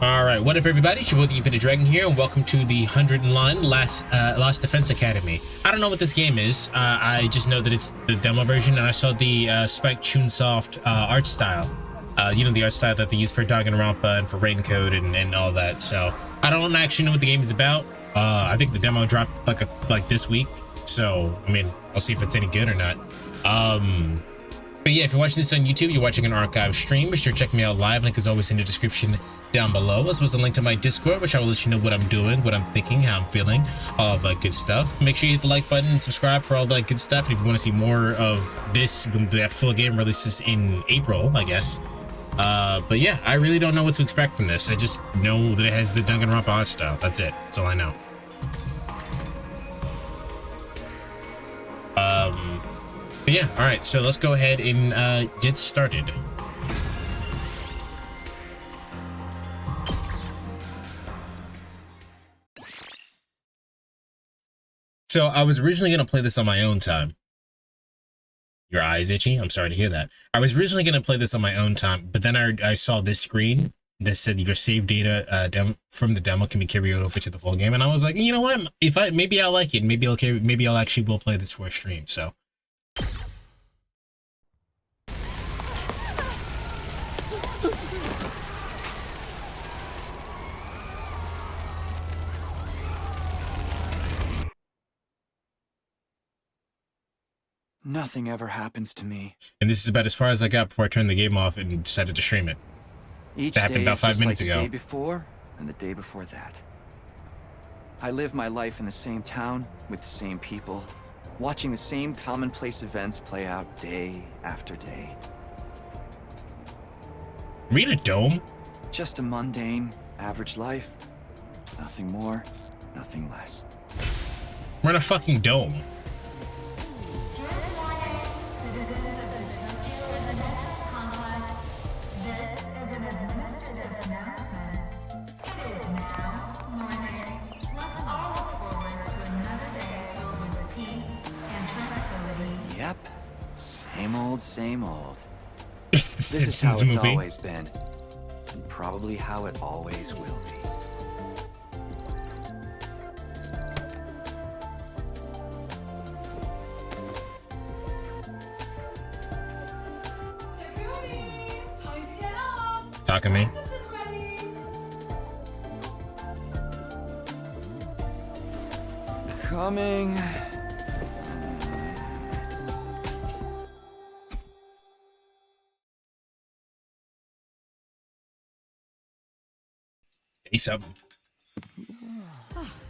Alright, what up everybody, it's your boy the Infinite Dragon here, and welcome to the 109 Lost Defense Academy. I don't know what this game is, I just know that it's the demo version, and I saw the Spike Chunsoft art style. You know, the art style that they use for Danganronpa and for Raincoat and all that, so I don't actually know what the game is about. I think the demo dropped like this week, so, I mean, I'll see if it's any good or not. But yeah, if you're watching this on YouTube, you're watching an archive stream, be sure to check me out live. Link is always in the description down below, as well as a link to my Discord, which I will let you know what I'm doing, what I'm thinking, how I'm feeling, all of that good stuff. Make sure you hit the like button and subscribe for all that good stuff. If you want to see more of this, when the full game releases in April, I guess. But yeah, I really don't know what to expect from this. I just know that it has the Danganronpa art style. That's it. That's all I know. But yeah, all right, so let's go ahead and get started. So I was originally going to play this on my own time. Your eyes itchy? I'm sorry to hear that. I was originally going to play this on my own time, but then I saw this screen that said your save data from the demo can be carried over to the full game, and I was like, you know what? Maybe I'll like it. Maybe I'll actually will play this for a stream. So. Nothing ever happens to me. And this is about as far as I got before I turned the game off and decided to stream it. Each that happened day about is 5 just minutes like ago. The day before and the day before that. I live my life in the same town with the same people, watching the same commonplace events play out day after day. Are we in a dome? Just a mundane, average life. Nothing more, nothing less. We're in a fucking dome. Yep, same old. It's the This is how Simpsons it's movie. always been, and probably how it always will be. Talking to me. Coming. Say something.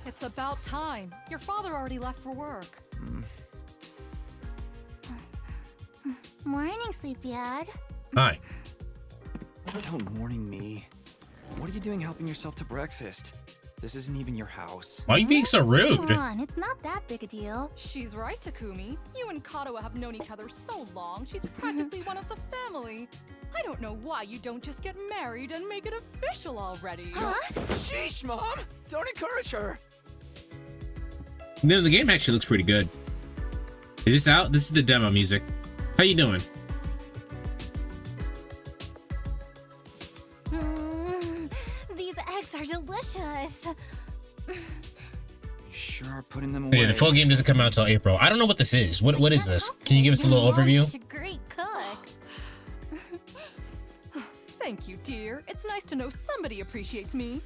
It's about time. Your father already left for work. Morning, Sleepyhead. Hi. Don't morning me. What are you doing helping yourself to breakfast? This isn't even your house. Why are you being so rude? Come on, it's not that big a deal. She's right, Takumi. You and Kato have known each other so long, she's practically one of the family. I don't know why you don't just get married and make it official already. Huh? Sheesh, Mom! Don't encourage her! No, the game actually looks pretty good. Is this out? This is the demo music. How you doing? These eggs are delicious. Sure are putting them away. Yeah, the full game doesn't come out till April. I don't know what this is. What is this? Can you give us a little Your mom's overview? Such a great cook. Thank you, dear. It's nice to know somebody appreciates me.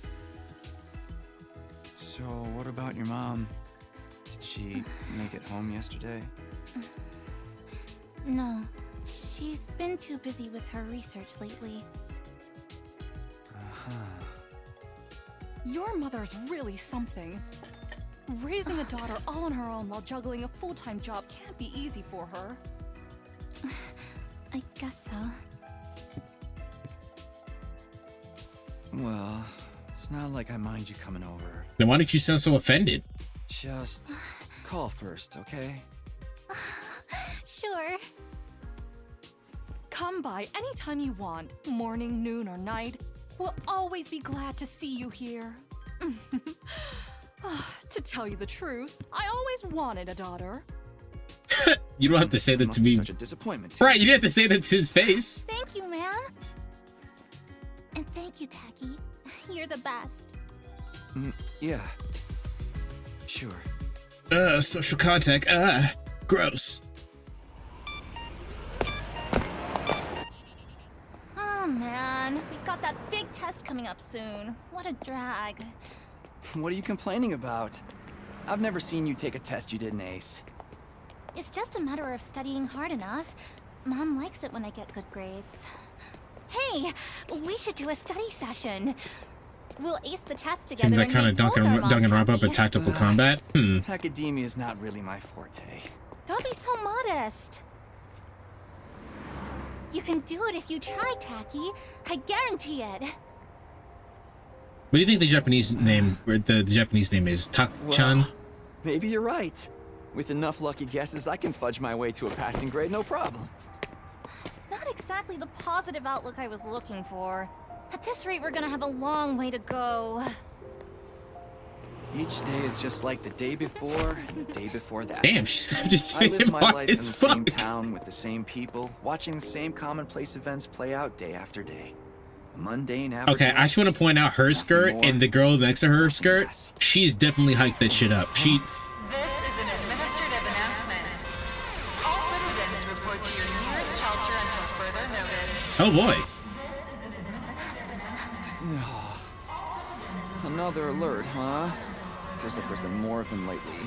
So, what about your mom? Did she make it home yesterday? No, she's been too busy with her research lately. Your mother's really something. Raising a daughter all on her own while juggling a full-time job can't be easy for her. I guess so. Well, it's not like I mind you coming over. Then why did you sound so offended? Just call first, okay? Sure. Come by anytime you want, morning, noon, or night. We'll always be glad to see you here. To tell you the truth, I always wanted a daughter. You don't have to say that Must to be me. such a disappointment to Right, you. you didn't have to say that to his face. Thank you, ma'am. And thank you, Tacky. You're the best. Yeah. Sure. Social contact. Gross. Oh man, we've got that big test coming up soon. What a drag. What are you complaining about? I've never seen you take a test you didn't ace. It's just a matter of studying hard enough. Mom likes it when I get good grades. Hey, we should do a study session. We'll ace the test together. Seems like kind of Danganronpa but tactical combat. Academia is not really my forte. Don't be so modest. You can do it if you try, Taki. I guarantee it. What do you think the Japanese name, or the Japanese name is? Tak-chan? Well, maybe you're right. With enough lucky guesses, I can fudge my way to a passing grade, no problem. It's not exactly the positive outlook I was looking for. At this rate, we're gonna have a long way to go. Each day is just like the day before and the day before that. Damn, she slapped his I live chin my hard life in the as same fuck. town with the same people, watching the same commonplace events play out day after day. A mundane average. Okay, I just want to point out her skirt and the girl next to her skirt. She's definitely hiked that shit up. She. This is an administrative announcement. All citizens report to your nearest shelter until further notice. Oh boy. Another alert, huh? Feels like there's been more of them lately.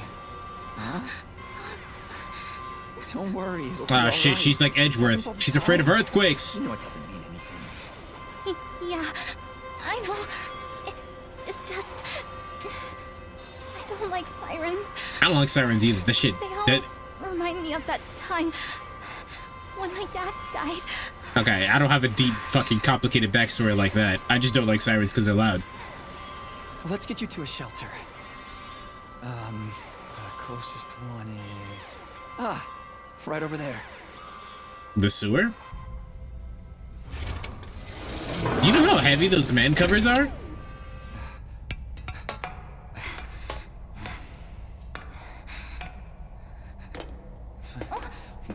Huh? Don't worry. It'll be Oh all shit, right. she's like Edgeworth. She's afraid of earthquakes. You know it doesn't mean anything. Yeah, I know. It's just... I don't like sirens. I don't like sirens either. The shit. They That. always remind me of that time when my dad died. Okay, I don't have a deep, fucking complicated backstory like that. I just don't like sirens because they're loud. Let's get you to a shelter. The closest one is... right over there. The sewer? Do you know how heavy those man covers are?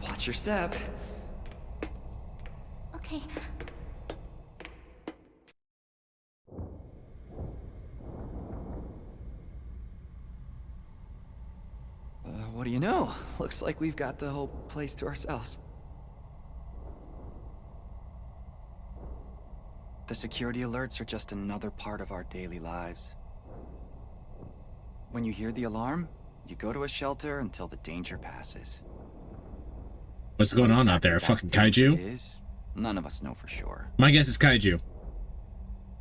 Watch your step. Okay. What do you know? Looks like we've got the whole place to ourselves. The security alerts are just another part of our daily lives. When you hear the alarm, you go to a shelter until the danger passes. What's going on out there? A fucking kaiju? Is, none of us know for sure. My guess is kaiju.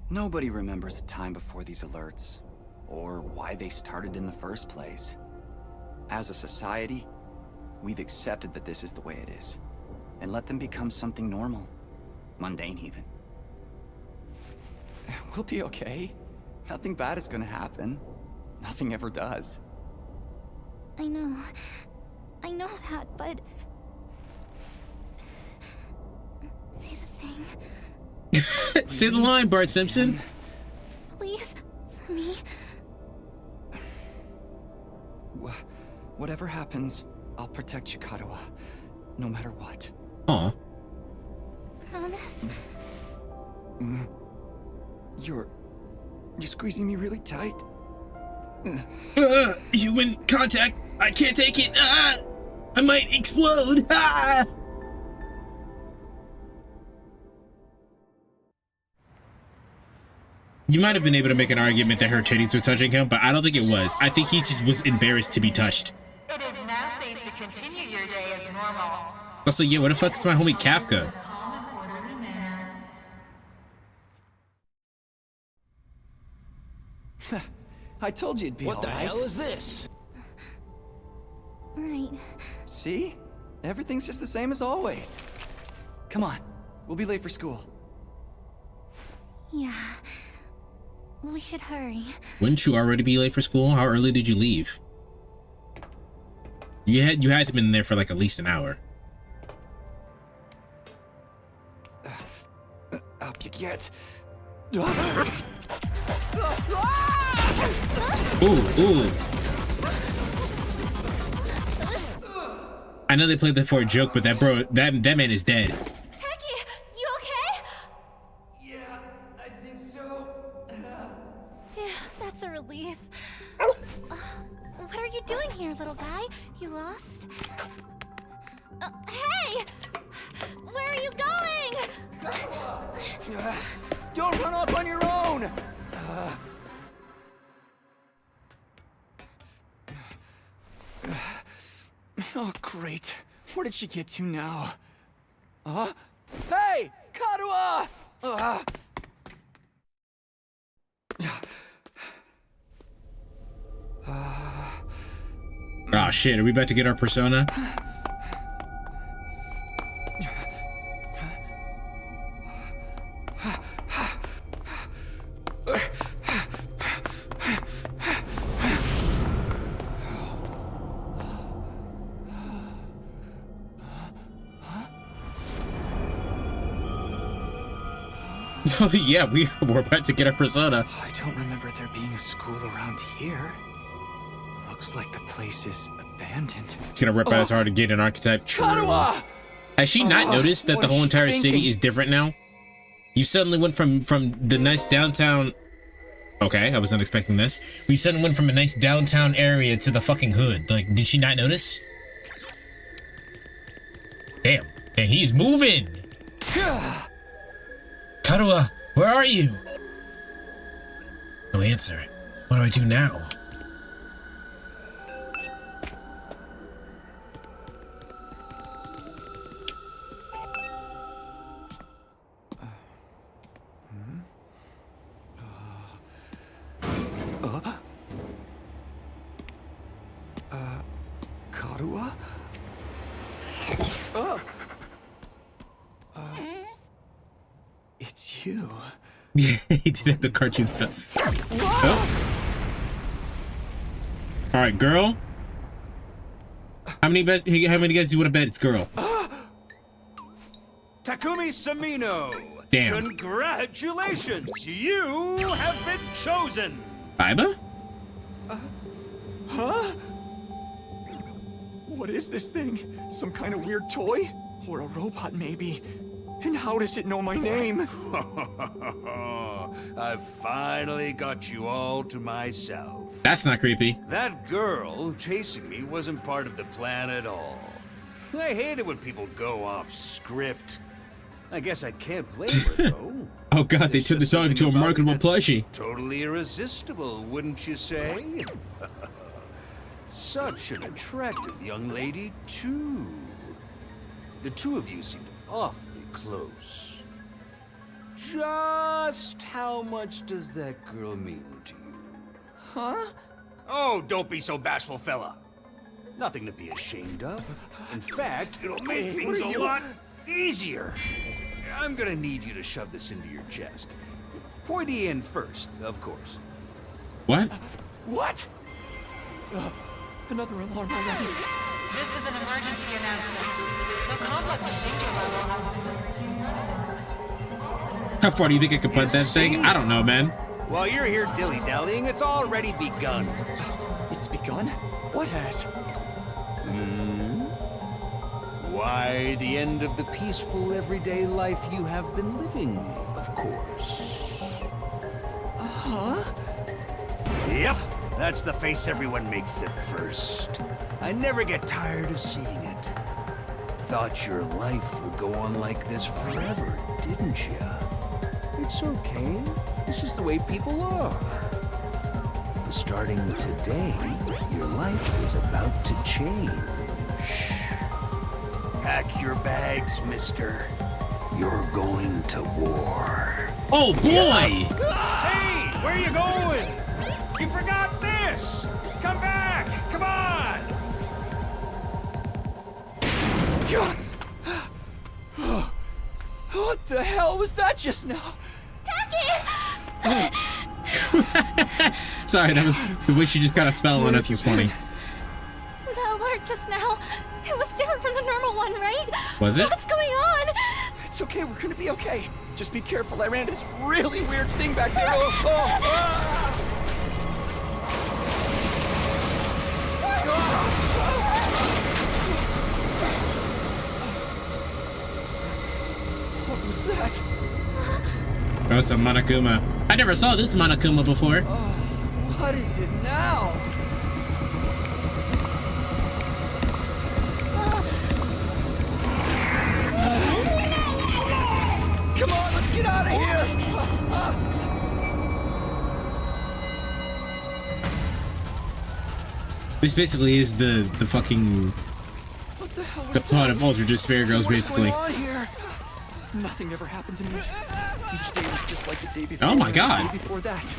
Nobody remembers a time before these alerts, or why they started in the first place. As a society, we've accepted that this is the way it is, and let them become something normal, mundane even. We'll be okay. Nothing bad is gonna happen. Nothing ever does. I know that, but... Say the thing. Say the line, Bart Simpson. Please, for me. Whatever happens, I'll protect you, Katawa. No matter what. Aw. Promise? You're squeezing me really tight. Human contact. I can't take it. I might explode. You might have been able to make an argument that her titties were touching him, but I don't think it was. I think he just was embarrassed to be touched. It is now safe to continue your day as normal. Also, yeah, where the fuck is my homie Kafka? Calm and orderly manner. I told you it'd be What the alright. hell is this? Right. See? Everything's just the same as always. Come on. We'll be late for school. Yeah. We should hurry. Wouldn't you already be late for school? How early did you leave? You had to have been there for like at least an hour. Up you get. Ooh. I know they played that for a joke, but that man is dead. Taki, you okay? Yeah, I think so. Yeah, that's a relief. What are you doing here, little guy? You lost? Hey! Where are you going? Don't run off on your own! Oh, great. Where did she get to now? Hey! Karuha! Oh shit, are we about to get our persona? Oh yeah, we're about to get our persona. I don't remember there being a school around here. Looks like the place is abandoned. It's gonna rip out his heart to get an archetype. True. Karuha! Has she not noticed that what the is whole she entire thinking? city is different now? You suddenly went from the nice downtown. Okay, I was not expecting this. We suddenly went from a nice downtown area to the fucking hood. Like, did she not notice? Damn, and he's moving. Karuha, where are you? No answer. What do I do now? Karuha? It's you. Yeah, he did have the cartoon stuff. Oh. All right, girl. How many guys do you want to bet it's girl? Takumi Samino! Damn. Congratulations! You have been chosen! Baiba? Huh? What is this thing? Some kind of weird toy? Or a robot, maybe? And how does it know my name? I've finally got you all to myself. That's not creepy. That girl chasing me wasn't part of the plan at all. I hate it when people go off script. I guess I can't blame her, though. Oh god, they There's turned the just dog into a something about it marketable that's plushie. Totally irresistible, wouldn't you say? Such an attractive young lady, too. The two of you seem awfully close. Just how much does that girl mean to you? Huh? Oh, don't be so bashful, fella. Nothing to be ashamed of. In fact, it'll make Hey, things what are a you- lot easier. I'm gonna need you to shove this into your chest. Pointy end first, of course. What? What? Another alarm already. This is an emergency announcement. The complex's danger level has been raised to 9. How far do you think I could put that thing? I don't know, man. While you're here dilly-dallying, it's already begun. It's begun? What has? Why, the end of the peaceful everyday life you have been living, of course. Huh? Yep, that's the face everyone makes at first. I never get tired of seeing it. Thought your life would go on like this forever, didn't you? It's okay. It's just the way people are. Starting today, your life is about to change. Pack your bags, mister. You're going to war. Oh boy! Hey, where are you going? You forgot this! Come back! Come on! What the hell was that just now? Sorry, that was the way she just kind of fell on us was funny. The alert just now, it was different from the normal one, right? Was it? What's going on? It's okay, we're gonna be okay. Just be careful, I ran into this really weird thing back there. Oh, What was that? Oh, some Monokuma. I never saw this Monokuma before. What is it now? Come on, let's get out of here! This basically is the fucking What the hell was the plot that? of Ultra Despair Girls, What is basically. going on here? Nothing ever happened to me. Each day was just like the day before. Oh my and God. The day before that.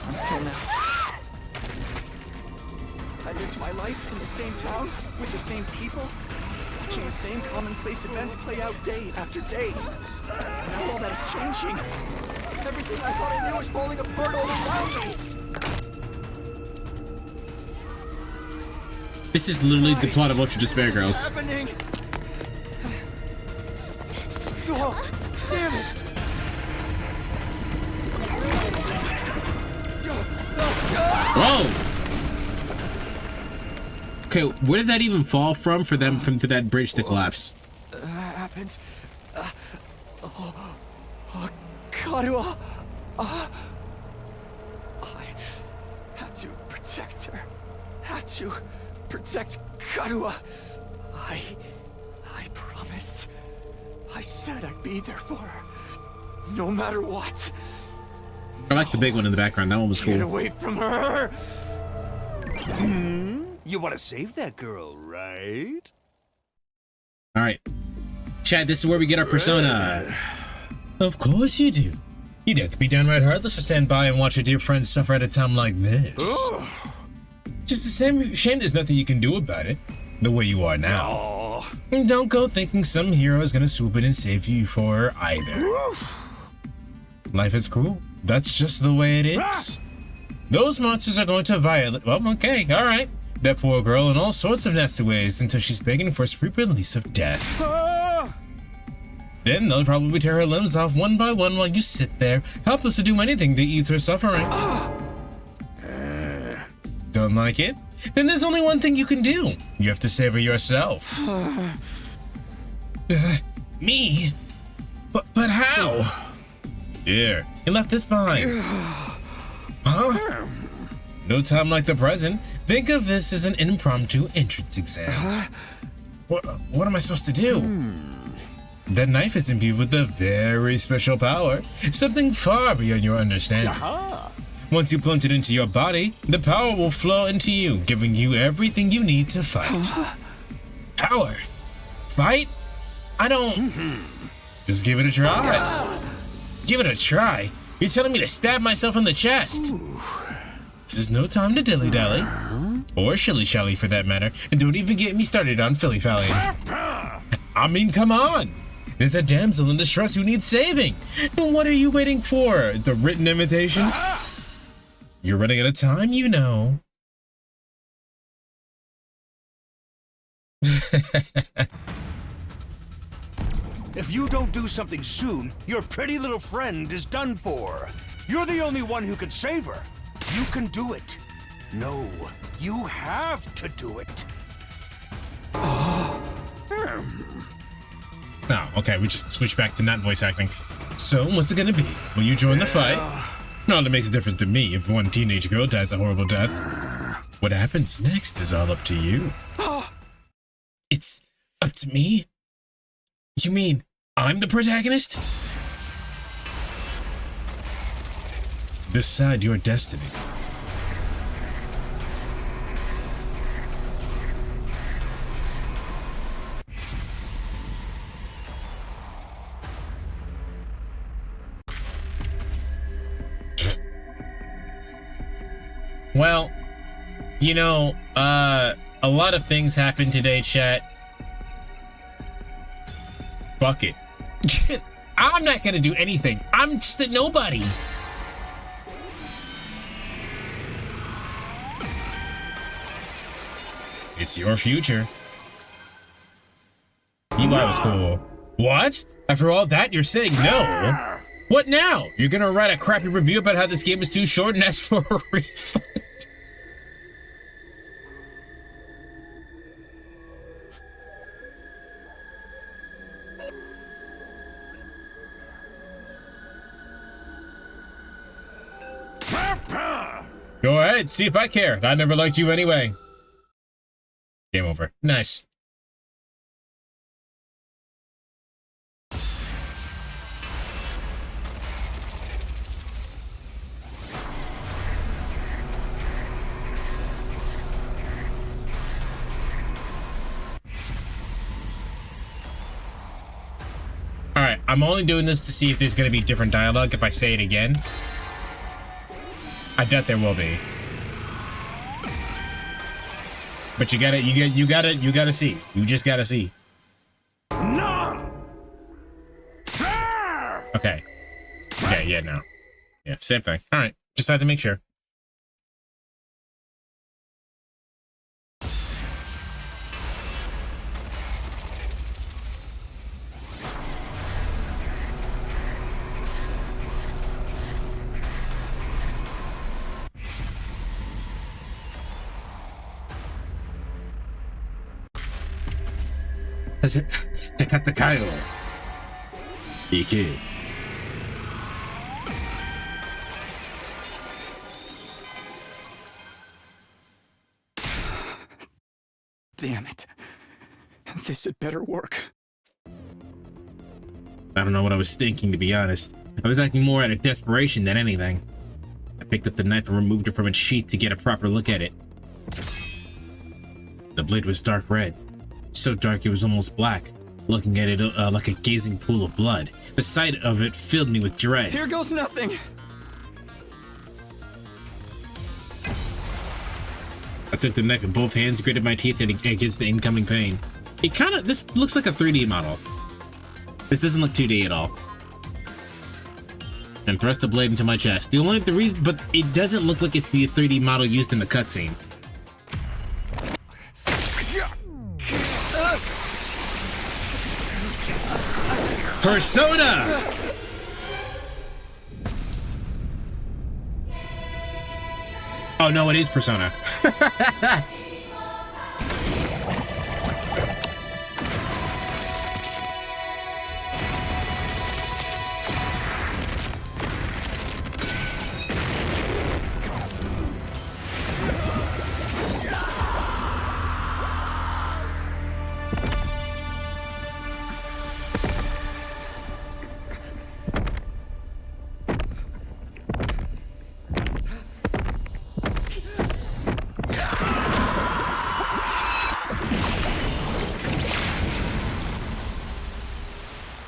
Until now. I lived my life in the same town, with the same people, watching the same commonplace events play out day after day. Now all that is changing. Everything I thought I knew is falling apart all around me. This is literally the plot of Ultra Despair What is Girls. happening? Oh, damn it! Whoa! Okay, where did that even fall from for them for that bridge to collapse? Happens. Karua. I have to protect her. Have to protect Karua. I promised. I said I'd be there for her. No matter what. I like the big one in the background. That one was Get cool. away from her. You want to save that girl, right? All right, Chad. This is where we get our persona. Of course you do. You'd have to be downright heartless to stand by and watch your dear friends suffer at a time like this. Just the same shame there's nothing you can do about it. The way you are now. And don't go thinking some hero is gonna swoop in and save you for her either. Life is cruel. That's just the way it is. Those monsters are going to violate. Well, okay, all right. That poor girl in all sorts of nasty ways until she's begging for a sweet release of death. Then they'll probably tear her limbs off one by one while you sit there, helpless to do anything to ease her suffering. Don't like it? Then there's only one thing you can do. You have to save her yourself. Me? But how? Here, you left this behind. Huh? No time like the present. Think of this as an impromptu entrance exam. What am I supposed to do? That knife is imbued with a very special power, something far beyond your understanding. Once you plunge it into your body, the power will flow into you, giving you everything you need to fight. Power? Fight? I don't... Just give it a try. Give it a try? You're telling me to stab myself in the chest? This is no time to dilly-dally. Or shilly-shally for that matter. And don't even get me started on filly-fally. I mean, come on. There's a damsel in distress who needs saving. And what are you waiting for? The written invitation? You're running out of time, you know. If you don't do something soon, your pretty little friend is done for. You're the only one who can save her. You can do it. No, you have to do it. Oh, okay, we just switched back to not voice acting. So, what's it gonna be? Will you join the fight? Not that it makes a difference to me if one teenage girl dies a horrible death. What happens next is all up to you. It's up to me? You mean I'm the protagonist? Decide your destiny. Well, you know, a lot of things happened today, chat. Fuck it. I'm not gonna do anything. I'm just a nobody. It's your future. UI was cool. What? After all that, you're saying no? What now? You're gonna write a crappy review about how this game is too short and ask for a refund? Go ahead, see if I care. I never liked you anyway. Game over. Nice. Alright, I'm only doing this to see if there's gonna be different dialogue if I say it again. I doubt there will be. But you gotta see. You just gotta see. No! Okay. Okay, yeah, no. Yeah, same thing. Alright, just had to make sure. Takatakayo. Ike. Damn it. This had better work. I don't know what I was thinking, to be honest. I was acting more out of desperation than anything. I picked up the knife and removed it from its sheath to get a proper look at it. The blade was dark red. So dark it was almost black. Looking at it like a gazing pool of blood. The sight of it filled me with dread. Here goes nothing. I took the knife in both hands, gritted my teeth against the incoming pain. This looks like a 3D model. This doesn't look 2D at all. And thrust the blade into my chest. But it doesn't look like it's the 3D model used in the cutscene. Persona! Oh no, it is Persona.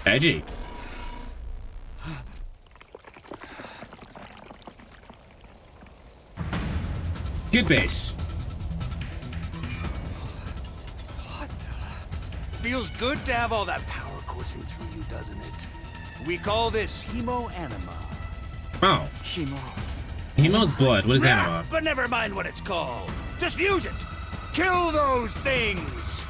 Edgy. Good base. What the? Feels good to have all that power coursing through you, doesn't it? We call this hemo-anima. Oh. Hemo. Hemo's blood. What is anima? But never mind what it's called. Just use it. Kill those things.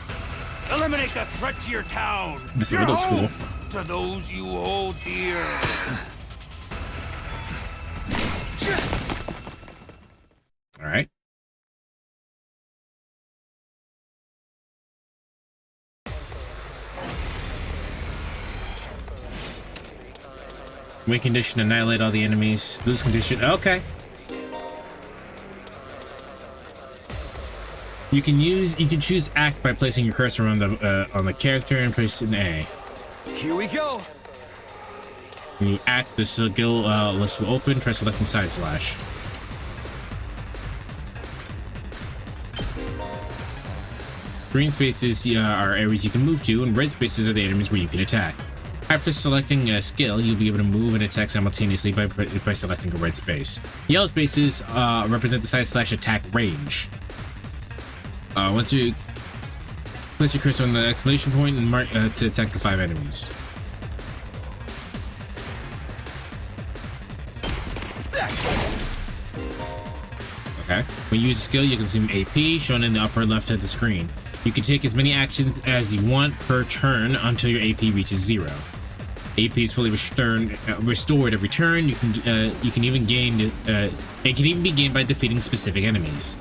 Eliminate the threat to your town. This your looks home, cool. to those you hold dear. All right. Win condition, annihilate all the enemies. Lose condition, okay. You can choose act by placing your cursor on the character and pressing A. Here we go. When you act, this skill list will open. Try selecting side slash. Green spaces are areas you can move to, and red spaces are the enemies where you can attack. After selecting a skill, you'll be able to move and attack simultaneously by selecting a red space. Yellow spaces represent the side slash attack range. Once you place your cursor on the exclamation point and mark to attack the 5 enemies. Okay. When you use a skill, you consume AP, shown in the upper left of the screen. You can take as many actions as you want per turn until your AP reaches 0. AP is fully restored every turn. You can even gain. It can even be gained by defeating specific enemies.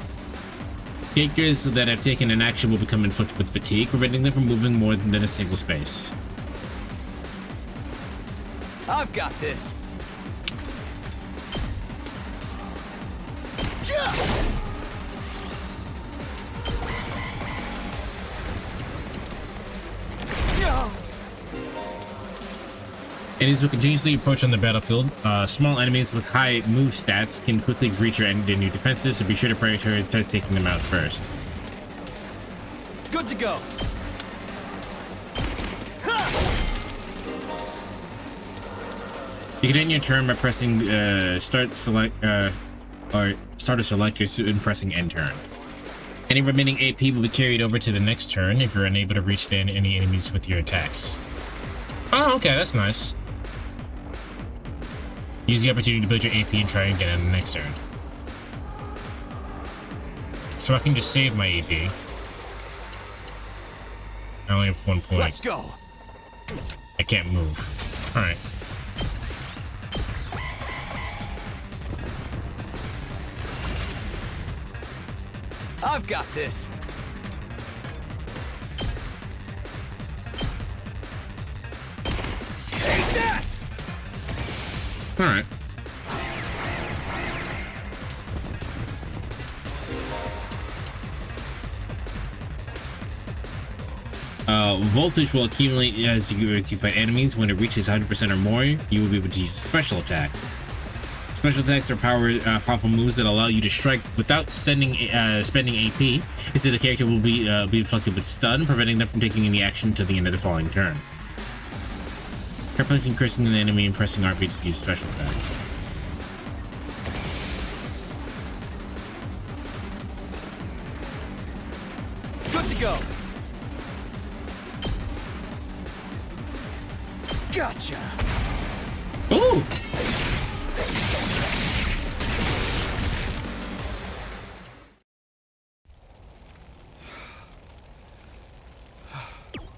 Characters that have taken an action will become inflicted with fatigue, preventing them from moving more than a single space. I've got this. Enemies will continuously approach on the battlefield. Small enemies with high move stats can quickly breach their new defenses, so be sure to prioritize taking them out first. Good to go. You can end your turn by pressing start or start to select and pressing end turn. Any remaining AP will be carried over to the next turn if you're unable to reach any enemies with your attacks. Oh, okay, that's nice. Use the opportunity to build your AP and try again on the next turn. So I can just save my AP. I only have 1 point. Let's go. I can't move. Alright. I've got this. Take that! Alright. Voltage will accumulate as you fight enemies. When it reaches 100% or more, you will be able to use a special attack. Special attacks are powerful moves that allow you to strike without spending AP. Instead, the character will be inflicted with stun, preventing them from taking any action until the end of the following turn. Try placing cursing the enemy and pressing RB to use special attack. Good to go. Gotcha. Ooh!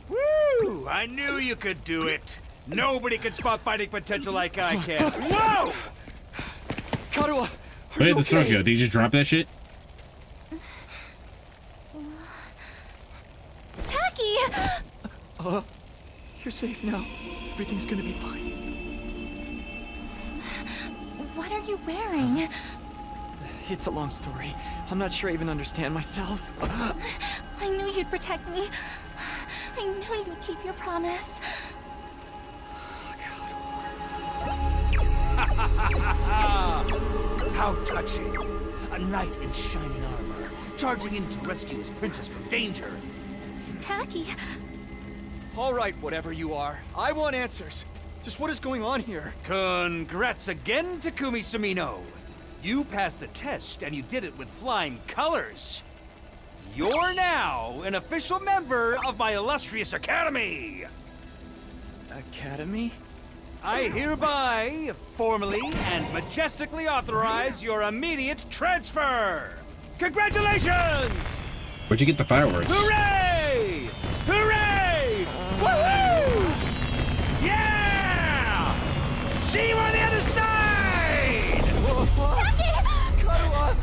Woo! I knew you could do it. Nobody can spot fighting potential like I can. Whoa! Karuha, Where did the sword go? Did you just drop that shit? Taki! You're safe now. Everything's gonna be fine. What are you wearing? It's a long story. I'm not sure I even understand myself. I knew you'd protect me. I knew you would keep your promise. How touching. A knight in shining armor, charging in to rescue his princess from danger. Taki, All right, whatever you are. I want answers. Just what is going on here? Congrats again, Takumi Sumino. You passed the test, and you did it with flying colors. You're now an official member of my illustrious academy. Academy? I hereby, formally and majestically authorize your immediate transfer. Congratulations! Where'd you get the fireworks? Hooray! Hooray! Woohoo! Yeah! See you on the other side! Karuha!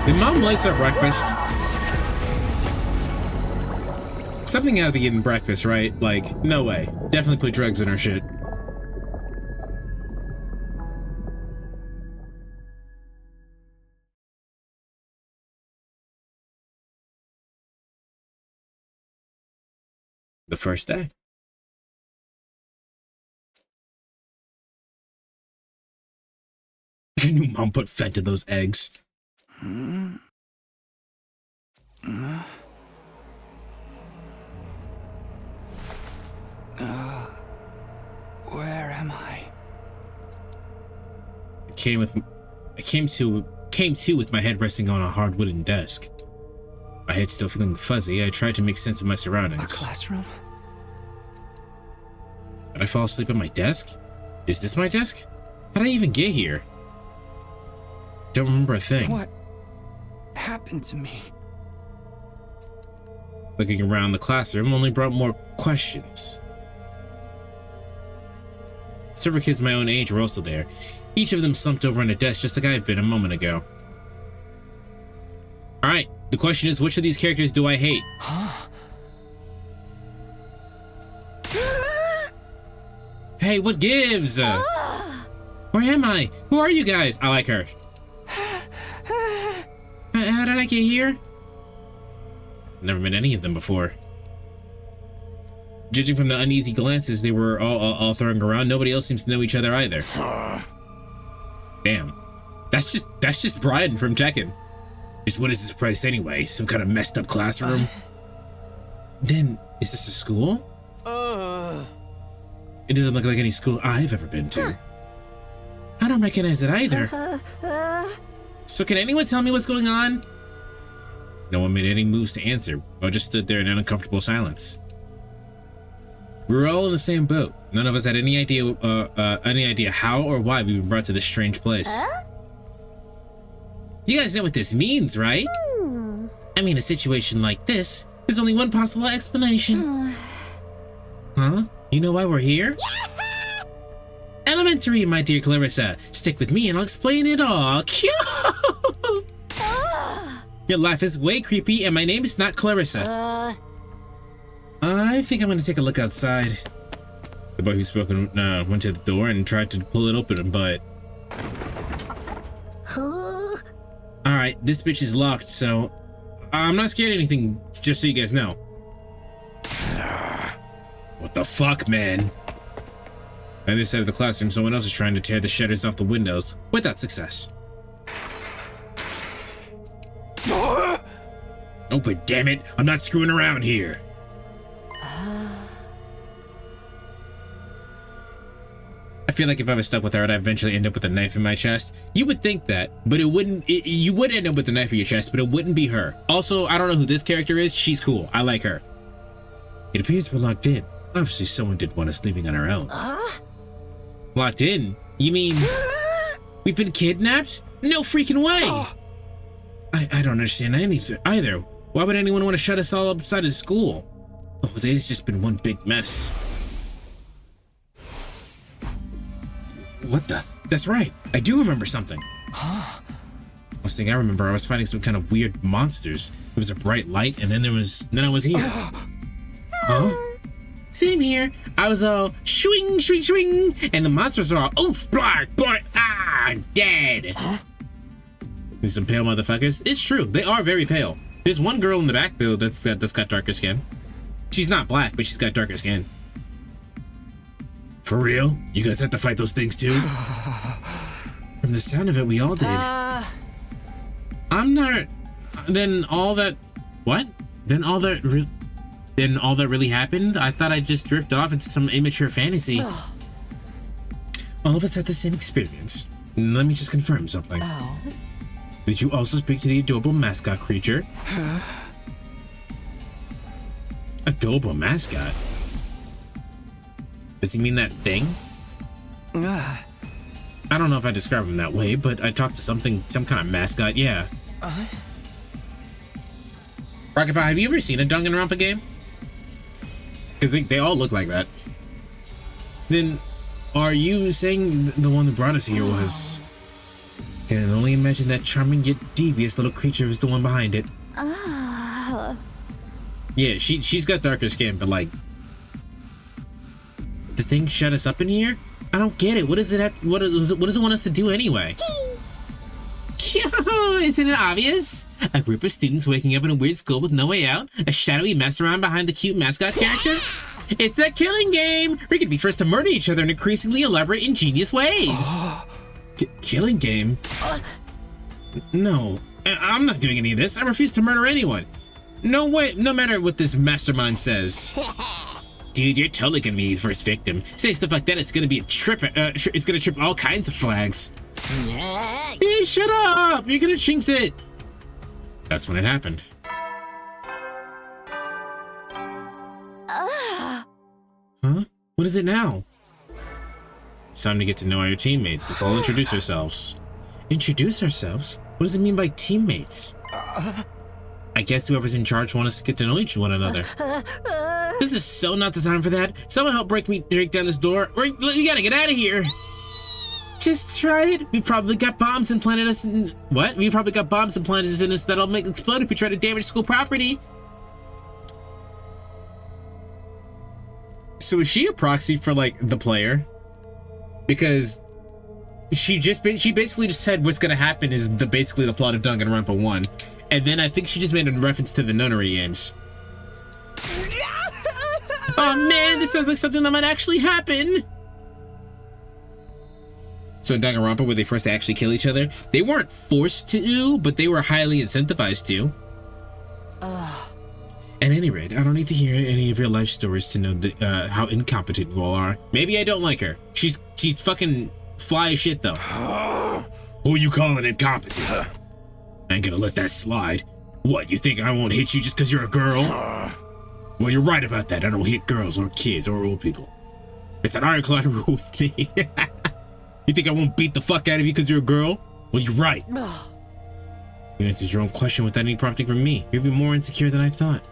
Did Mom lace up breakfast? Something had to be getting breakfast, right? Like, no way. Definitely put drugs in her shit. The first day. I knew Mom put Fent in those eggs. Where am I? I came to with my head resting on a hard wooden desk. My head still feeling fuzzy. I tried to make sense of my A surroundings. classroom? Did I fall asleep at my desk? Is this my desk? How did I even get here? Don't remember a thing. What happened to me? Looking around the classroom only brought more questions. Several kids my own age were also there. Each of them slumped over on a desk just like I had been a moment ago. Alright, The question is, which of these characters do I hate? Hey, what gives? Where am I? Who are you guys? I like her. How did I get here? Never met any of them before. Judging from the uneasy glances they were all throwing around, nobody else seems to know each other either. Damn. That's just Brian from Tekken. Just what is this place anyway? Some kind of messed up classroom? Then, is this a school? It doesn't look like any school I've ever been to. I don't recognize it either. So can anyone tell me what's going on? No one made any moves to answer, but just stood there in an uncomfortable silence. We were all in the same boat. None of us had any idea how or why we were brought to this strange place. You guys know what this means, right? I mean, a situation like this, there's only one possible explanation. Huh? You know why we're here? Elementary, my dear Clarissa. Stick with me and I'll explain it all. Your life is way creepy and my name is not Clarissa. I think I'm gonna take a look outside. The boy who spoke went to the door and tried to pull it open, but... Alright, this bitch is locked, so... I'm not scared of anything, just so you guys know. What the fuck, man? On this side of the classroom, someone else is trying to tear the shutters off the windows, without success. Oh, but damn it, I'm not screwing around here. I feel like if I was stuck with her, I'd eventually end up with a knife in my chest. You would think that, but it wouldn't. You would end up with a knife in your chest, but it wouldn't be her. Also, I don't know who this character is. She's cool. I like her. It appears we're locked in. Obviously, someone didn't want us leaving on our own. Locked in? You mean we've been kidnapped? No freaking way! I don't understand anything either. Why would anyone want to shut us all outside of school? Oh, there's just been one big mess. What the? That's right. I do remember something. Last thing I remember, I was fighting some kind of weird monsters. It was a bright light, and then I was here. Huh? Same here. I was all swing, swing, swing, and the monsters are all oof, blark, blark, I'm dead. These some pale motherfuckers. It's true. They are very pale. There's one girl in the back though that's got darker skin. She's not black, but she's got darker skin. For real? You guys had to fight those things too? From the sound of it, we all did. I'm not... Then all that... What? Then all that really happened? I thought I just drifted off into some immature fantasy. All of us had the same experience. Let me just confirm something. Did you also speak to the adorable mascot creature? Adorable mascot? Does he mean that thing? I don't know if I describe him that way, but I talked to some kind of mascot, yeah. Rocket Pie, have you ever seen a Danganronpa game? Because they all look like that. Then, are you saying the one that brought us here was... Can only imagine that charming yet devious little creature is the one behind it. Yeah, she's got darker skin, but like... The thing shut us up in here? I don't get it. What does it want us to do anyway? Isn't it obvious? A group of students waking up in a weird school with no way out? A shadowy mess around behind the cute mascot character? It's a killing game! We could be first to murder each other in increasingly elaborate, ingenious ways. Killing game? No, I'm not doing any of this. I refuse to murder anyone. No way, no matter what this mastermind says. Dude, you're totally gonna be the first victim. Say stuff like that, it's gonna be a trip. It's gonna trip all kinds of flags. Yeah, shut up! You're gonna jinx it. That's when it happened. Huh? What is it now? It's time to get to know our teammates. Let's all introduce ourselves. Introduce ourselves? What does it mean by teammates? I guess whoever's in charge wants us to get to know one another. This is so not the time for that. Someone help break down this door. We gotta get out of here. just try it? We probably got bombs implanted us in... What? We probably got bombs implanted in us that'll make it explode if we try to damage school property. So is she a proxy for, like, the player? Because she basically just said what's gonna happen is basically the plot of Danganronpa 1. And then I think she just made a reference to the nunnery games. Oh man, this sounds like something that might actually happen. So in Danganronpa, where they first actually kill each other, they weren't forced to, but they were highly incentivized to. At any rate, I don't need to hear any of your life stories to know how incompetent you all are. Maybe I don't like her. She's fucking fly as shit, though. Who you calling incompetent? I ain't gonna let that slide. What, you think I won't hit you just because you're a girl? Well, you're right about that. I don't hit girls or kids or old people. It's an ironclad rule with me. You think I won't beat the fuck out of you because you're a girl? Well, you're right. You answered your own question without any prompting from me. You're even more insecure than I thought.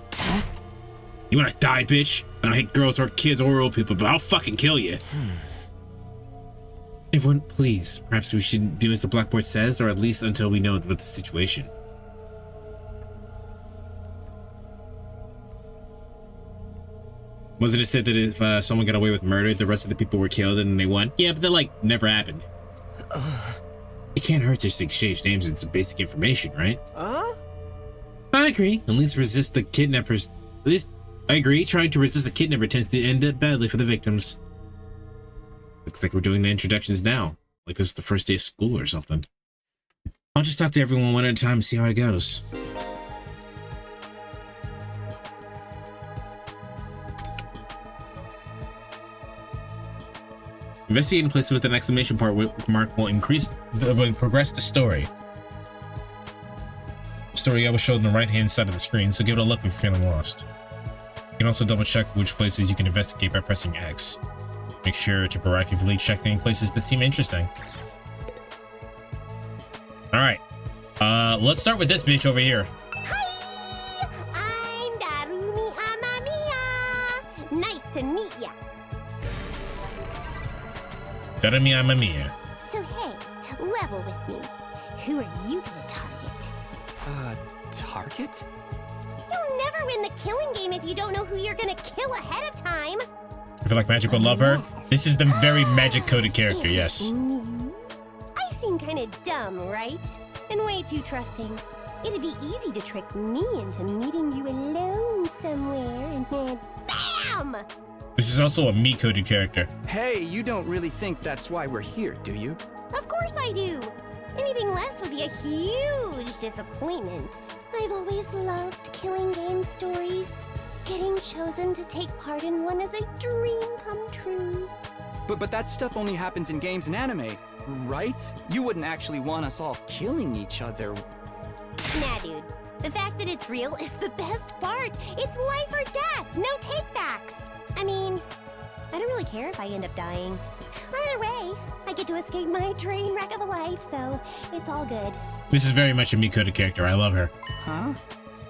You wanna die, bitch? I don't hate girls or kids or old people, but I'll fucking kill you. Everyone, please. Perhaps we should do as the blackboard says, or at least until we know about the situation. Wasn't it said that if someone got away with murder, the rest of the people were killed and they won? Yeah, but that, like, never happened. It can't hurt just to exchange names and some basic information, right? I agree. At least resist the kidnappers. At least, I agree. Trying to resist a kidnapper tends to end up badly for the victims. Looks like we're doing the introductions now. Like this is the first day of school or something. I'll just talk to everyone one at a time and see how it goes. Investigating places with an exclamation mark will progress the story. Story always showed on the right-hand side of the screen, so give it a look if you're feeling lost. You can also double-check which places you can investigate by pressing X. Make sure to proactively check any places that seem interesting. Alright. Let's start with this bitch over here. Hi! I'm Darumi Amamiya! Nice to meet ya! Darumi Amamiya. So hey, level with me. Who are you gonna target? Target? You'll never win the killing game if you don't know who you're gonna kill ahead of time. I feel like Magical Lover. This is the very magic-coded character, yes. Me? I seem kinda dumb, right? And way too trusting. It'd be easy to trick me into meeting you alone somewhere and then BAM! This is also a me-coded character. Hey, you don't really think that's why we're here, do you? Of course I do. Anything less would be a huge disappointment. I've always loved killing game stories. Getting chosen to take part in one is a dream come true. But that stuff only happens in games and anime, right? You wouldn't actually want us all killing each other. Nah, dude. The fact that it's real is the best part. It's life or death, no takebacks. I mean, I don't really care if I end up dying. Either way, I get to escape my train wreck of a life, so it's all good. This is very much a me-coded character. I love her. Huh?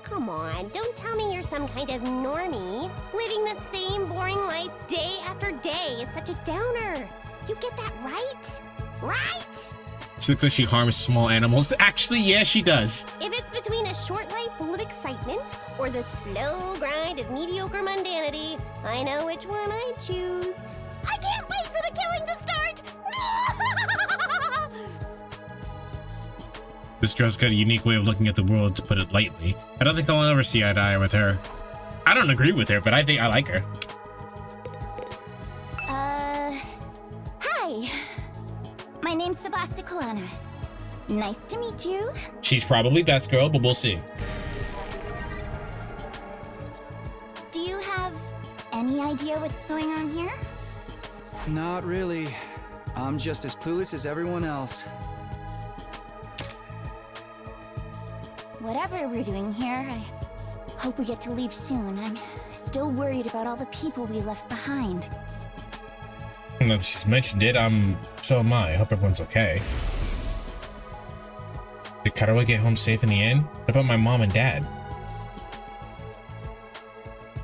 Come on, don't tell me you're some kind of normie. Living the same boring life day after day is such a downer. You get that right? Right? She looks like she harms small animals. Actually, yeah, she does. If it's between a short life full of excitement or the slow grind of mediocre mundanity, I know which one I'd choose. I can't wait for the killing to start! This girl's got a unique way of looking at the world, to put it lightly. I don't think I'll ever see eye to eye with her. I don't agree with her, but I think I like her. Hi. My name's Sebastikolana. Nice to meet you. She's probably best girl, but we'll see. Do you have any idea what's going on here? Not really. I'm just as clueless as everyone else. Whatever we're doing here, I hope we get to leave soon. I'm still worried about all the people we left behind. Now that she's mentioned it, so am I. I hope everyone's okay. Did Karawa get home safe in the end? What about my mom and dad?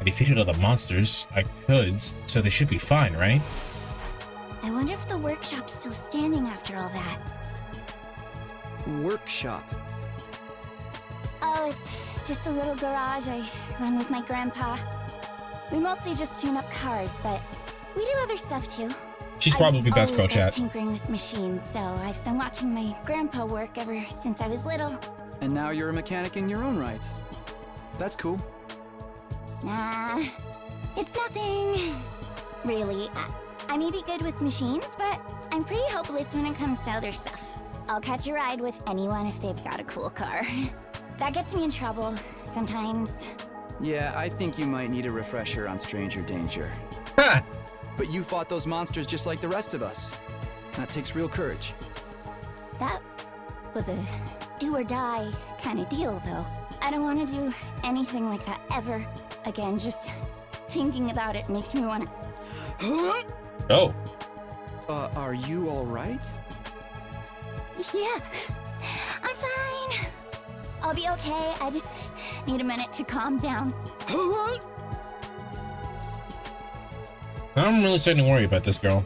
I defeated all the monsters I could, so they should be fine, right? I wonder if the workshop's still standing after all that. Workshop. Oh, it's just a little garage I run with my grandpa. We mostly just tune up cars, but we do other stuff too. She's probably best always coach loved at. tinkering with machines, so I've been watching my grandpa work ever since I was little. And now you're a mechanic in your own right. That's cool. Nah, it's nothing. Really, I may be good with machines, but I'm pretty hopeless when it comes to other stuff. I'll catch a ride with anyone if they've got a cool car. That gets me in trouble sometimes. Yeah, I think you might need a refresher on stranger danger. Ha! But you fought those monsters just like the rest of us. That takes real courage. That was a do or die kind of deal, though. I don't want to do anything like that ever again. Just thinking about it makes me want to... Oh. Are you all right? Yeah, I'm fine. I'll be okay. I just need a minute to calm down. I'm really starting to worry about this girl.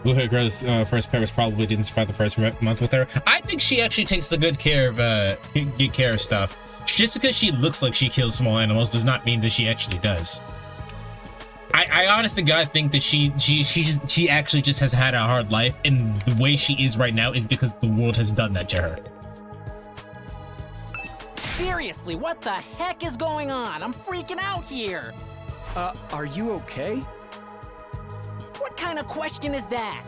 Blue hair girl's first pair was probably didn't survive the first month with her. I think she actually takes the good care of stuff. Just because she looks like she kills small animals does not mean that she actually does. I honest to God think that she actually just has had a hard life, and the way she is right now is because the world has done that to her. Seriously, what the heck is going on? I'm freaking out here. Are you okay? What kind of question is that?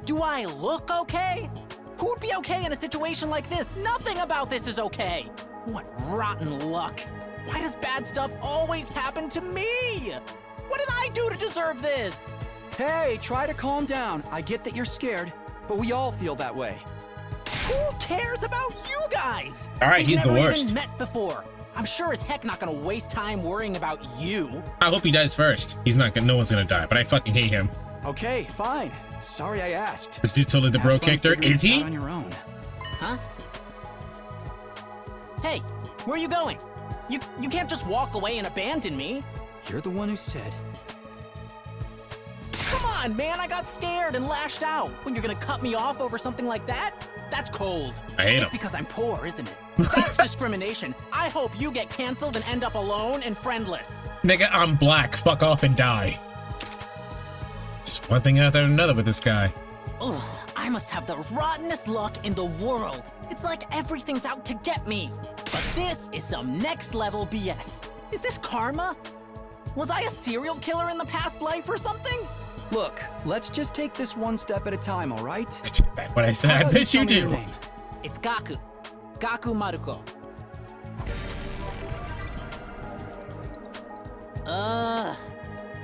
Do I look okay? Who would be okay in a situation like this? Nothing about this is okay. What rotten luck. Why does bad stuff always happen to me? What did I do to deserve this? Hey, try to calm down. I get that you're scared, but we all feel that way. Who cares about you guys? All right, We've he's the never worst. Even met before. I'm sure as heck not gonna waste time worrying about you. I hope he dies first. He's not gonna, no one's gonna die, but I fucking hate him. Okay, fine. Sorry I asked. This dude totally the bro Have fun character, figuring is this he? out on your own. Huh? Hey, where are you going? You can't just walk away and abandon me. You're the one who said. Come on, man, I got scared and lashed out. When you're gonna cut me off over something like that? That's cold. I hate It's him. because I'm poor, isn't it? That's discrimination. I hope you get canceled and end up alone and friendless. Nigga, I'm black. Fuck off and die. Just one thing after another with this guy. Ugh, I must have the rottenest luck in the world. It's like everything's out to get me. But this is some next level BS. Is this karma? Was I a serial killer in the past life or something? Look, let's just take this one step at a time, all right? Back what I said. How I about bet you tell me your do. name? It's Gaku. Gaku Maruko.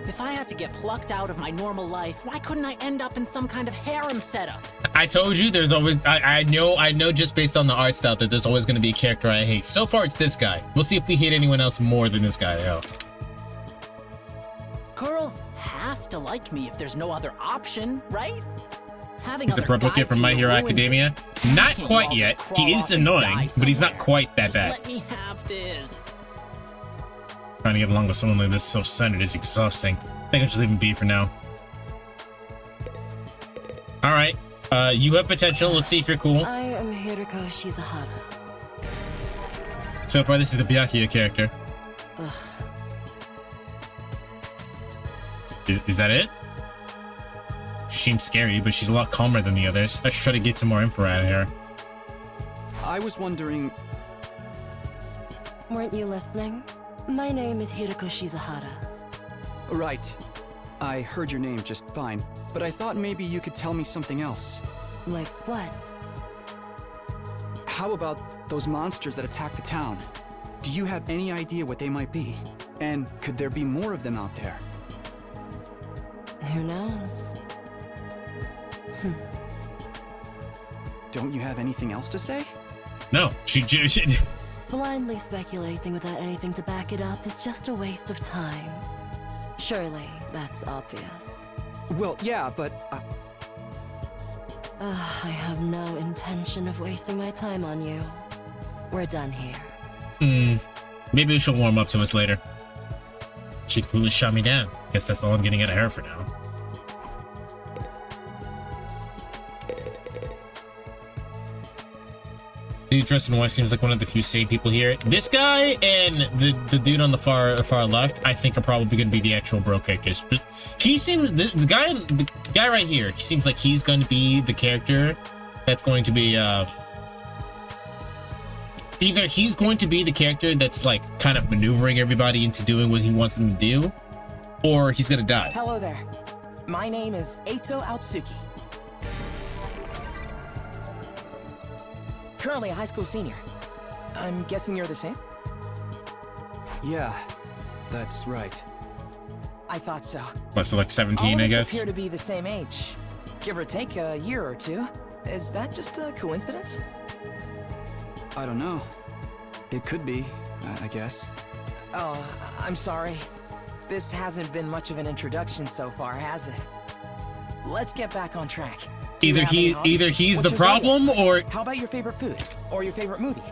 If I had to get plucked out of my normal life, why couldn't I end up in some kind of harem setup? I told you there's always I know just based on the art style that there's always gonna be a character I hate. So far it's this guy. We'll see if we hate anyone else more than this guy though. Girls have to like me if there's no other option, right? Having He's a other purple guys kid from My here Hero ruins Academia. it. Not Can't you quite all yet. just He crawl is off and die annoying, but he's not somewhere? quite that Just bad. let me have this. Trying to get along with someone like this self-centered is exhausting. I think I'll just leave him be for now. Alright. You have potential. Let's see if you're cool. I am Hiroko Shizahara. So far, this is the Byakuya character. Ugh. Is that it? She seems scary, but she's a lot calmer than the others. I should try to get some more info out of her. I was wondering. Weren't you listening? My name is Hiroko Shizahara. Right. I heard your name just fine, but I thought maybe you could tell me something else. Like what? How about those monsters that attacked the town? Do you have any idea what they might be? And could there be more of them out there? Who knows? Don't you have anything else to say? No, she Blindly speculating without anything to back it up is just a waste of time. Surely, that's obvious. Well, yeah, but I have no intention of wasting my time on you. We're done here. Maybe she'll warm up to us later. She completely shut me down. Guess that's all I'm getting out of her for now. Dude dressed in white seems like one of the few sane people here. This guy and the dude on the far left, I think, are probably going to be the actual bro characters. But he seems the guy right here. He seems like he's going to be the character that's going to be either he's going to be the character that's like kind of maneuvering everybody into doing what he wants them to do, or he's going to die. Hello there. My name is Eito Aotsuki. Currently a high school senior. I'm guessing you're the same? Yeah, that's right. I thought so. What's it, like 17, I guess? All appear to be the same age. Give or take a year or two. Is that just a coincidence? I don't know. It could be, I guess. Oh, I'm sorry. This hasn't been much of an introduction so far, has it? Let's get back on track. Either he's the problem, or how about your favorite food or your favorite movie?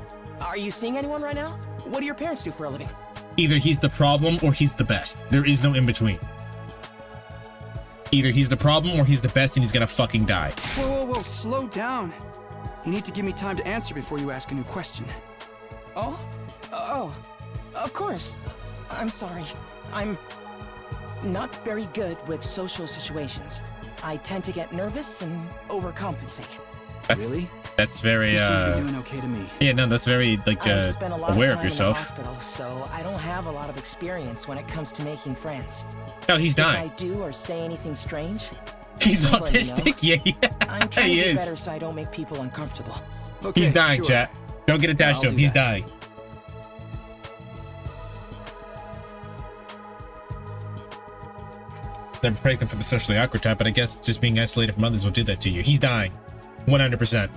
Are you seeing anyone right now? What do your parents do for a living? either he's the problem or he's the best. There is no in between. Either he's the problem or he's the best and he's gonna fucking die. Whoa, slow down. You need to give me time to answer before you ask a new question. Oh, of course. I'm sorry. I'm not very good with social situations. I tend to get nervous and overcompensate. Really? That's very you seem to be doing okay to me. Yeah, no, that's very like aware of yourself. In the hospital, so I don't have a lot of experience when it comes to making friends. No, he's not. If I do or say anything strange, he's autistic. Yeah, I'm trying he to do is. better so I don't make people uncomfortable. Okay, he's dying, sure. chat. Don't get attached to him. He's dying. Never prayed them for the socially awkward type, but I guess just being isolated from others will do that to you. He's dying. 100%.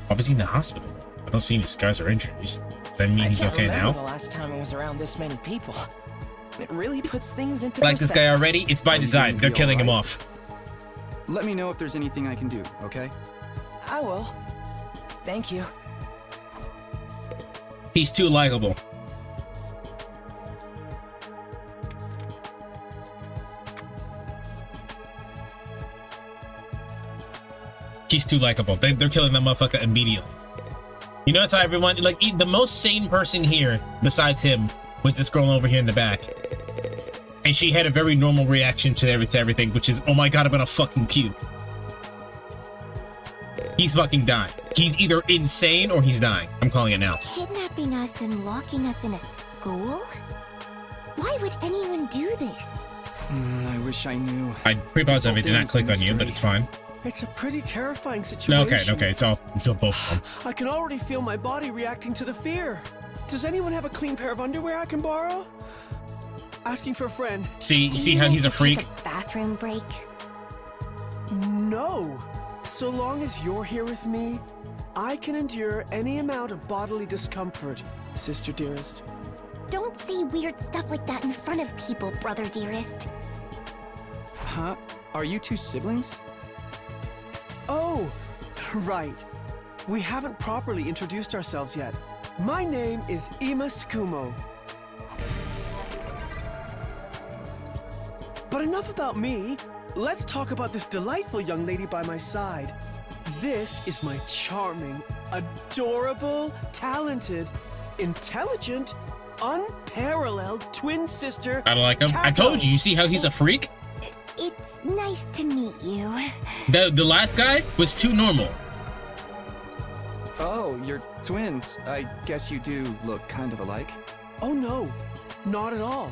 Why was he in the hospital? I don't see any scars or injuries. Does that mean he's okay now? The last time I was around this many people. It really puts things into Like this guy already? It's by design. They're killing him off. Let me know if there's anything I can do, okay? I will. Thank you. He's too likable. He's too likable. They're killing that motherfucker immediately. You notice how everyone, like, the most sane person here, besides him, was this girl over here in the back. And she had a very normal reaction to everything, which is, oh my god, I'm gonna fucking puke. He's fucking dying. He's either insane or he's dying. I'm calling it now. Kidnapping us and locking us in a school? Why would anyone do this? I wish I knew. I pre-paused everything, did not click on you, but it's fine. It's a pretty terrifying situation. Okay, it's all both of them. I can already feel my body reacting to the fear. Does anyone have a clean pair of underwear I can borrow? Asking for a friend. See how he's a freak? Bathroom break? No. So long as you're here with me, I can endure any amount of bodily discomfort, sister dearest. Don't say weird stuff like that in front of people, brother dearest. Huh? Are you two siblings? Oh, right. We haven't properly introduced ourselves yet. My name is Ima Tsukumo. But enough about me. Let's talk about this delightful young lady by my side. This is my charming, adorable, talented, intelligent, unparalleled twin sister. I don't like him. Kako. I told you. You see how he's a freak? It's nice to meet you. The last guy was too normal. Oh, you're twins. I guess you do look kind of alike. Oh no, not at all.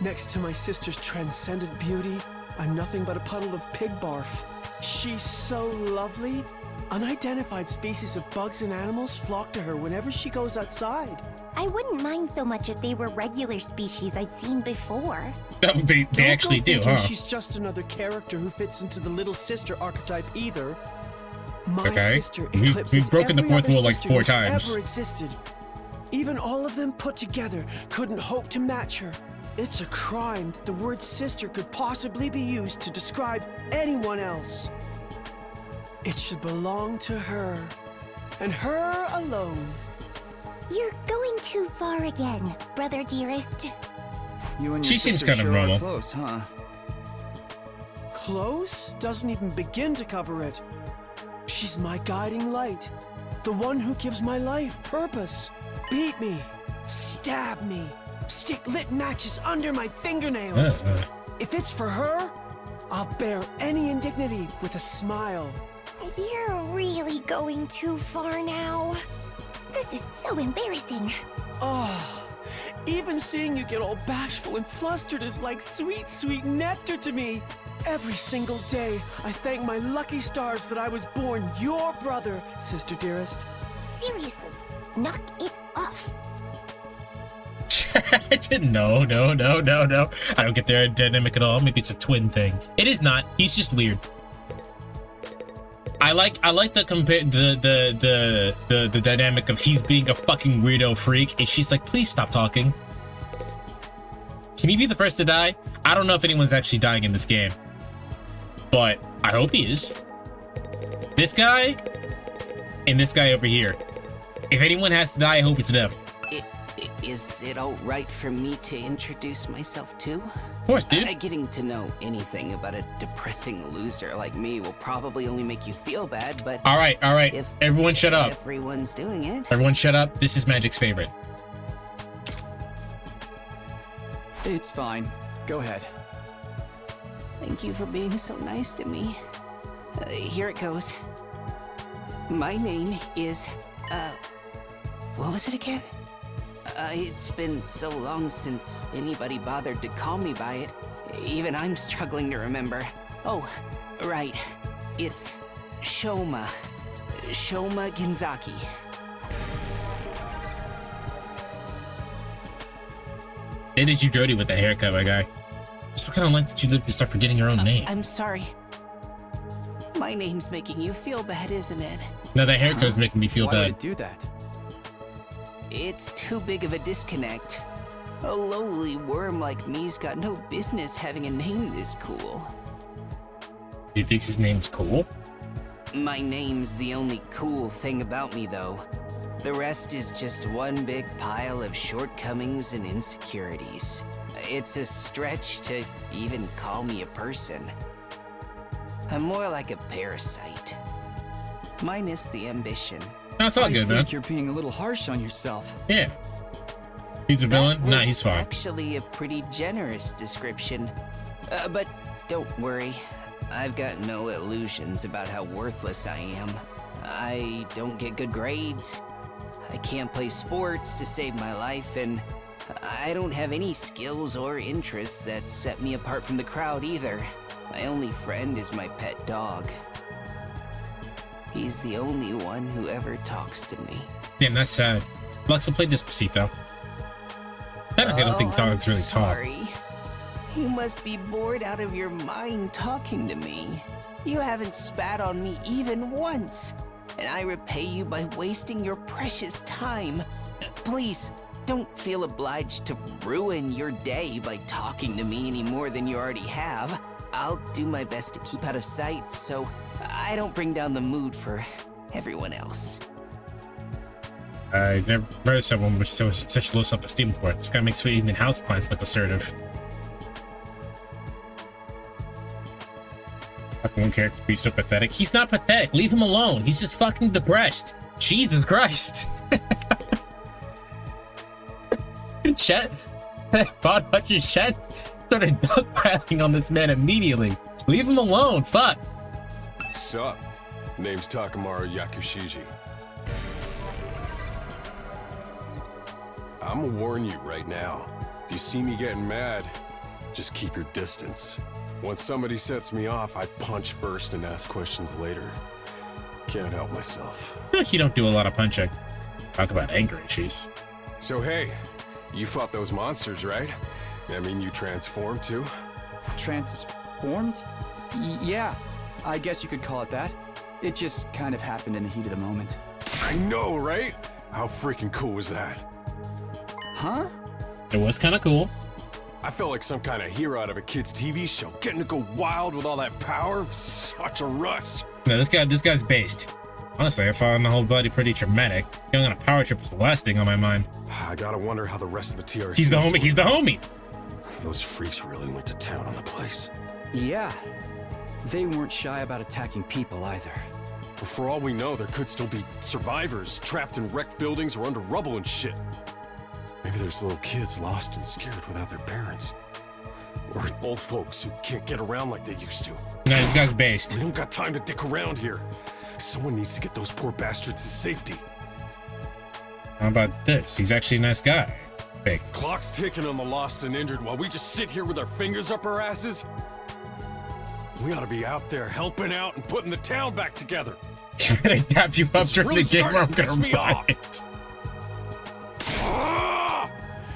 Next to my sister's transcendent beauty, I'm nothing but a puddle of pig barf. She's so lovely. Unidentified species of bugs and animals flock to her whenever she goes outside. I wouldn't mind so much if they were regular species I'd seen before. They actually do, huh? She's just another character who fits into the little sister archetype either. My Okay. sister We've eclipses broken the every fourth other wall like sister 4 who's times. Ever existed. Even all of them put together couldn't hope to match her. It's a crime that the word sister could possibly be used to describe anyone else. It should belong to her, and her alone. You're going too far again, brother dearest. You and She your seems sister kind of sure normal. are close, huh? Close doesn't even begin to cover it. She's my guiding light. The one who gives my life purpose. Beat me, stab me, stick lit matches under my fingernails. If it's for her, I'll bear any indignity with a smile. You're really going too far now. This is so embarrassing. Oh, even seeing you get all bashful and flustered is like sweet, sweet nectar to me. Every single day, I thank my lucky stars that I was born your brother, sister dearest. Seriously, knock it off. No. I don't get their dynamic at all. Maybe it's a twin thing. It is not. He's just weird. I like the dynamic of he's being a fucking weirdo freak, and she's like, please stop talking. Can he be the first to die? I don't know if anyone's actually dying in this game, but I hope he is. This guy and this guy over here. If anyone has to die, I hope it's them. Is it all right for me to introduce myself too? Of course, dude. Getting to know anything about a depressing loser like me will probably only make you feel bad, but... All right. Everyone shut up. Everyone's doing it. Everyone shut up. This is Magic's favorite. It's fine. Go ahead. Thank you for being so nice to me. Here it goes. My name is, what was it again? It's been so long since anybody bothered to call me by it. Even I'm struggling to remember. Oh, right. It's Shoma. Shoma Ginzaki. They did you dirty with the haircut, my guy. Just what kind of life did you live to start forgetting your own name? I'm sorry. My name's making you feel bad, isn't it? No, that haircut is making me feel Why bad. would it do that? It's too big of a disconnect. A lowly worm like me's got no business having a name this cool. You think his name's cool? My name's the only cool thing about me, though. The rest is just one big pile of shortcomings and insecurities. It's a stretch to even call me a person. I'm more like a parasite. Minus the ambition. That's all good, man. I think you're being a little harsh on yourself. Yeah. He's a villain? Nah, he's fine. Actually a pretty generous description. But don't worry. I've got no illusions about how worthless I am. I don't get good grades. I can't play sports to save my life, and I don't have any skills or interests that set me apart from the crowd either. My only friend is my pet dog. He's the only one who ever talks to me. Damn, that's sad. Lexa played Despacito. I don't think dogs really talk. You must be bored out of your mind talking to me. You haven't spat on me even once, and I repay you by wasting your precious time. Please, don't feel obliged to ruin your day by talking to me any more than you already have. I'll do my best to keep out of sight so I don't bring down the mood for everyone else. I never heard someone with such low self-esteem before. This guy makes even houseplants look assertive. Fucking one character be so pathetic. He's not pathetic. Leave him alone. He's just fucking depressed. Jesus Christ. Chet, Bot your Chet started dogpiling on this man immediately. Leave him alone. Fuck. Sup? Name's Takamaru Yakushiji. I'ma warn you right now. If you see me getting mad, just keep your distance. Once somebody sets me off, I punch first and ask questions later. Can't help myself. I feel like you don't do a lot of punching. Talk about anger issues. So hey, you fought those monsters, right? I mean, you transformed too? Transformed? Yeah, I guess you could call it that. It just kind of happened in the heat of the moment. I know, right? How freaking cool was that? Huh? It was kind of cool. I felt like some kind of hero out of a kid's TV show, getting to go wild with all that power. Such a rush. No, this guy's based. Honestly, I found the whole bloody pretty traumatic. Going on a power trip was the last thing on my mind. I gotta wonder how the rest of the TRC... He's the homie, he's the homie! Those freaks really went to town on the place. Yeah. They weren't shy about attacking people either. For all we know, there could still be survivors trapped in wrecked buildings or under rubble and shit. Maybe there's little kids lost and scared without their parents. Or old folks who can't get around like they used to. No, this guy's based. We don't got time to dick around here. Someone needs to get those poor bastards to safety. How about this? He's actually a nice guy. Big. Clock's ticking on the lost and injured while we just sit here with our fingers up our asses. We ought to be out there helping out and putting the town back together. I'm gonna tap you up during the game or I'm gonna me off. riot.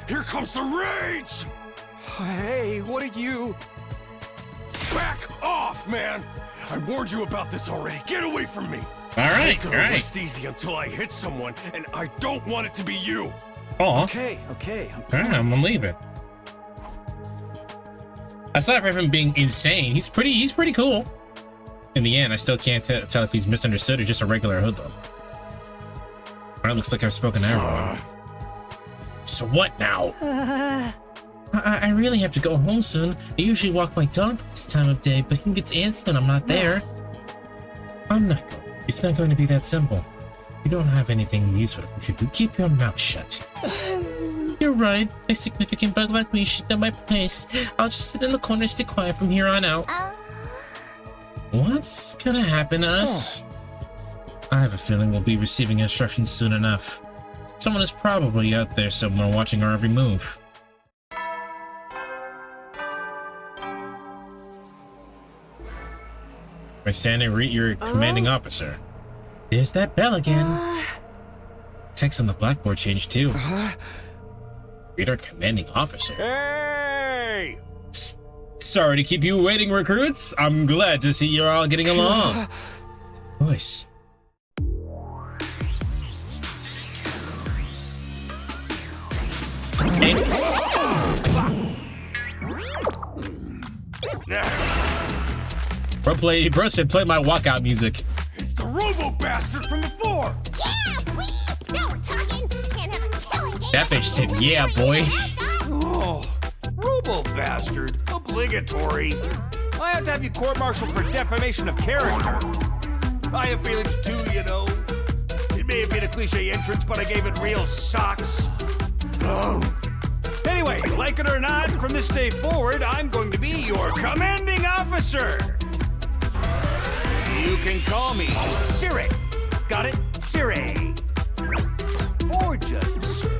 Here comes the rage! Hey, what are you? Back off, man! I warned you about this already. Get away from me! Alright, alright. Rest easy until I hit someone, and I don't want it to be you! Oh. Okay. Alright, I'm gonna leave it. Aside from him being insane, he's pretty cool. In the end, I still can't tell if he's misunderstood or just a regular hoodlum. Alright, looks like I've spoken to everyone. So what now? I really have to go home soon. I usually walk my dog this time of day, but he gets antsy when I'm not there. I'm not going. It's not going to be that simple. If you don't have anything useful to contribute, keep your mouth shut. You're right. A significant bug like me should know my place. I'll just sit in the corner and stay quiet from here on out. What's gonna happen to us? I have a feeling we'll be receiving instructions soon enough. Someone is probably out there somewhere watching our every move. By standing, read your commanding officer. There's that bell again. Text on the blackboard changed too. Read our commanding officer. Hey! Sorry to keep you waiting, recruits. I'm glad to see you're all getting along. Voice. Hey. Bro said play my walkout music. It's the robo bastard from before! Yeah, now we're talking. Can't have a killing game. That bitch said, yeah, boy. Oh, robo bastard. Obligatory. I have to have you court-martialed for defamation of character. I have feelings too, you know. It may have been a cliche entrance, but I gave it real socks. Anyway, like it or not, from this day forward, I'm going to be your commanding officer. You can call me Siri. Got it? Siri. Or just Sir.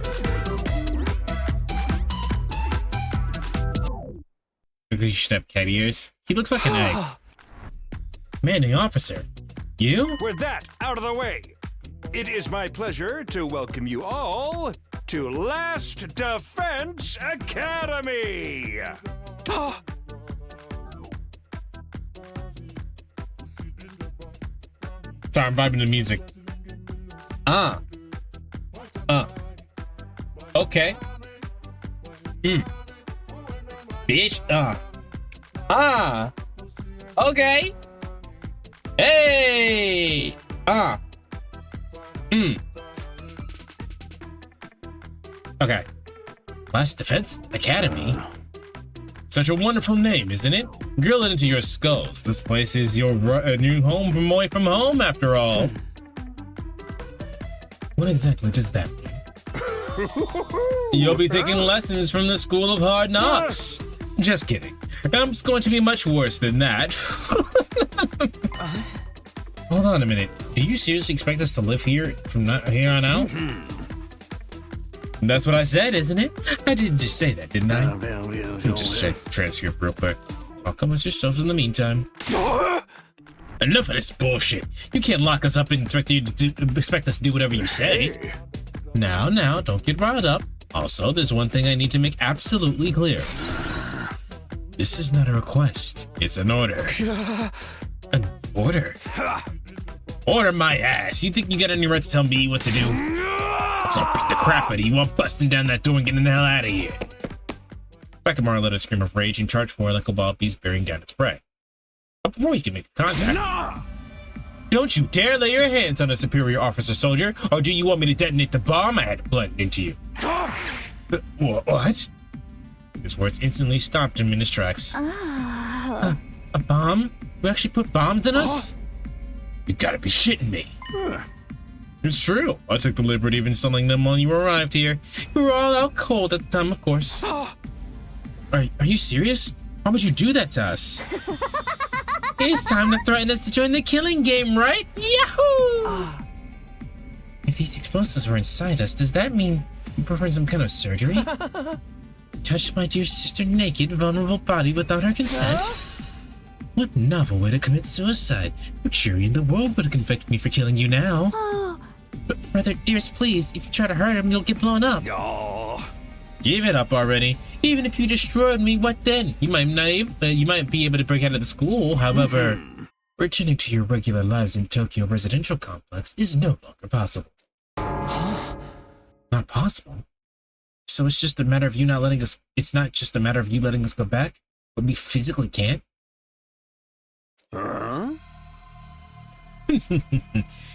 Maybe you should have cat ears. He looks like an egg. Commanding officer. You? With that out of the way, it is my pleasure to welcome you all to Last Defense Academy. Sorry, I'm vibing to music. Okay. Bitch. Okay. Hey. Okay. Last Defense Academy. Such a wonderful name, isn't it? Drill it into your skulls. This place is your new home from away from home, after all. What exactly does that mean? You'll be taking lessons from the School of Hard Knocks. Just kidding. It's going to be much worse than that. Hold on a minute. Do you seriously expect us to live here from here on out? That's what I said, isn't it? I didn't just say that, didn't I? Let me just check the transcript real quick. Talk amongst yourselves in the meantime. Enough of this bullshit. You can't lock us up and expect us to do whatever you say. Now, don't get riled up. Also, there's one thing I need to make absolutely clear. This is not a request. It's an order. An order? Order my ass. You think you got any right to tell me what to do? So I'll beat the crap out of you while busting down that door and getting the hell out of here. Beckhamar let a scream of rage and charged forward like a wild beast bearing down its prey. But before he could make contact... Don't you dare lay your hands on a superior officer, soldier, or do you want me to detonate the bomb I had planted into you? What? His words instantly stopped him in his tracks. A bomb? You actually put bombs in us? You gotta be shitting me. It's true. I took the liberty of installing them when you arrived here. We were all out cold at the time, of course. Are you serious? Why would you do that to us? It's time to threaten us to join the killing game, right? Yahoo! If these explosives were inside us, does that mean you performed some kind of surgery? Touched my dear sister naked, vulnerable body without her consent? What novel way to commit suicide? No jury in the world would convict me for killing you now. But brother, dearest, please, if you try to hurt him, you'll get blown up. Give it up already. Even if you destroyed me, what then? You might be able to break out of the school. However, returning to your regular lives in Tokyo residential complex is no longer possible. Not possible? So it's just a matter of you not letting us... It's not just a matter of you letting us go back, but we physically can't?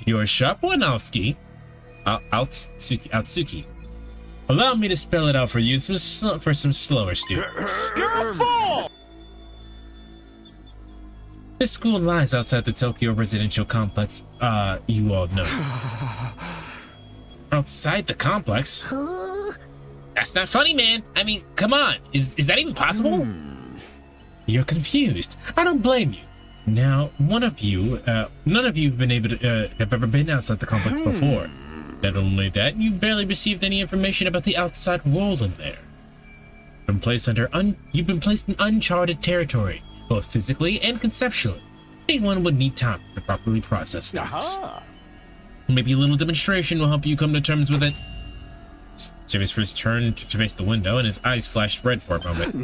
You're a sharp one, Alsuki. Altsuki. Allow me to spell it out for you for some slower students. You're a fool! This school lies outside the Tokyo residential complex, you all know. Outside the complex? That's not funny, man. I mean, come on. Is that even possible? You're confused. I don't blame you. Now, none of you have ever been outside the complex before. Not only that, you've barely received any information about the outside world in there. You've been placed in uncharted territory, both physically and conceptually. Anyone would need time to properly process things. Maybe a little demonstration will help you come to terms with it. Jimmy's first turned to face the window, and his eyes flashed red for a moment.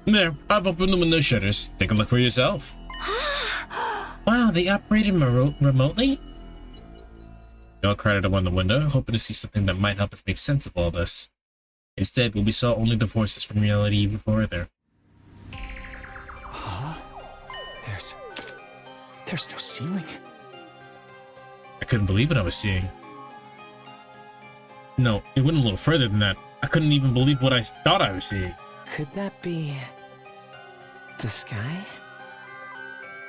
There, I've opened the window shutters. Take a look for yourself. Wow, they operated remotely? We all crowded around the window, hoping to see something that might help us make sense of all this. Instead, we saw only the voices from reality even further. There's no ceiling. I couldn't believe what I was seeing. No, it went a little further than that. I couldn't even believe what I thought I was seeing. Could that be the sky?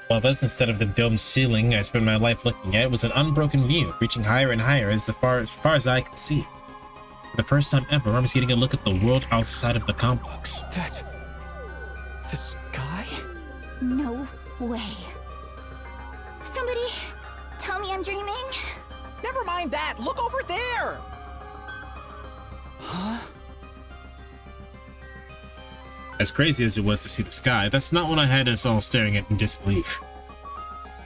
Well, thus, instead of the domed ceiling I spent my life looking at, it was an unbroken view, reaching higher and higher as far as I could see. For the first time ever, I was getting a look at the world outside of the complex. That's the sky? No way. Somebody tell me I'm dreaming? Never mind that. Look over there. As crazy as it was to see the sky, that's not what I had us all staring at in disbelief.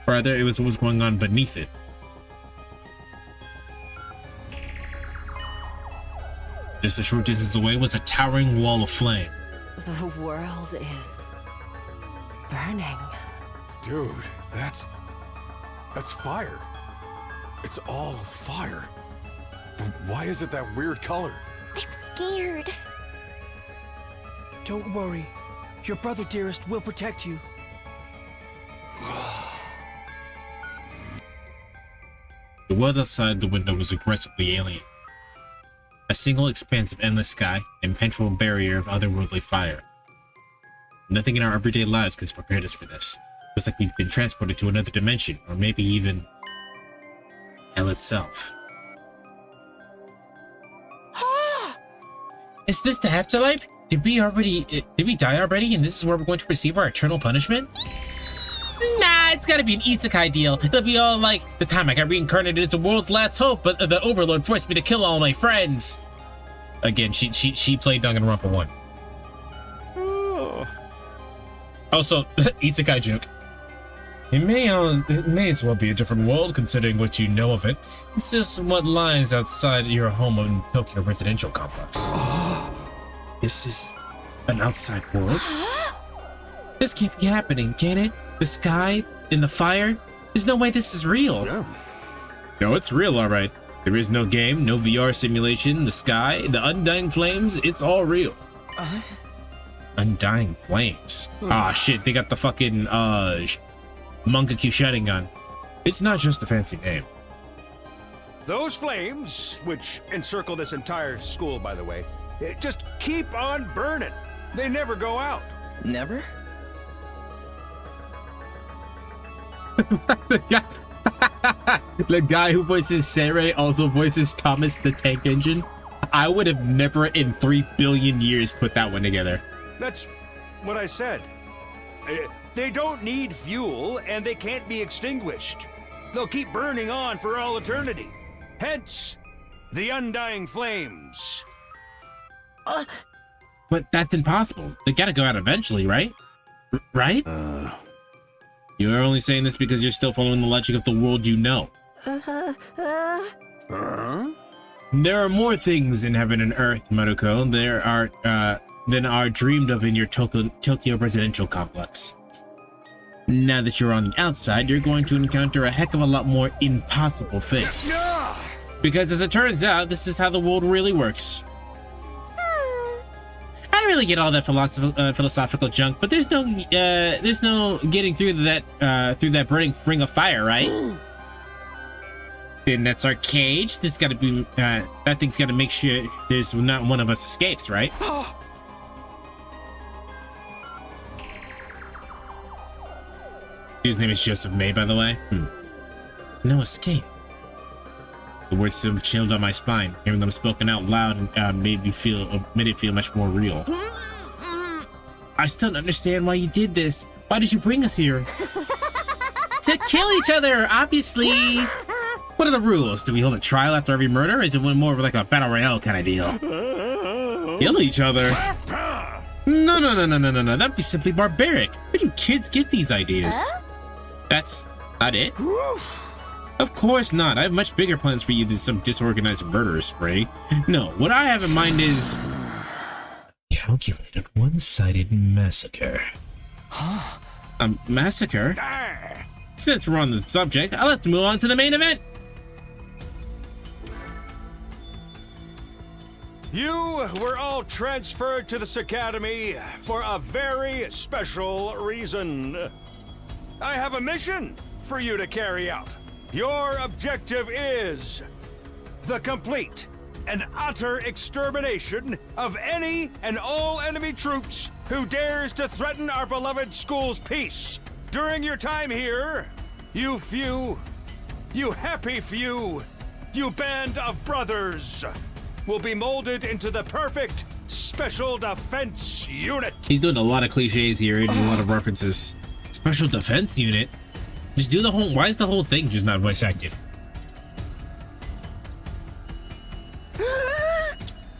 Rather, it was what was going on beneath it. Just a short distance away was a towering wall of flame. The world is burning. Dude, that's fire. It's all fire. But why is it that weird color? I'm scared. Don't worry. Your brother, dearest, will protect you. The world outside the window was aggressively alien. A single expanse of endless sky, impenetrable barrier of otherworldly fire. Nothing in our everyday lives could have prepared us for this. It was like we've been transported to another dimension, or maybe even hell itself. Is this the afterlife? Did we die already, and this is where we're going to receive our eternal punishment? Nah, it's gotta be an isekai deal. It'll be all like, the time I got reincarnated as the world's last hope, but the Overlord forced me to kill all my friends. Again, she played Danganronpa 1. Also, isekai joke. It may as well be a different world, considering what you know of it. It's just what lies outside your home in Tokyo residential complex. This is an outside world? This can't be happening, can it? The sky and the fire? There's no way this is real. No, it's real, all right. There is no game, no VR simulation, the sky, the undying flames, it's all real. Undying flames. Ah, shit, they got the fucking, Mangekyo Shining Gun. It's not just a fancy name. Those flames, which encircle this entire school, by the way, just keep on burning. They never go out. Never? The guy who voices Seirei also voices Thomas the Tank Engine. I would have never in 3 billion years put that one together. That's what I said. They don't need fuel, and they can't be extinguished. They'll keep burning on for all eternity. Hence, the undying flames. But that's impossible. They gotta go out eventually, right? Right? You're only saying this because you're still following the logic of the world you know. There are more things in heaven and earth, Maruko, than are dreamed of in your Tokyo residential complex. Now that you're on the outside, you're going to encounter a heck of a lot more impossible things. Because as it turns out, this is how the world really works. I don't really get all that philosophical junk, but there's no getting through that burning ring of fire, right? Then that's our cage. This gotta be that thing's gotta make sure there's not one of us escapes, right? His name is Joseph May, by the way. No escape. The words still chilled on my spine. Hearing them spoken out loud made it feel much more real. I still don't understand why you did this. Why did you bring us here? To kill each other, obviously. What are the rules? Do we hold a trial after every murder? Or is it more of like a battle royale kind of deal? Kill each other? No. That'd be simply barbaric. Where do kids get these ideas? That's not it. Of course not. I have much bigger plans for you than some disorganized murder spree. No, what I have in mind is calculated one-sided massacre. A massacre? Since we're on the subject, let's move on to the main event. You were all transferred to this academy for a very special reason. I have a mission for you to carry out. Your objective is the complete and utter extermination of any and all enemy troops who dares to threaten our beloved school's peace. During your time here, you happy few, you band of brothers will be molded into the perfect special defense unit. He's doing a lot of cliches here and a lot of references. Special defense unit? Just do the whole, why is the whole thing just not voice acted?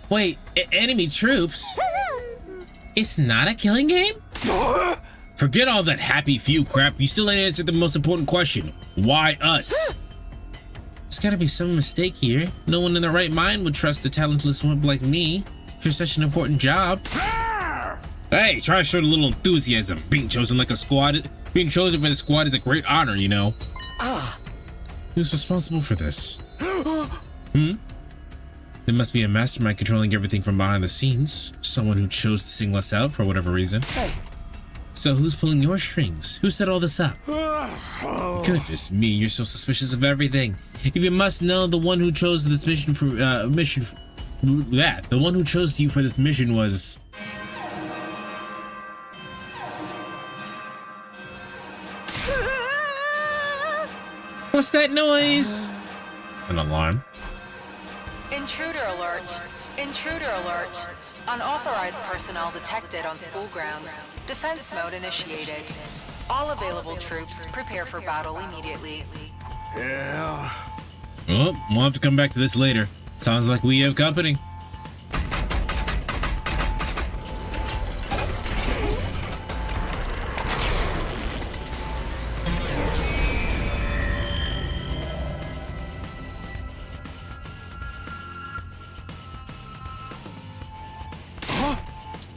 Wait, enemy troops? It's not a killing game? Forget all that happy few crap. You still ain't answered the most important question. Why us? There's gotta be some mistake here. No one in their right mind would trust a talentless wimp like me for such an important job. Hey, try to show a little enthusiasm. Being chosen for the squad is a great honor, you know. Who's responsible for this? There must be a mastermind controlling everything from behind the scenes. Someone who chose to single us out for whatever reason. So who's pulling your strings? Who set all this up? Goodness me, you're so suspicious of everything. If you must know, the one who chose this mission for the one who chose you for this mission was. What's that noise? An alarm. Intruder alert. Intruder alert. Unauthorized personnel detected on school grounds. Defense mode initiated. All available troops prepare for battle immediately. Yeah. Oh, we'll have to come back to this later. Sounds like we have company.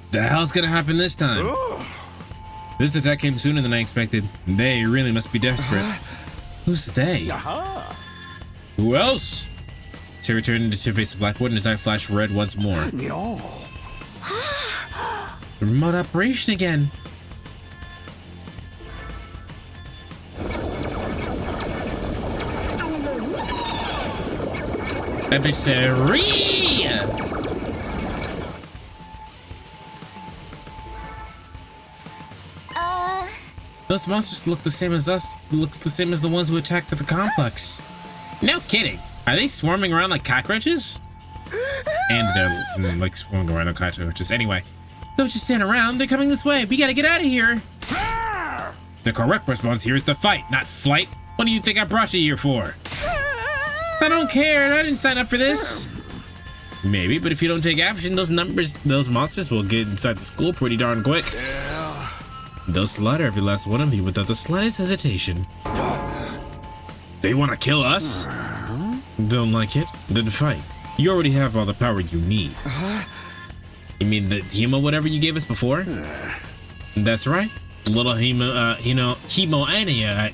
The hell's gonna happen this time? This attack came sooner than I expected. They really must be desperate. Who's they? Who else? Terry turned to face the blackboard and his eye flashed red once more. No. Remote operation again. That bitch said, "Ree!" Those monsters look the same as us. Looks the same as the ones who attacked the complex. No kidding. Are they swarming around like cockroaches? And they're like swarming around like cockroaches. Anyway, don't just stand around. They're coming this way. We gotta get out of here. The correct response here is to fight, not flight. What do you think I brought you here for? I don't care. I didn't sign up for this. Maybe, but if you don't take action, those monsters will get inside the school pretty darn quick. They'll slaughter every last one of you without the slightest hesitation. They want to kill us? Don't like it? Then fight. You already have all the power you need. You mean the hemo whatever you gave us before? That's right. Little hemo anima.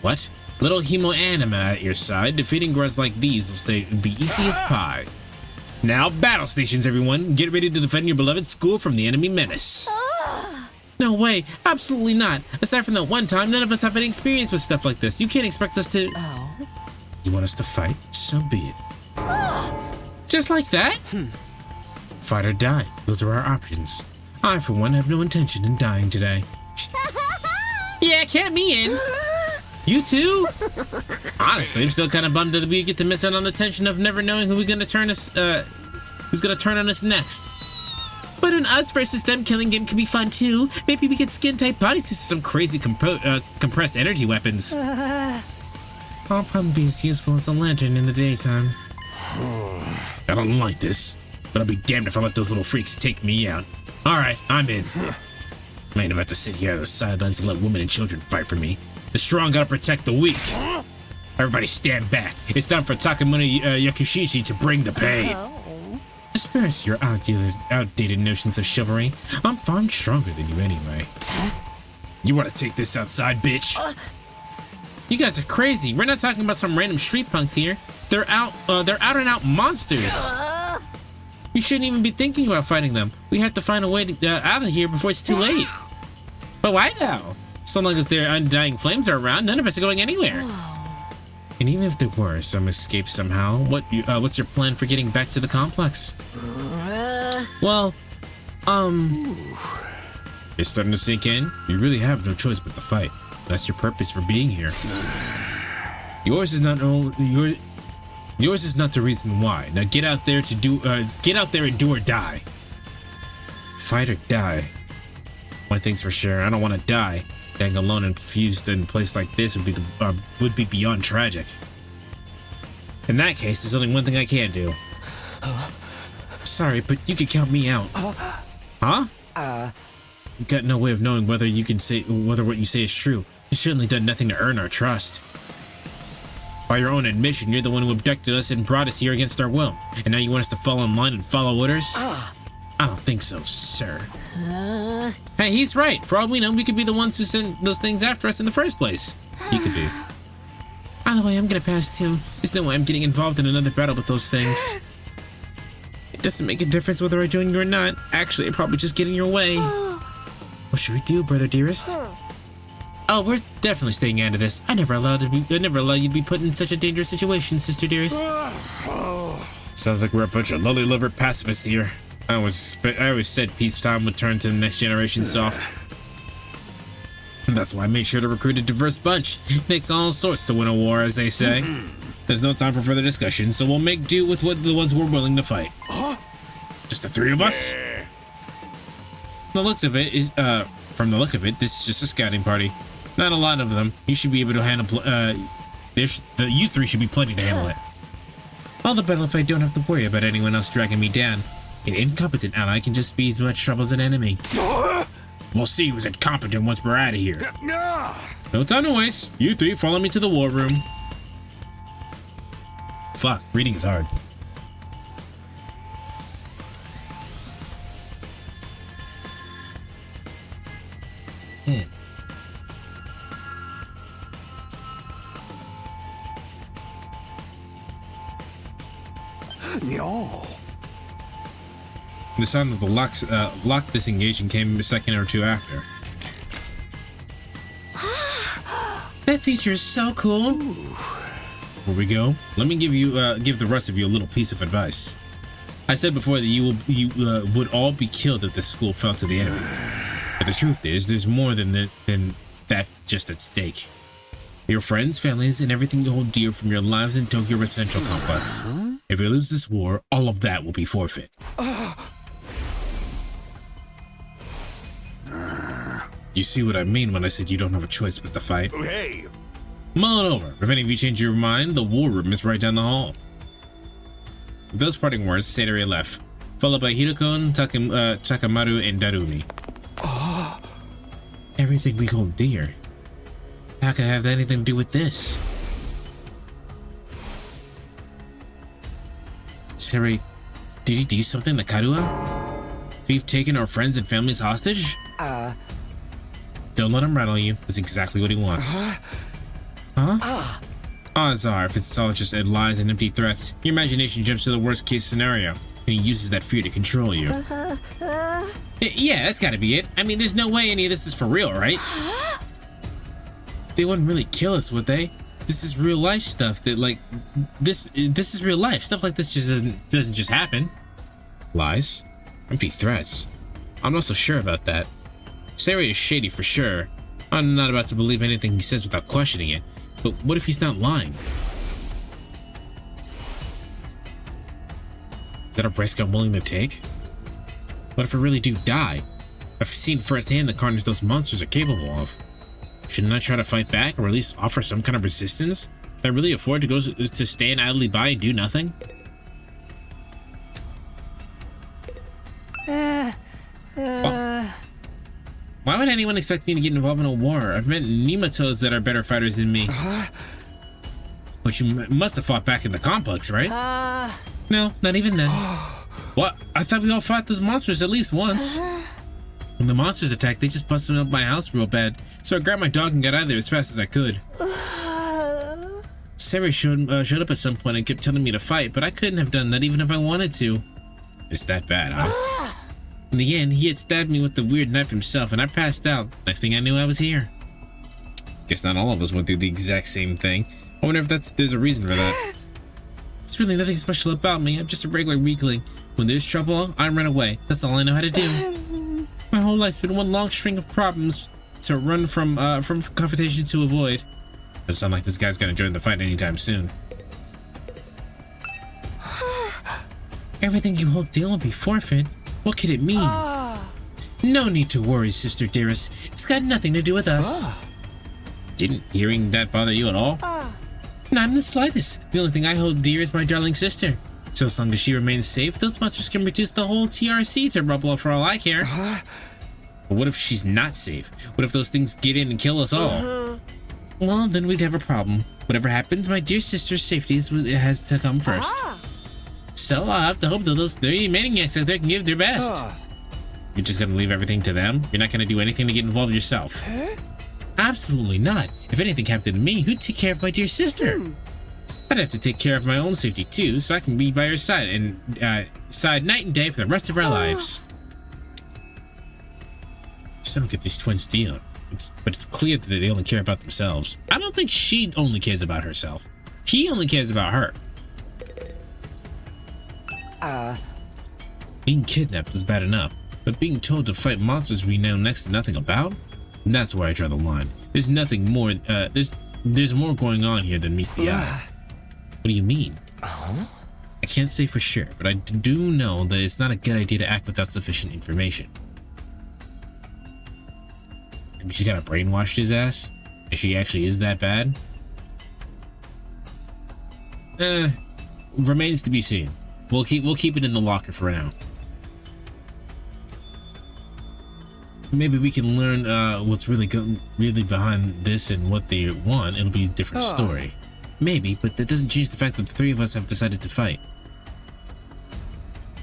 What? Little hemo anima at your side. Defeating grunts like these will be easy as pie. Now, battle stations, everyone. Get ready to defend your beloved school from the enemy menace. No way, absolutely not. Aside from that one time, none of us have any experience with stuff like this. You can't expect us to... Oh. You want us to fight? So be it. Just like that? Fight or die. Those are our options. I, for one, have no intention in dying today. Yeah, count me in. You too? Honestly, I'm still kind of bummed that we get to miss out on the tension of never knowing who's gonna turn on us next. But an us versus them killing game could be fun too. Maybe we could skin tight bodies to some crazy compressed energy weapons. I'll probably be as useful as a lantern in the daytime. I don't like this, but I'll be damned if I let those little freaks take me out. Alright, I'm in. I ain't about to sit here on the sidelines and let women and children fight for me. The strong gotta protect the weak. Everybody stand back. It's time for Takamune Yakushichi to bring the pain. Disperse your outdated notions of chivalry. I'm far stronger than you anyway. You want to take this outside, bitch? You guys are crazy. We're not talking about some random street punks here. They're out and out monsters. You shouldn't even be thinking about fighting them. We have to find a way to, out of here before it's too late. But why now? So long as their undying flames are around, none of us are going anywhere. And even if there were some escape somehow, what's your plan for getting back to the complex? Well, it's starting to sink in. You really have no choice but to fight. That's your purpose for being here. Yours is not the reason why. Now get out there and do or die. Fight or die. One thing's for sure, I don't want to die. Dying alone and confused in a place like this would be beyond tragic. In that case, there's only one thing I can do. Sorry, but you can count me out. Huh? Got no way of knowing whether what you say is true. You've certainly done nothing to earn our trust. By your own admission, you're the one who abducted us and brought us here against our will. And now you want us to fall in line and follow orders? I don't think so, sir. Hey, he's right. For all we know, we could be the ones who sent those things after us in the first place. He could be. By the way, I'm gonna pass too. There's no way I'm getting involved in another battle with those things. It doesn't make a difference whether I join you or not. Actually, I'm probably just getting your way. What should we do, brother dearest? Oh, we're definitely staying out of this. I never allowed you to be put in such a dangerous situation, sister dearest. Sounds like we're a bunch of lolly-livered pacifists here. I always said peacetime would turn to the next generation soft. And that's why I made sure to recruit a diverse bunch. It takes all sorts to win a war, as they say. There's no time for further discussion, so we'll make do with the ones we're willing to fight. Just the three of us? From the look of it, this is just a scouting party. Not a lot of them. You should be able to handle. You three should be plenty to handle it. All the better if I don't have to worry about anyone else dragging me down. An incompetent ally can just be as much trouble as an enemy. We'll see who's incompetent once we're out of here. No time to waste. You three follow me to the war room. Fuck, reading is hard. No. The sound of the lock disengaging came a second or two after. That feature is so cool. Before we go, let me give the rest of you a little piece of advice. I said before that you would all be killed if the school fell to the enemy. But the truth is, there's more than that just at stake. Your friends, families, and everything you hold dear from your lives in Tokyo Residential Complex. If you lose this war, all of that will be forfeit. You see what I mean when I said you don't have a choice but to fight? Hey! Mull it over. If any of you change your mind, the war room is right down the hall. With those parting words, Sadori left, followed by Hiroko, Takamaru, and Darumi. Everything we hold dear. How could I have anything to do with this? Sari, did he do something to Karua? We've taken our friends and families hostage? Don't let him rattle you. That's exactly what he wants. Huh? Odds are, if it's all just lies and empty threats, your imagination jumps to the worst case scenario, and he uses that fear to control you. Yeah, that's gotta be it. I mean, there's no way any of this is for real, right? They wouldn't really kill us, would they? This is real life stuff that, like, this is real life. Stuff like this just doesn't just happen. Lies? Empty threats. I'm not so sure about that. Sari is shady for sure. I'm not about to believe anything he says without questioning it. But what if he's not lying? Is that a risk I'm willing to take? What if I really do die? I've seen firsthand the carnage those monsters are capable of. Shouldn't I try to fight back, or at least offer some kind of resistance? Can I really afford to stand idly by and do nothing? Why would anyone expect me to get involved in a war? I've met nematodes that are better fighters than me. But you must have fought back in the complex, right? No, not even then. What? I thought we all fought those monsters at least once. When the monsters attacked, they just busted up my house real bad. So I grabbed my dog and got out of there as fast as I could. Sari showed up at some point and kept telling me to fight, but I couldn't have done that even if I wanted to. It's that bad, huh? In the end, he had stabbed me with the weird knife himself, and I passed out. Next thing I knew, I was here. Guess not all of us went through the exact same thing. I wonder if there's a reason for that. It's really nothing special about me. I'm just a regular weakling. When there's trouble, I run away. That's all I know how to do. My whole life's been one long string of problems to run from confrontation to avoid. Doesn't sound like this guy's gonna join the fight anytime soon. Everything you hold dear will be forfeit. What could it mean? No need to worry, sister dearest. It's got nothing to do with us. Didn't hearing that bother you at all? Not in the slightest. The only thing I hold dear is my darling sister. So as long as she remains safe, those monsters can reduce the whole TRC to rubble for all I care. But what if she's not safe? What if those things get in and kill us all? Well, then we'd have a problem. Whatever happens, my dear sister's safety has to come first. So I have to hope that those 3 maniacs out there can give their best. You're just gonna leave everything to them? You're not gonna do anything to get involved yourself? Absolutely not. If anything happened to me, who'd take care of my dear sister? I'd have to take care of my own safety too, so I can be by her side and side night and day for the rest of our lives. Just don't get these twins deal. But it's clear that they only care about themselves. I don't think she only cares about herself. He only cares about her. Being kidnapped is bad enough, but being told to fight monsters we know next to nothing about? That's where I draw the line. There's nothing more, there's more going on here than meets the eye. What do you mean? I can't say for sure, but I do know that it's not a good idea to act without sufficient information. Maybe she kind of brainwashed his ass? If she actually is that bad? Remains to be seen. We'll keep it in the locker for now. Maybe we can learn what's really behind this and what they want. It'll be a different story. Maybe, but that doesn't change the fact that the 3 of us have decided to fight.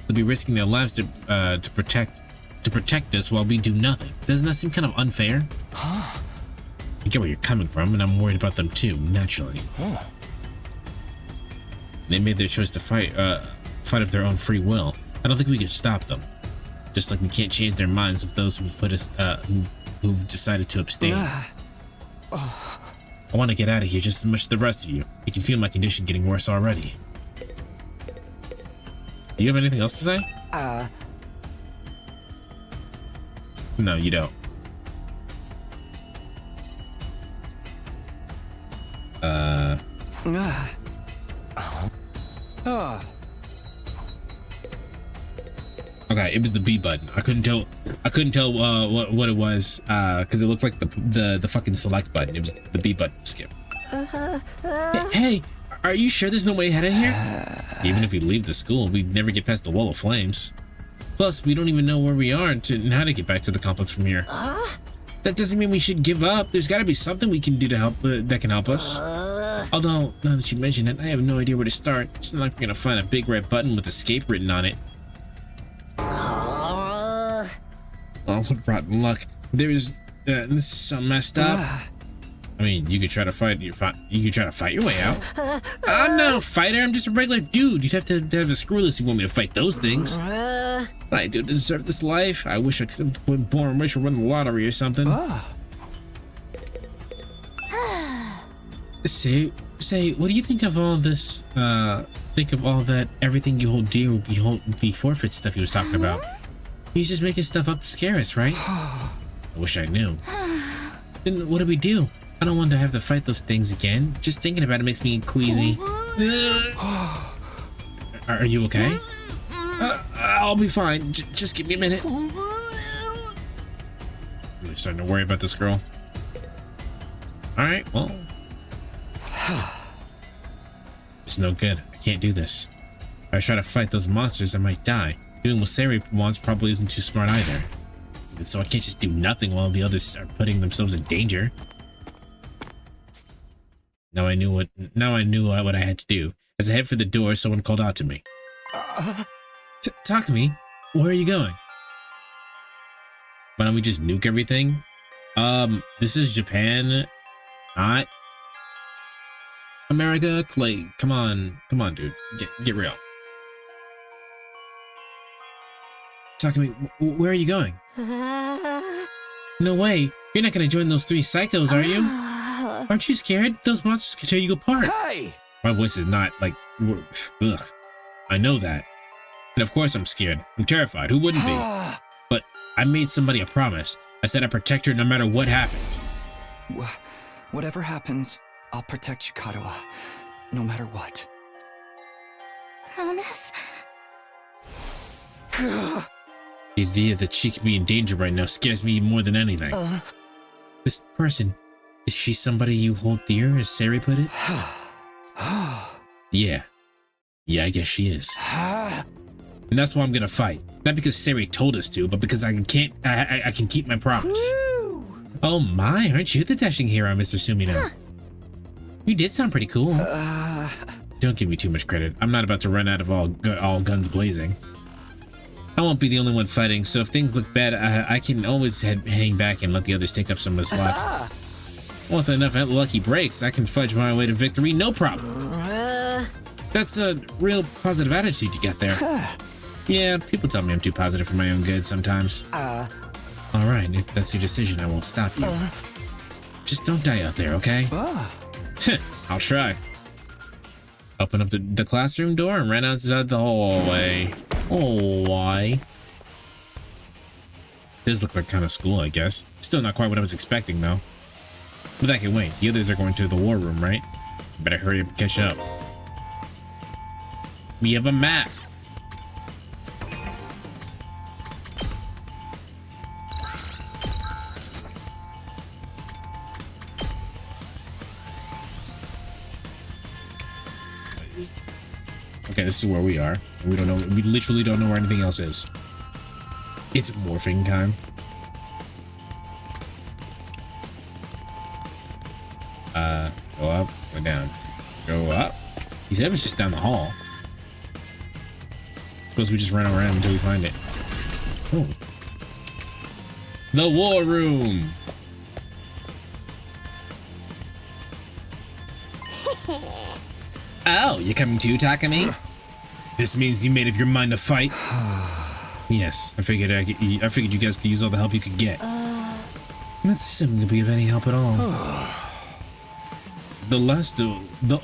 They'll be risking their lives to protect us while we do nothing. Doesn't that seem kind of unfair? I get where you're coming from, and I'm worried about them too, naturally. They made their choice to fight fight of their own free will. I don't think we could stop them. Just like we can't change their minds of those who've put us, who've decided to abstain. I want to get out of here just as much as the rest of you. You can feel my condition getting worse already. Do you have anything else to say? No, you don't. Okay, it was the B button. I couldn't tell what it was because it looked like the fucking select button. It was the B button. Skip. Hey, are you sure there's no way out of here? Even if we leave the school, we'd never get past the wall of flames. Plus, we don't even know where we are and how to get back to the complex from here. That doesn't mean we should give up. There's got to be something we can do to help that can help us. Although, now that you mention it, I have no idea where to start. It's not like we're gonna find a big red button with escape written on it. Oh, what rotten luck. This is so messed up. I mean, you could try to fight your way out. I'm not a fighter. I'm just a regular dude. You'd have to have a screwless if you want me to fight those things. What I do to deserve this life? I wish I could have been born rich or won the lottery or something. Say, what do you think of all this? Think of all that everything you hold dear would be forfeit stuff he was talking about. He's just making stuff up to scare us, right? I wish I knew. Then what do we do? I don't want to have to fight those things again. Just thinking about it makes me queasy. Are you okay? I'll be fine. Just give me a minute. I'm really starting to worry about this girl. Alright, well. It's no good. I can't do this. If I try to fight those monsters, I might die. Doing what Sari wants probably isn't too smart either. And so I can't just do nothing while the others are putting themselves in danger. Now I knew what I had to do. As I head for the door, someone called out to me. Takumi, where are you going? Why don't we just nuke everything? This is Japan, not America. Like, come on, dude, get real. Takumi, where are you going? No way, you're not gonna join those three psychos, are you? Aren't you scared? Those monsters can tear you apart. Hey! My voice is not like, ugh. I know that. And of course I'm scared. I'm terrified. Who wouldn't be? But I made somebody a promise. I said I'd protect her no matter what happened. Whatever happens, I'll protect you, Katawa. No matter what. Promise? The idea that she could be in danger right now scares me more than anything. This person, is she somebody you hold dear, as Sari put it? Yeah, I guess she is. And that's why I'm gonna fight. Not because Sari told us to, but because I can keep my promise. Woo! Oh my, aren't you the dashing hero, Mr. Sumino? You did sound pretty cool. Don't give me too much credit. I'm not about to run out of all guns blazing. I won't be the only one fighting, so if things look bad, I can always hang back and let the others take up some of the slack. With enough lucky breaks, I can fudge my way to victory, no problem. That's a real positive attitude you got there. Yeah, people tell me I'm too positive for my own good sometimes. Alright, if that's your decision, I won't stop you. Just don't die out there, okay? I'll try. Open up the classroom door and ran outside the hallway. Oh, why? Does look like kind of school, I guess. Still not quite what I was expecting, though. But that can wait. The others are going to the war room, right? Better hurry up and catch up. We have a map. Okay, this is where we are. We don't know. We literally don't know where anything else is. It's morphing time. Go up, go down. Go up. He said it was just down the hall. Suppose we just run around until we find it. Oh. The war room. Oh, you coming too, Takumi? This means you made up your mind to fight? Yes, I figured you guys could use all the help you could get. Let's assume to be of any help at all. That's the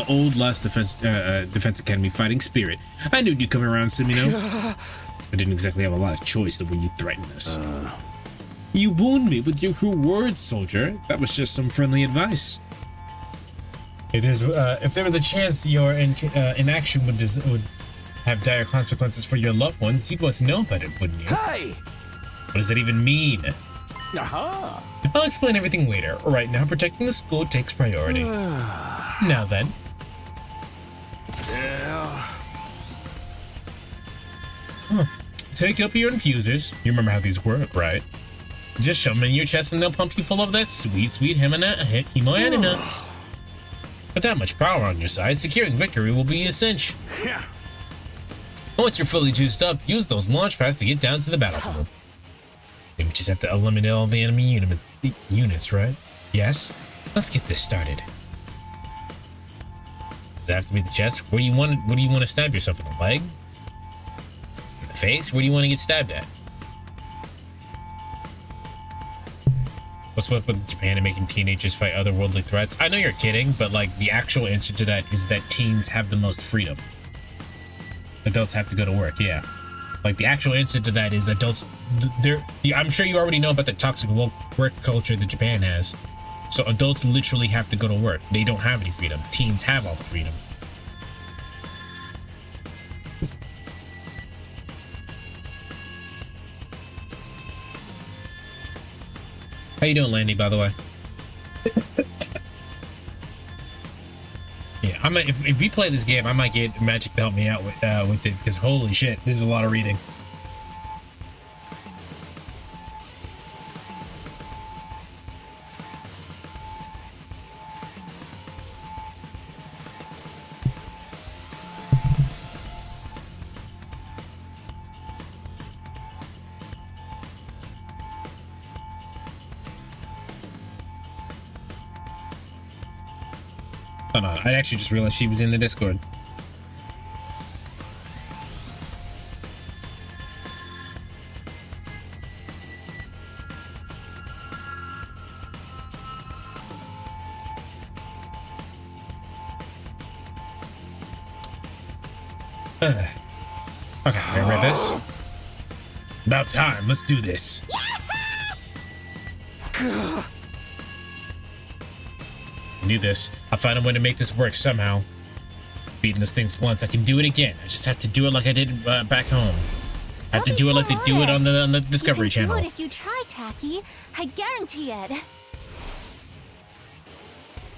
old last defense academy fighting spirit. I knew you'd come around, Semino. I didn't exactly have a lot of choice the way you threatened us. You wound me with your cruel words, soldier. That was just some friendly advice. If there was a chance your inaction would have dire consequences for your loved ones, you'd want to know about it, wouldn't you? Hey! What does that even mean? Aha! I'll explain everything later. Right now, protecting the school takes priority. Now then. Yeah. Take up your infusers. You remember how these work, right? Just shove them in your chest and they'll pump you full of that sweet hemoanina. With that much power on your side, securing victory will be a cinch. Yeah. Once you're fully juiced up, use those launch pads to get down to the battlefield. We just have to eliminate all the enemy units, right? Yes? Let's get this started. Does it have to be the chest? Where do you want to stab yourself? In the leg? In the face? Where do you want to get stabbed at? What's up with Japan and making teenagers fight otherworldly threats? I know you're kidding, but like the actual answer to that is that teens have the most freedom. Adults have to go to work, yeah. Like the actual answer to that is adults, I'm sure you already know about the toxic work culture that Japan has. So adults literally have to go to work. They don't have any freedom. Teens have all the freedom. How you doing, Landy, by the way? Yeah, I might, if we play this game, I might get Magic to help me out with it, because holy shit, this is a lot of reading. Oh, no, I actually just realized she was in the Discord. Okay, I read this. About time, let's do this. Knew this. I'll find a way to make this work somehow. Beating this thing once, I can do it again. I just have to do it like I did back home. I have to do it like they do it on the Discovery Channel. You can do it if you try, Tacky. I guarantee it.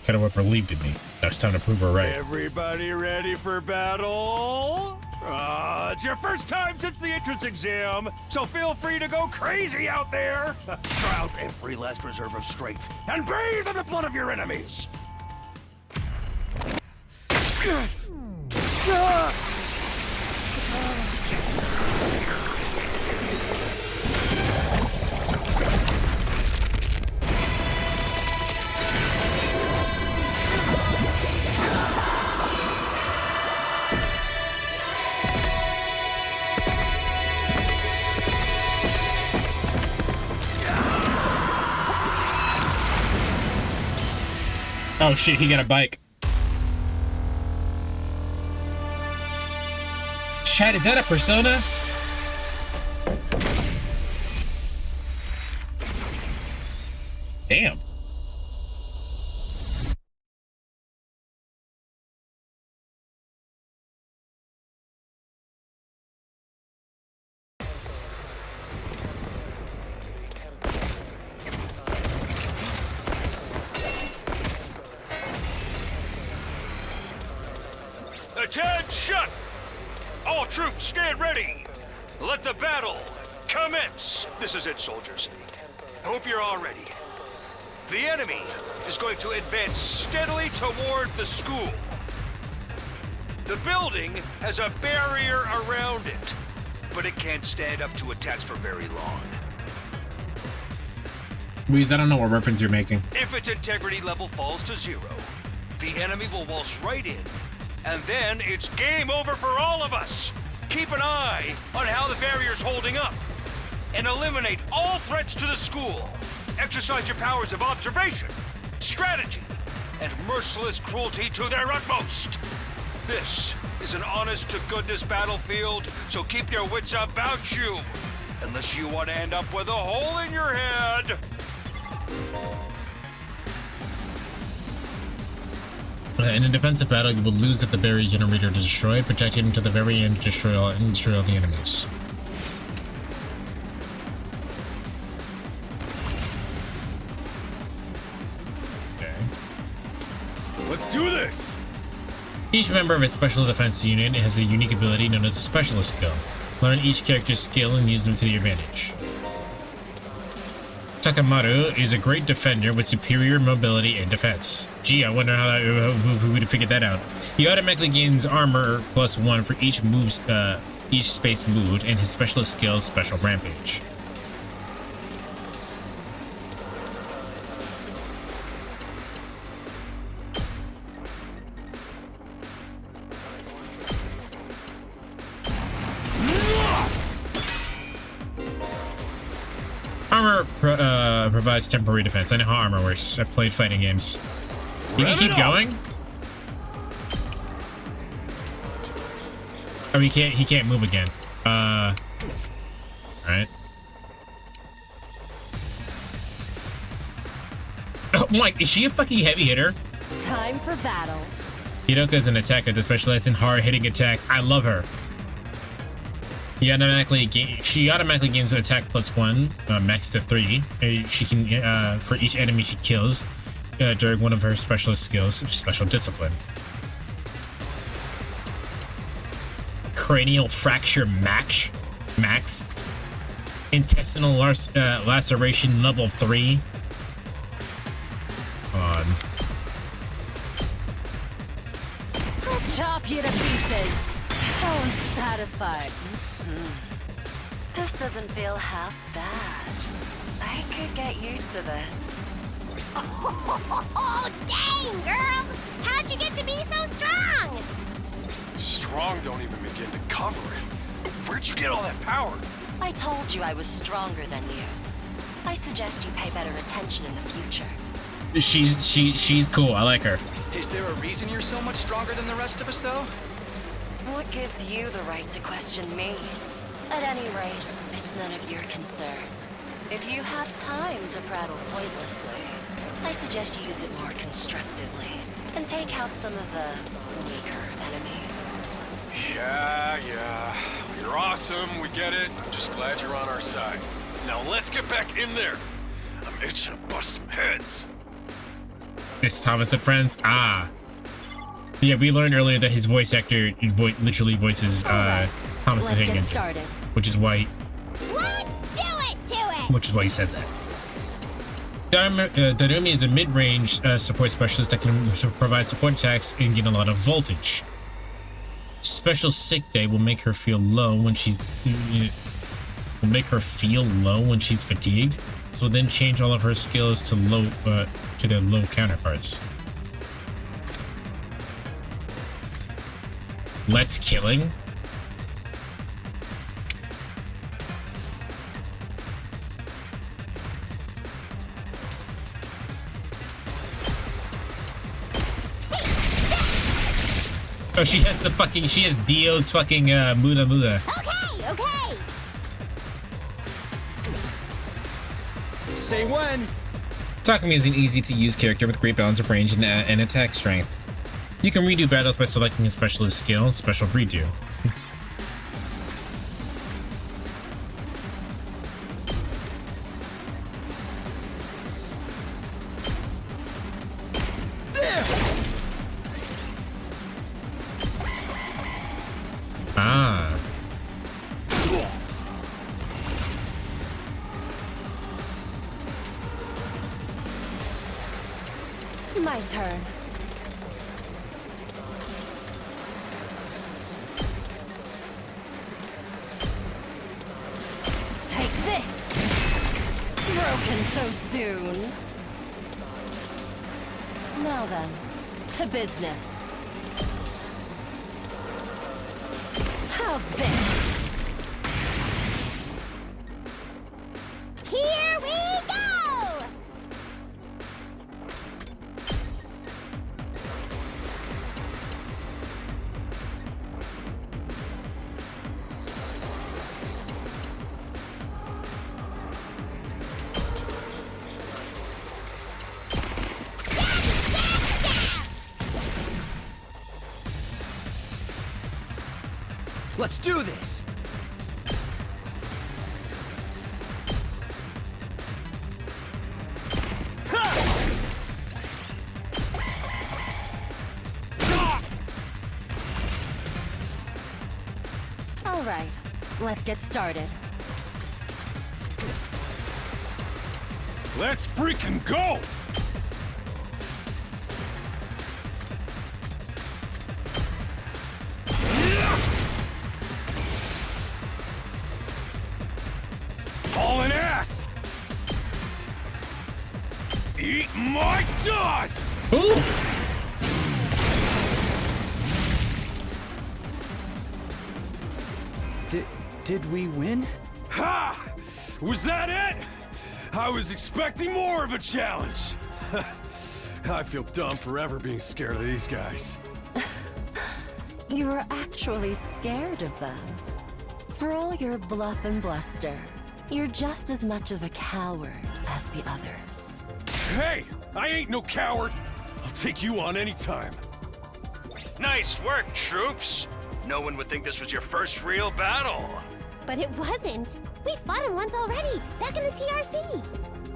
Kind of what believed in me. Now it's time to prove her right. Everybody ready for battle? It's your first time since the entrance exam, so feel free to go crazy out there. Try out every last reserve of strength and bathe in the blood of your enemies. Oh shit, he got a bike. Chat, is that a persona? Damn. Attention! All troops stand ready. Let the battle commence. This is it, soldiers. Hope you're all ready. The enemy is going to advance steadily toward the school. The building has a barrier around it, but it can't stand up to attacks for very long. Weez, I don't know what reference you're making. If its integrity level falls to 0, the enemy will waltz right in and then it's game over for all of us. Keep an eye on how the barrier's holding up, and eliminate all threats to the school. Exercise your powers of observation, strategy, and merciless cruelty to their utmost. This is an honest-to-goodness battlefield, so keep your wits about you, unless you want to end up with a hole in your head. In a defensive battle, you will lose if the barrier generator is destroyed. Protect it until the very end to destroy all the enemies. Okay. Let's do this! Each member of a special defense unit has a unique ability known as a specialist skill. Learn each character's skill and use them to your advantage. Takamaru is a great defender with superior mobility and defense. Gee, I wonder how if we would have figured that out. He automatically gains armor +1 for each space moved, and his specialist skill is Special Rampage. Armor provides temporary defense. I know how armor works. I've played fighting games. You can keep going? Oh, he can't move again. Alright. Oh my, is she a fucking heavy hitter? Time for battle. Hidoka is an attacker that specializes in hard-hitting attacks. I love her. She automatically gains attack +1, max to 3. She can for each enemy she kills during one of her specialist skills, Special Discipline. Cranial fracture max. Intestinal laceration level 3. Come on. I'll chop you to pieces. Oh, unsatisfied. This doesn't feel half bad. I could get used to this. Oh, dang, girl! How'd you get to be so strong? Strong don't even begin to cover it. Where'd you get all that power? I told you I was stronger than you. I suggest you pay better attention in the future. She's cool. I like her. Is there a reason you're so much stronger than the rest of us, though? What gives you the right to question me? At any rate, it's none of your concern. If you have time to prattle pointlessly, I suggest you use it more constructively and take out some of the weaker enemies. Yeah. You're awesome, we get it. I'm just glad you're on our side. Now let's get back in there. I'm itching to bust some heads. It's Thomas and Friends. Ah. Yeah, we learned earlier that his voice actor literally voices Thomas and Higgins, which is why. Let's do it to it! Which is why he said that. Darumi is a mid-range support specialist that can provide support attacks and gain a lot of voltage. Special sick day will make her feel low when she's fatigued. So then change all of her skills to their low counterparts. Let's killing. Oh, she has Dio's fucking Muda. Okay. Say when. Takumi is an easy-to-use character with great balance of range and attack strength. You can redo battles by selecting a specialist skill, Special Redo. Ah. My turn. Take this! Broken so soon. Now then, to business. How's this? Here we go! Let's do this! All right, let's get started. Let's freaking go! Hauling ass! Eat my dust! Ooh. Did we win? Ha! Was that it? I was expecting more of a challenge. I feel dumb forever being scared of these guys. You were actually scared of them. For all your bluff and bluster, you're just as much of a coward as the others. Hey! I ain't no coward! I'll take you on anytime. Nice work, troops! No one would think this was your first real battle. But it wasn't. We fought him once already, back in the TRC.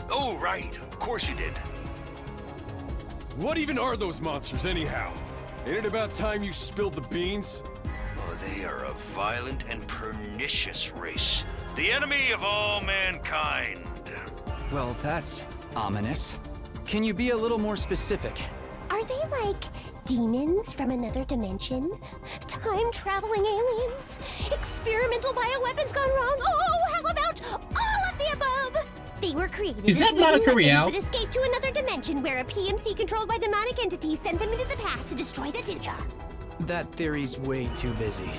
Oh, right. Of course you did. What even are those monsters, anyhow? Ain't it about time you spilled the beans? Oh, they are a violent and pernicious race. The enemy of all mankind. Well, that's ominous. Can you be a little more specific? Are they like demons from another dimension? Time-traveling aliens? Experimental bioweapons gone wrong? Oh, how about all of the above? They were created Is that as not a living Koreao? weapons that escaped to another dimension where a PMC controlled by demonic entities sent them into the past to destroy the future. That theory's way too busy.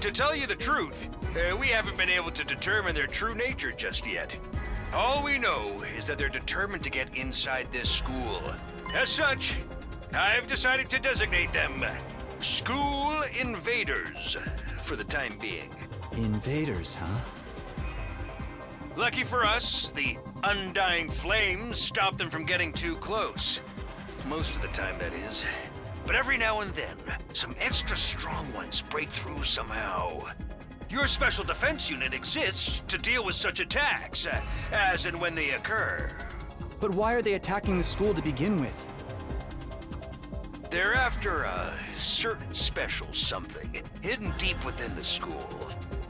To tell you the truth, we haven't been able to determine their true nature just yet. All we know is that they're determined to get inside this school. As such, I've decided to designate them School Invaders for the time being. Invaders, huh? Lucky for us, the undying flames stop them from getting too close. Most of the time, that is. But every now and then, some extra strong ones break through somehow. Your special defense unit exists to deal with such attacks, as and when they occur. But why are they attacking the school to begin with? They're after a certain special something hidden deep within the school.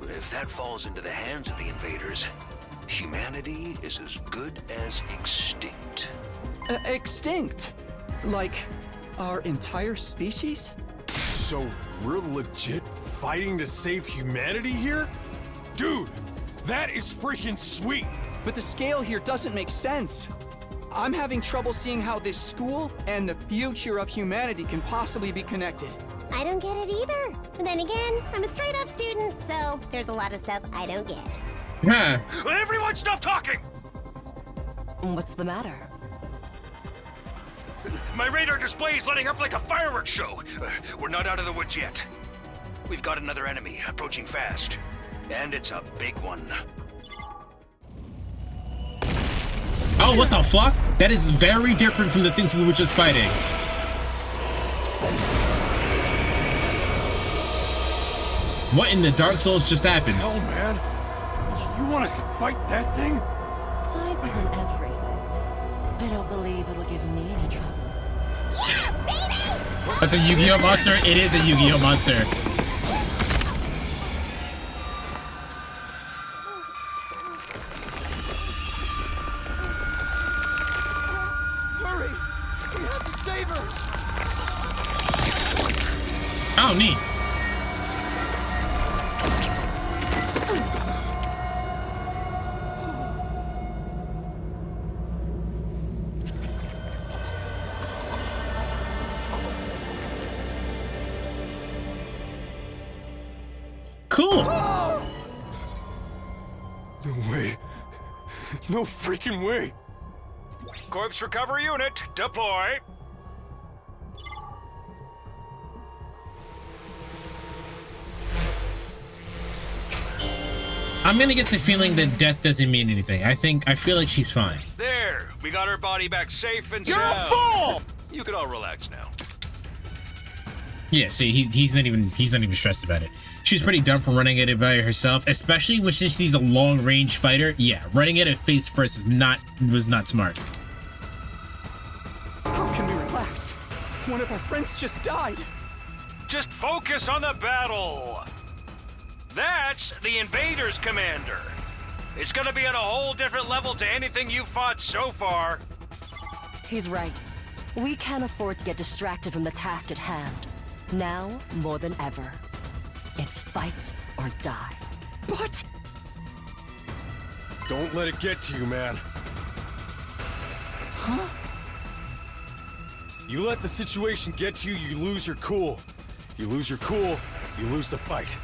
If that falls into the hands of the invaders, humanity is as good as extinct. Extinct? Like our entire species? So we're legit fighting to save humanity here? Dude, that is freaking sweet! But the scale here doesn't make sense. I'm having trouble seeing how this school and the future of humanity can possibly be connected. I don't get it either. But then again, I'm a straight-up student, so there's a lot of stuff I don't get. Huh. Everyone stop talking! What's the matter? My radar display is lighting up like a fireworks show. We're not out of the woods yet. We've got another enemy approaching fast. And it's a big one. Oh, what the fuck? That is very different from the things we were just fighting. What in the Dark Souls just happened? Hell, man. You want us to fight that thing? Size isn't everything. I don't believe it'll give me any trouble. Yeah, baby! That's a Yu-Gi-Oh monster? It is a Yu-Gi-Oh monster. Hurry! We have to save her! Oh, neat. cool. No way. No freaking way. Corpse recovery unit, deploy. I'm gonna get the feeling that death doesn't mean anything. I feel like she's fine. There, we got her body back safe and You're a sound. fool! You can all relax now. Yeah, see, he's not even stressed about it. She's pretty dumb for running at it by herself, especially when she sees a long-range fighter. Yeah, running at it face first was not smart. How can we relax? One of our friends just died. Just focus on the battle. That's the Invaders, Commander. It's gonna be at a whole different level to anything you've fought so far. He's right. We can't afford to get distracted from the task at hand. Now, more than ever, it's fight or die. But... Don't let it get to you, man. Huh? You let the situation get to you, you lose your cool. You lose your cool, you lose the fight.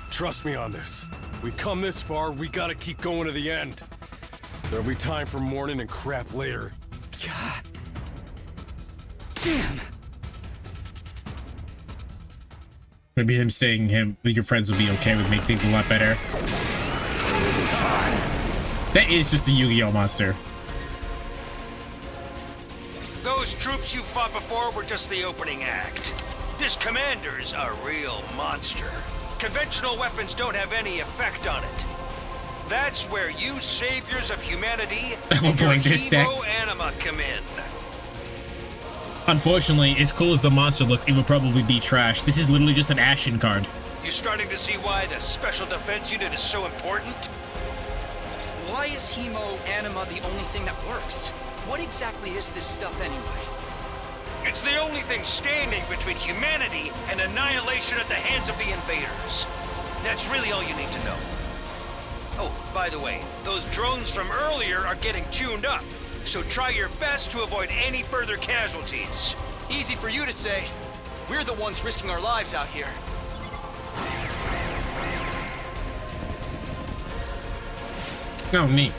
Trust me on this. We've come this far, we gotta keep going to the end. There'll be time for mourning and crap later. God. Damn. Maybe him saying your friends will be okay would make things a lot better. That is just a Yu-Gi-Oh monster. Those troops you fought before were just the opening act. This commander's a real monster. Conventional weapons don't have any effect on it. That's where you saviors of humanity and your Hemo Anima come in. Unfortunately, as cool as the monster looks, it would probably be trash. This is literally just an Ashen card. You starting to see why the Special Defense Unit is so important? Why is Hemo Anima the only thing that works? What exactly is this stuff anyway? It's the only thing standing between humanity and annihilation at the hands of the invaders. That's really all you need to know. Oh, by the way, those drones from earlier are getting tuned up, so try your best to avoid any further casualties. Easy for you to say. We're the ones risking our lives out here. Oh, neat.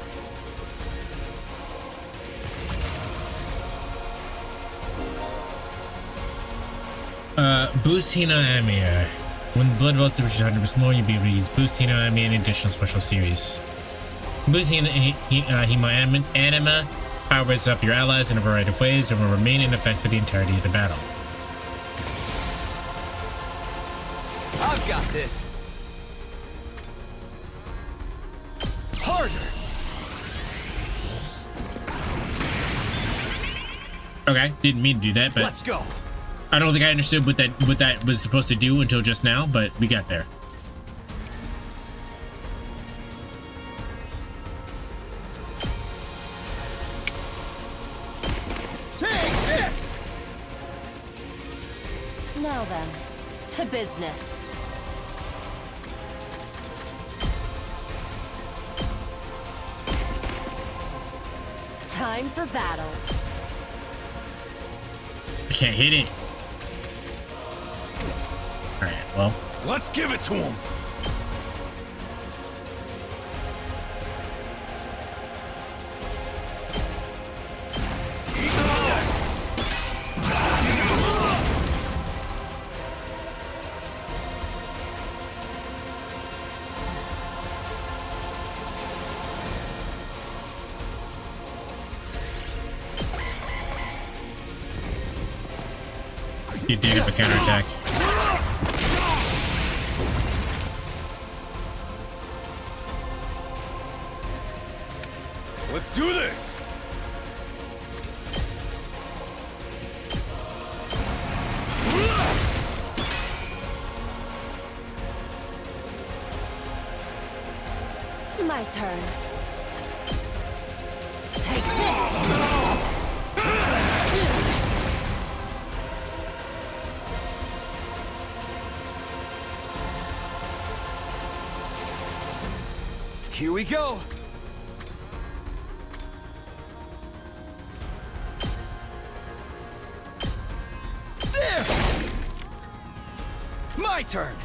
Boost Hino Anime. When blood voltage reaches 100% more, you'll be able to use Boost Hino Anime in additional special series. Boost Hino Anima powers up your allies in a variety of ways and will remain in effect for the entirety of the battle. I've got this. Harder. Okay, didn't mean to do that, but let's go. I don't think I understood what that was supposed to do until just now, but we got there. Take this. Now then, to business. Time for battle. I can't hit it. Alright, well. Let's give it to him. You did have a counterattack. Let's do this! My turn. Take this! Here we go. There! My turn.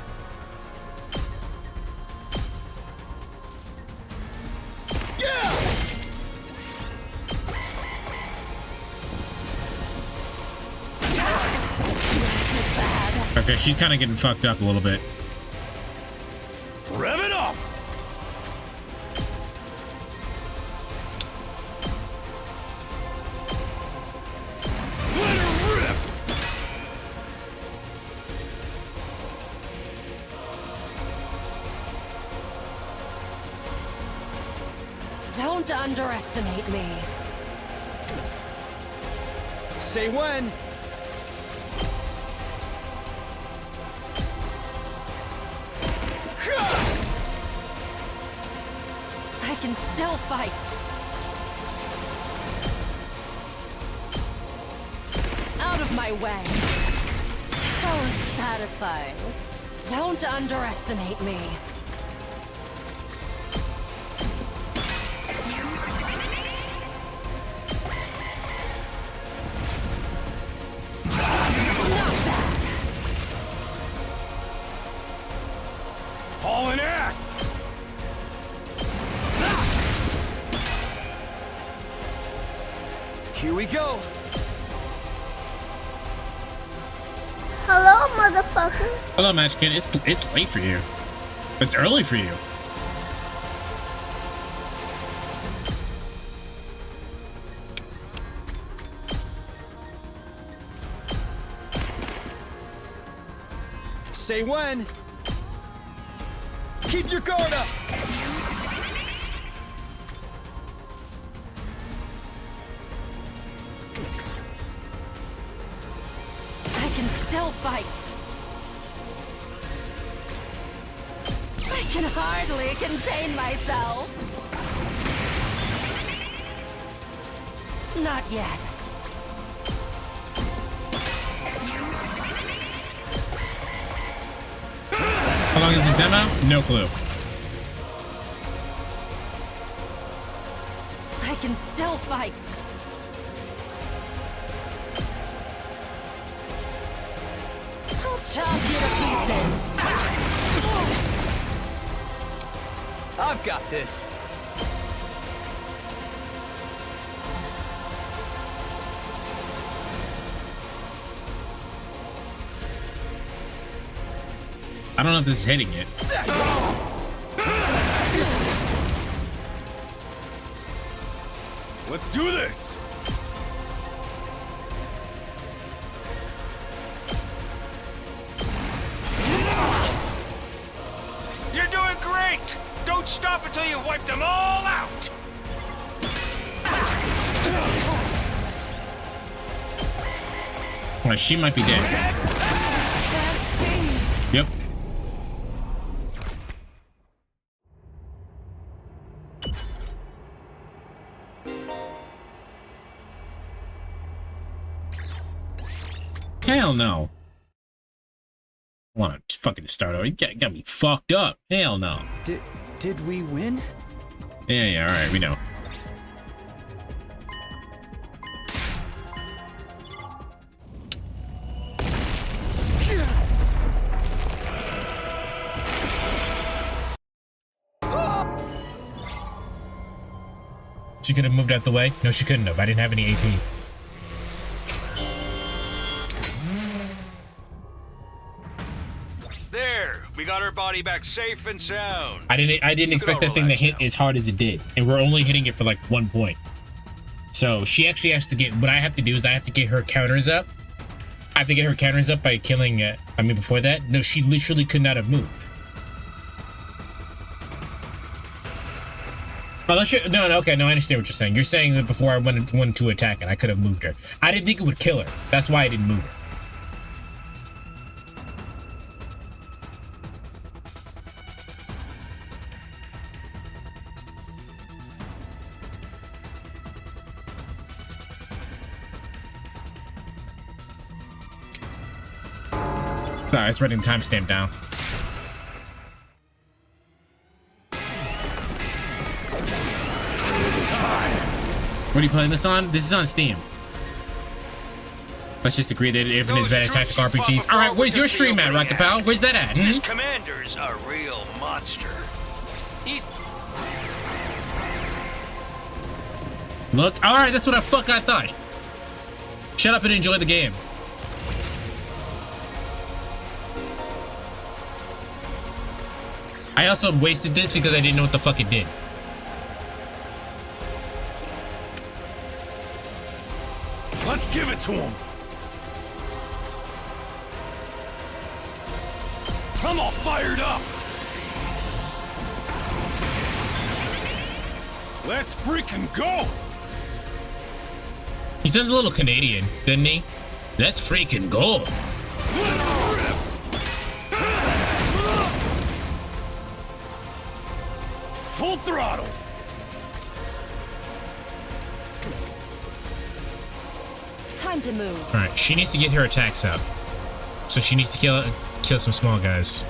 Okay, she's kind of getting fucked up a little bit. Rev it up! Let her rip! Don't underestimate me. Say when. I can still fight. Out of my way. How unsatisfying. Don't underestimate me. Hauling ass! Here we go. Hello, motherfucker. Hello, Matchkin. It's late for you. It's early for you. Say when. Keep your guard up. I can still fight. I can hardly contain myself. Not yet. How long is the demo? No clue. I can still fight. I'll chop you to pieces. I've got this. I don't know if this is hitting it. Let's do this! You're doing great! Don't stop until you've wiped them all out! Well, she might be dead. Yep. Hell no. Want to fucking start over? You got me fucked up. Hell no. Did we win? Yeah, all right, we know. She could have moved out the way. No, she couldn't have. I didn't have any AP. There, we got her body back safe and sound. I didn't expect that thing to hit as hard as it did, and we're only hitting it for like 1 point. So she actually has to get. What I have to do is I have to get her counters up. I have to get her counters up by killing. I mean, before that, no, she literally could not have moved. Unless you, no, okay, no, I understand what you're saying. You're saying that before I went to attack it, I could have moved her. I didn't think it would kill her. That's why I didn't move her. Sorry, I was writing the timestamp down. What are you playing this on? This is on Steam. Let's just agree that everything is better tactical RPGs. All right, where's your stream at, Rocket Pal? Where's that at? This commander's a real monster. He's... Look, all right, that's what I thought. Shut up and enjoy the game. I also wasted this because I didn't know what the fuck it did. Let's give it to him. I'm all fired up. Let's freaking go. He sounds a little Canadian, doesn't he? Let's freaking go. Full throttle. Time to move. All right, she needs to get her attacks up. So she needs to kill some small guys.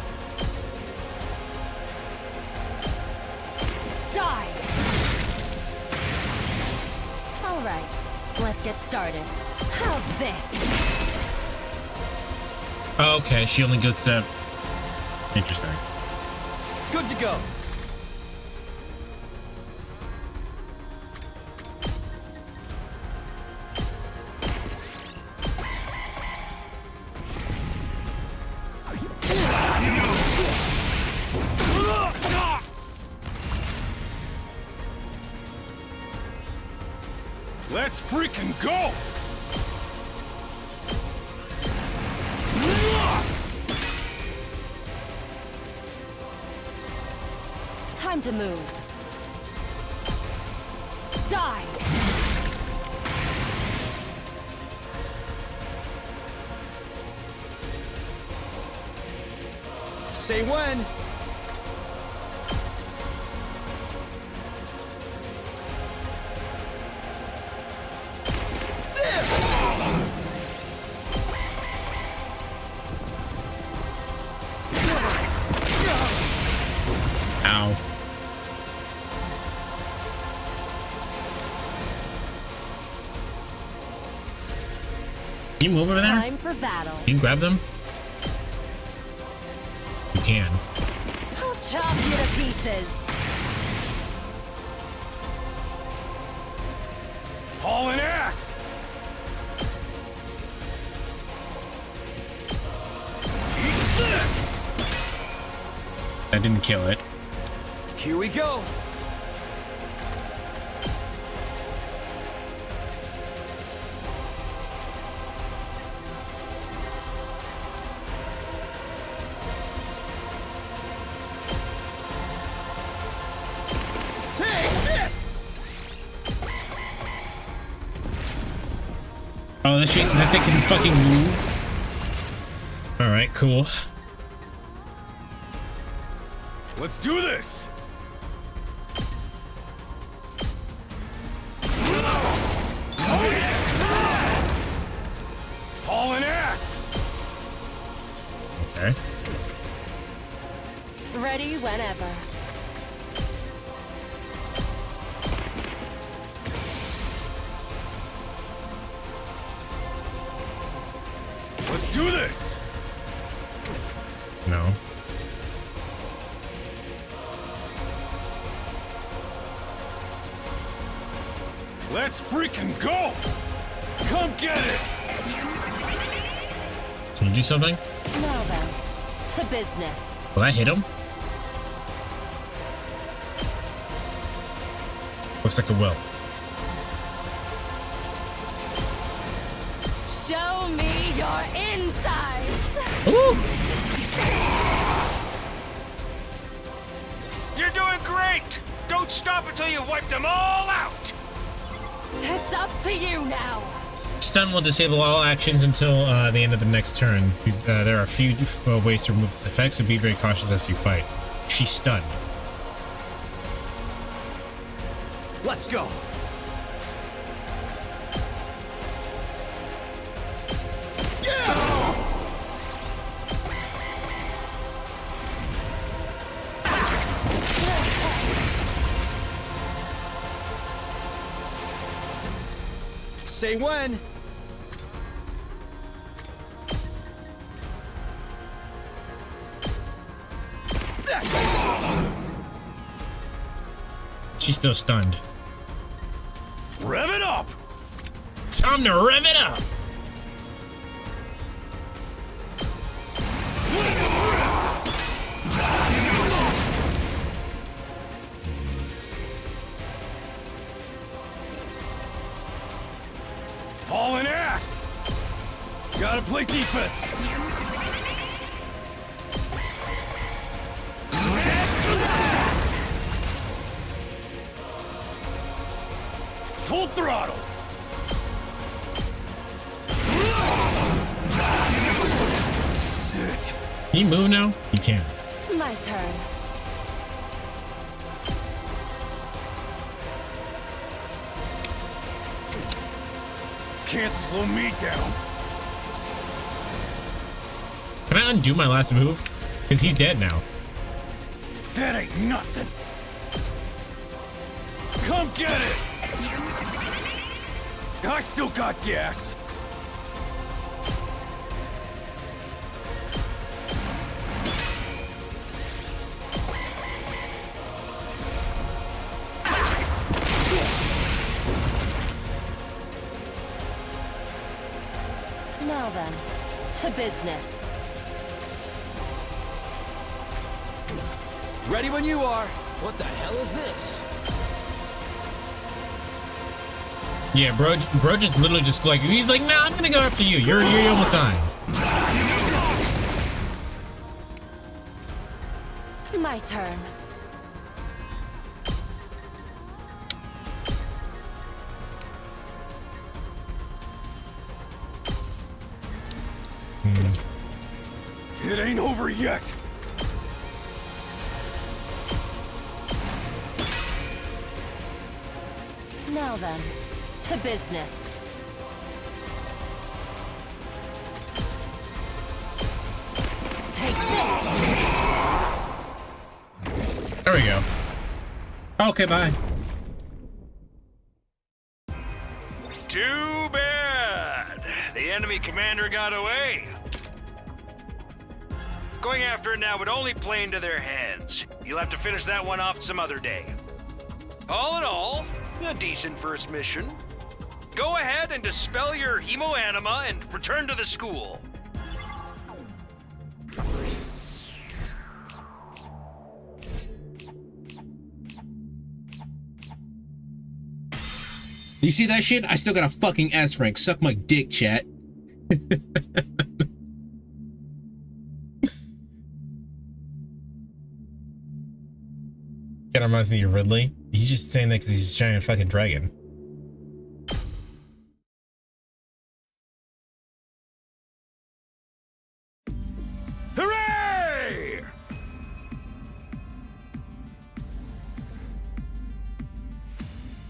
Die. All right, let's get started. How's this? Oh, okay, she only gets up. Interesting. Good to go. Let's freaking go! Time to move. Die. Say when. Ow. Can you move over there? Time for battle. Can you grab them? You can. I'll chop you to pieces. Hauling ass! Eat this! I didn't kill it. Here we go. Take this! Oh, that thing can fucking move. All right, cool. Let's do this! Hauling ass! Okay. Ready whenever. Let's do this! No. Let's freaking go! Come get it! Can you do something? Now then, to business. Will that hit him? Looks like it will. Show me your insides. Ooh. You're doing great! Don't stop until you've wiped them all out! It's up to you now. Stun will disable all actions until the end of the next turn. There are a few ways to remove this effect, so be very cautious as you fight. She's stunned. Let's go. Say when. She's still stunned. Rev it up! Time to rev it up! Hauling ass! Gotta play defense! Full throttle! Shit. Can you move now? You can. My turn. Can't slow me down. Can I undo my last move? Because he's dead now. That ain't nothing. Come get it! I still got gas. Now then, to business. Ready when you are. What the hell is this? Yeah, bro just literally just like, he's like, nah, I'm gonna go after you. You're almost dying. My turn. It ain't over yet. Now then, to business. Take this. There we go. Okay, bye. Too bad. The enemy commander got away. Going after it now would only play into their hands. You'll have to finish that one off some other day. All in all, a decent first mission. Go ahead and dispel your hemoanima and return to the school. You see that shit? I still got a fucking S rank. Suck my dick, chat. Kind of reminds me of Ridley. He's just saying that because he's a giant fucking dragon. Hooray!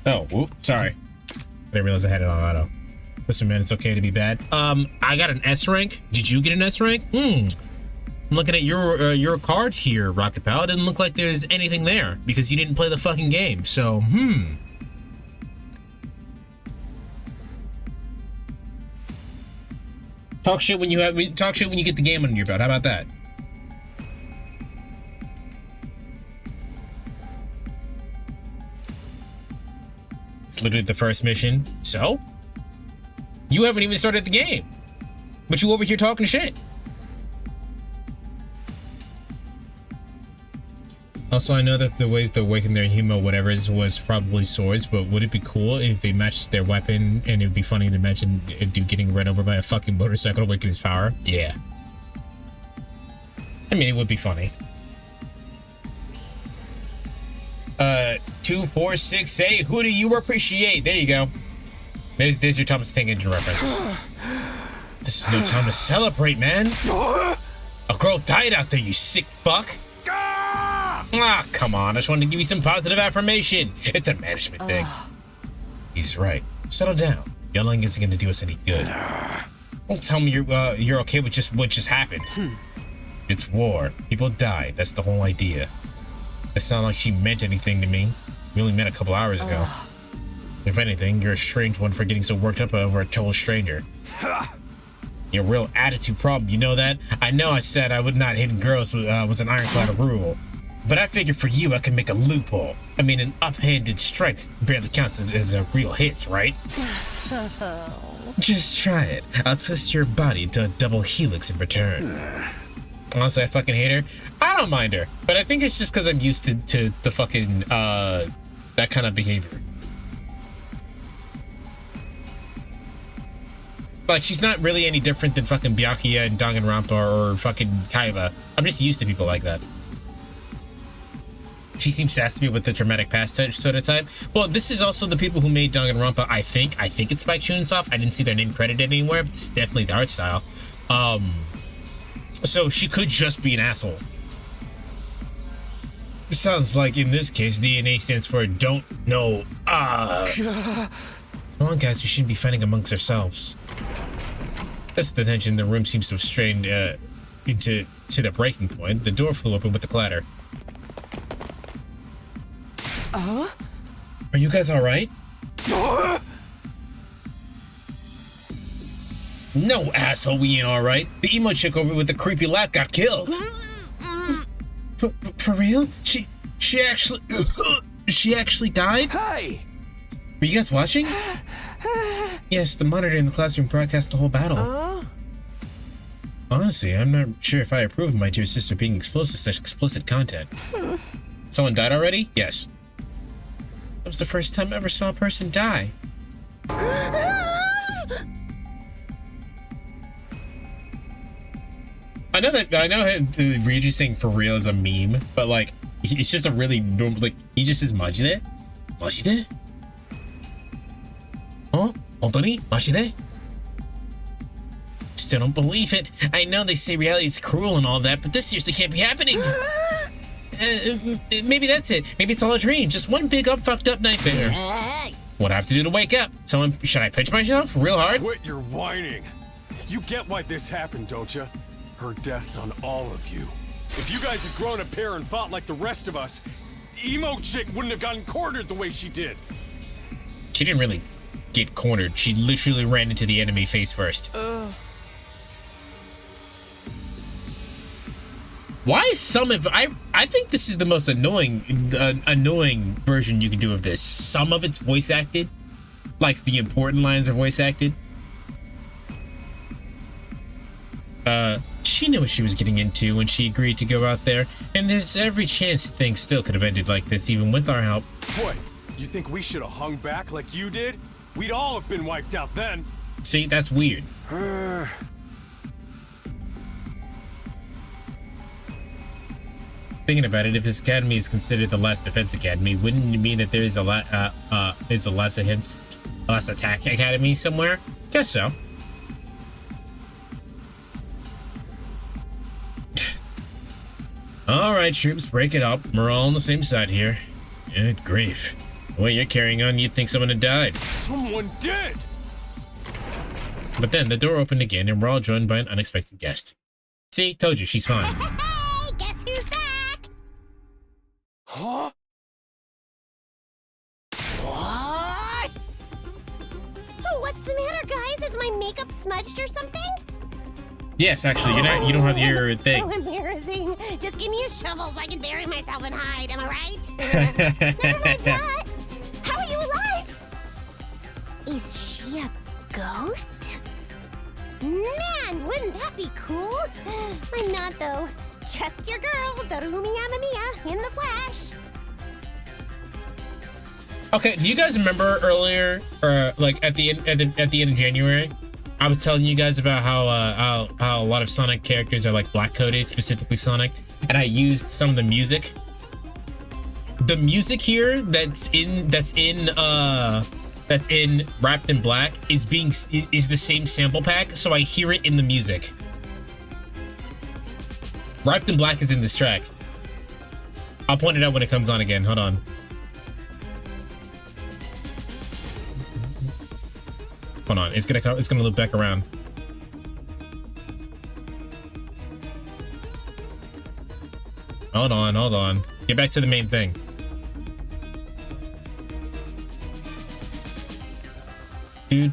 Oh, whoop, sorry. I didn't realize I had it on auto. Listen, man, it's okay to be bad. I got an S rank. Did you get an S rank? I'm looking at your card here, Rocket Pal. It didn't look like there's anything there because you didn't play the fucking game. So, Talk shit when you get the game under your belt. How about that? It's literally the first mission. So, you haven't even started the game, but you over here talking shit. Also, I know that the way to awaken their hemo, whatever it was probably swords, but would it be cool if they matched their weapon and it'd be funny to imagine a dude getting run over by a fucking motorcycle to awaken his power? Yeah. I mean, it would be funny. 2468, who do you appreciate? There you go. There's your Thomas the Tank Engine reference. This is no time to celebrate, man. A girl died out there, you sick fuck. Ah, come on. I just wanted to give you some positive affirmation. It's a management thing. He's right. Settle down. Yelling isn't going to do us any good. Don't tell me you're okay with just what just happened. It's war. People died. That's the whole idea. It's not like she meant anything to me. We only met a couple hours ago. If anything, you're a strange one for getting so worked up over a total stranger. Your real attitude problem, you know that? I know I said I would not hit girls was an ironclad rule. But I figured for you, I could make a loophole. I mean, an uphanded strike barely counts as a real hits, right? Just try it. I'll twist your body into a double helix in return. Honestly, I fucking hate her. I don't mind her, but I think it's just because I'm used to the fucking, that kind of behavior. Like, she's not really any different than fucking Byakuya and Danganronpa or fucking Kaiba. I'm just used to people like that. She seems sassy to me with the dramatic past sort of type. Well, this is also the people who made Danganronpa, I think. I think it's Spike Chunsoft. I didn't see their name credited anywhere, but it's definitely the art style. So she could just be an asshole. Sounds like in this case, DNA stands for don't know. Come on, guys, we shouldn't be fighting amongst ourselves. That's the tension. The room seems to have strained to the breaking point. The door flew open with a clatter. Are you guys all right? No, asshole, we ain't all right. The emo chick over with the creepy laugh got killed. For real? She actually died? Hey! Were you guys watching? Yes, the monitor in the classroom broadcast the whole battle. Honestly, I'm not sure if I approve of my dear sister being exposed to such explicit content. Someone died already? Yes. That was the first time I ever saw a person die. I know Ryuji saying for real is a meme, but like, it's just a really normal, like, he just says Majide? Majide? Huh? Hontoni? Majide? Still don't believe it. I know they say reality is cruel and all that, but this seriously can't be happening. Maybe that's it. Maybe it's all a dream. Just one big fucked up nightmare. What do I have to do to wake up? Should I pinch myself real hard? Quit your whining. You get why this happened, don't you? Her death's on all of you. If you guys had grown a pair and fought like the rest of us, emo chick wouldn't have gotten cornered the way she did. She didn't really get cornered. She literally ran into the enemy face first. Why is some of I think this is the most annoying version you can do of this. Some of it's voice acted, like the important lines are voice acted. She knew what she was getting into when she agreed to go out there, and there's every chance things still could have ended like this even with our help. What? You think we should have hung back like you did? We'd all have been wiped out then. See, that's weird. Thinking about it, if this academy is considered the last defense academy, wouldn't it mean that there is a last attack academy somewhere? Guess so. All right, troops, break it up. We're all on the same side here. Good grief. The way you're carrying on, you'd think someone had died. Someone did! But then the door opened again, and we're all joined by an unexpected guest. See, told you, she's fine. Hey, guess who's back? Huh? What? Oh, what's the matter, guys? Is my makeup smudged or something? Yes, actually, you don't have your thing. So embarrassing. Just give me a shovel so I can bury myself and hide, am I right? Never mind that. How are you alive? Is she a ghost? Man, wouldn't that be cool? I'm not, though. Just your girl, Darumi Amamiya, in the flesh. Okay, do you guys remember earlier, like at the end of January, I was telling you guys about how a lot of Sonic characters are like black coded, specifically Sonic, and I used some of the music. The music here that's in Wrapped in Black is the same sample pack, so I hear it in the music. Wrapped in Black is in this track. I'll point it out when it comes on again. Hold on. Hold on, it's gonna loop back around. Hold on. Get back to the main thing. Yeah,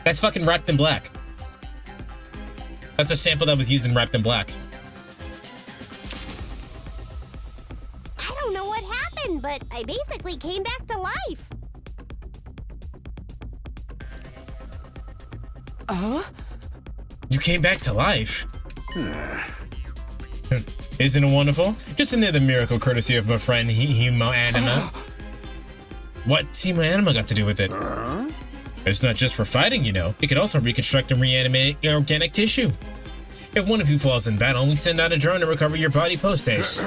that's fucking Wrapped in Black. That's a sample that was used in Wrapped in Black. I don't know what happened, but I basically came back to life. You came back to life? Isn't it wonderful? Just another miracle courtesy of my friend Hemo Anima. What's Hemo Anima got to do with it? It's not just for fighting, you know. It could also reconstruct and reanimate organic tissue. If one of you falls in battle, we send out a drone to recover your body post-haste.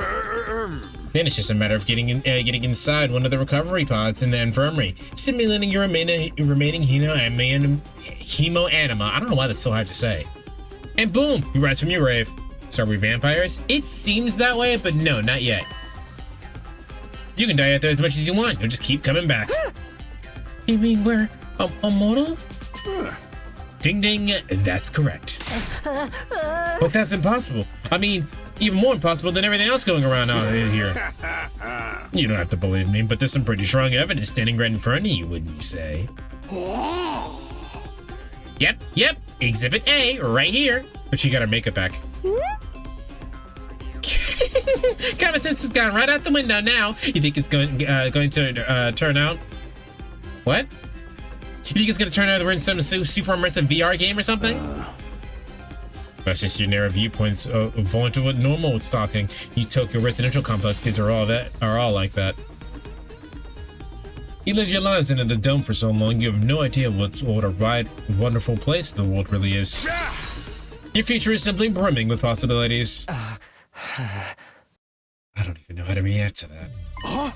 Then it's just a matter of getting inside one of the recovery pods in the infirmary, simulating your remaining Hemo Anima. I don't know why that's so hard to say. And boom, you rise from your grave. So are we vampires? It seems that way, but no, not yet. You can die out there as much as you want. You'll just keep coming back. You mean we're immortal? Ding ding, that's correct. But that's impossible. I mean, even more impossible than everything else going around out here. You don't have to believe me, but there's some pretty strong evidence standing right in front of you, wouldn't you say? Yep, Exhibit A, right here. But she got her makeup back. Common sense has gone right out the window now. You think it's going to turn out? What? You think it's going to turn out that we're in some super immersive VR game or something? That's just your narrow viewpoints avoid to what normal stalking. You Tokyo residential complex kids are all like that. You live your lives into the dome for so long, you have no idea what a wonderful place the world really is. Your future is simply brimming with possibilities. I don't even know how to react to that. Huh?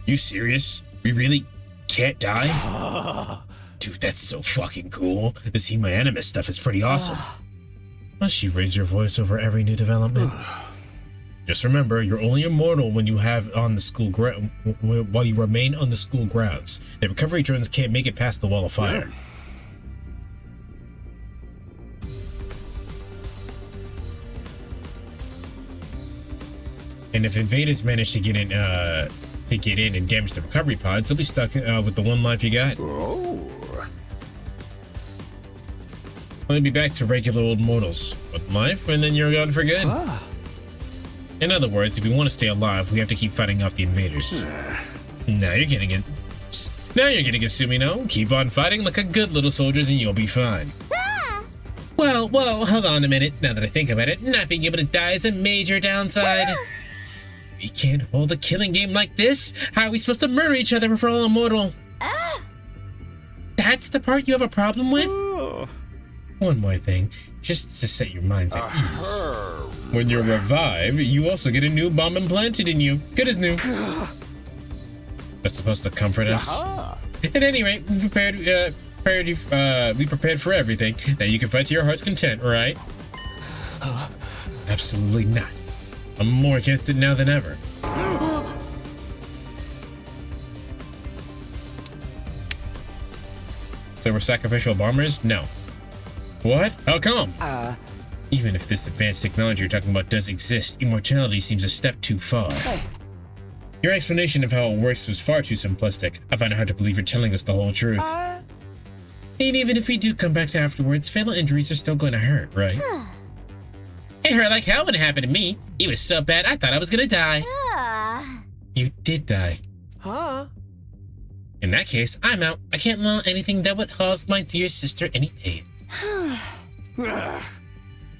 You serious? We really can't die? Dude, that's so fucking cool. This Hemo Anima stuff is pretty awesome. Must you raise your voice over every new development? Just remember, you're only immortal when you while you remain on the school grounds. The recovery drones can't make it past the wall of fire. And if invaders manage to get in and damage the recovery pods, they'll be stuck with the one life you got. We'll be back to regular old mortals. One life, and then you're gone for good. In other words, if we want to stay alive, we have to keep fighting off the invaders. Now you're getting it. Sumino. Keep on fighting like a good little soldiers and you'll be fine. Well, hold on a minute. Now that I think about it, not being able to die is a major downside. We can't hold a killing game like this. How are we supposed to murder each other if we're all immortal? That's the part you have a problem with? One more thing, just to set your minds at ease. When you're revived, you also get a new bomb implanted in you. Good as new. That's supposed to comfort us. At any rate, we prepared for everything. Now you can fight to your heart's content, right? Absolutely not. I'm more against it now than ever. So we're sacrificial bombers? No. What? How come? Even if this advanced technology you're talking about does exist, immortality seems a step too far. Your explanation of how it works was far too simplistic. I find it hard to believe you're telling us the whole truth. And even if we do come back to afterwards, fatal injuries are still going to hurt, right? It hurt like hell when it happened to me. It was so bad I thought I was gonna die. You did die. In that case, I'm out. I can't allow anything that would cause my dear sister any pain.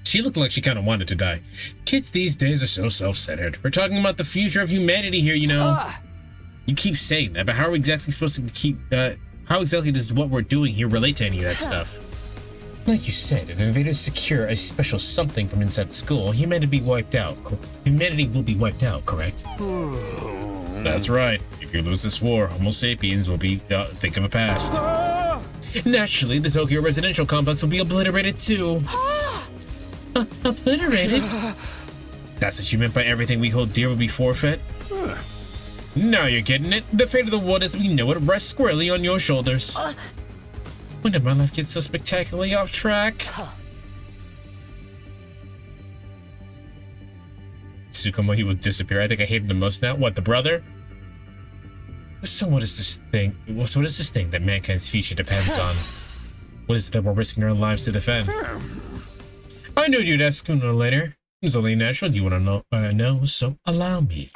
She looked like she kind of wanted to die. Kids these days are so self-centered. We're talking about the future of humanity here, you know. You keep saying that, but how are we exactly supposed to keep... how exactly does what we're doing here relate to any of that stuff? Like you said, if invaders secure a special something from inside the school, humanity will be wiped out. Humanity will be wiped out, correct? That's right. If you lose this war, Homo sapiens will be think of a past. Naturally, the Tokyo residential complex will be obliterated too. Obliterated? That's what you meant by everything we hold dear will be forfeit? Now you're getting it. The fate of the world as we know it rests squarely on your shoulders. When did my life get so spectacularly off track? Tsukumo, he will disappear. I think I hate him the most now. What, the brother? So what is this thing? So what is this thing that mankind's future depends on? What is it that we're risking our lives to defend? I knew you'd ask sooner or later. It's only natural you want to know, so allow me.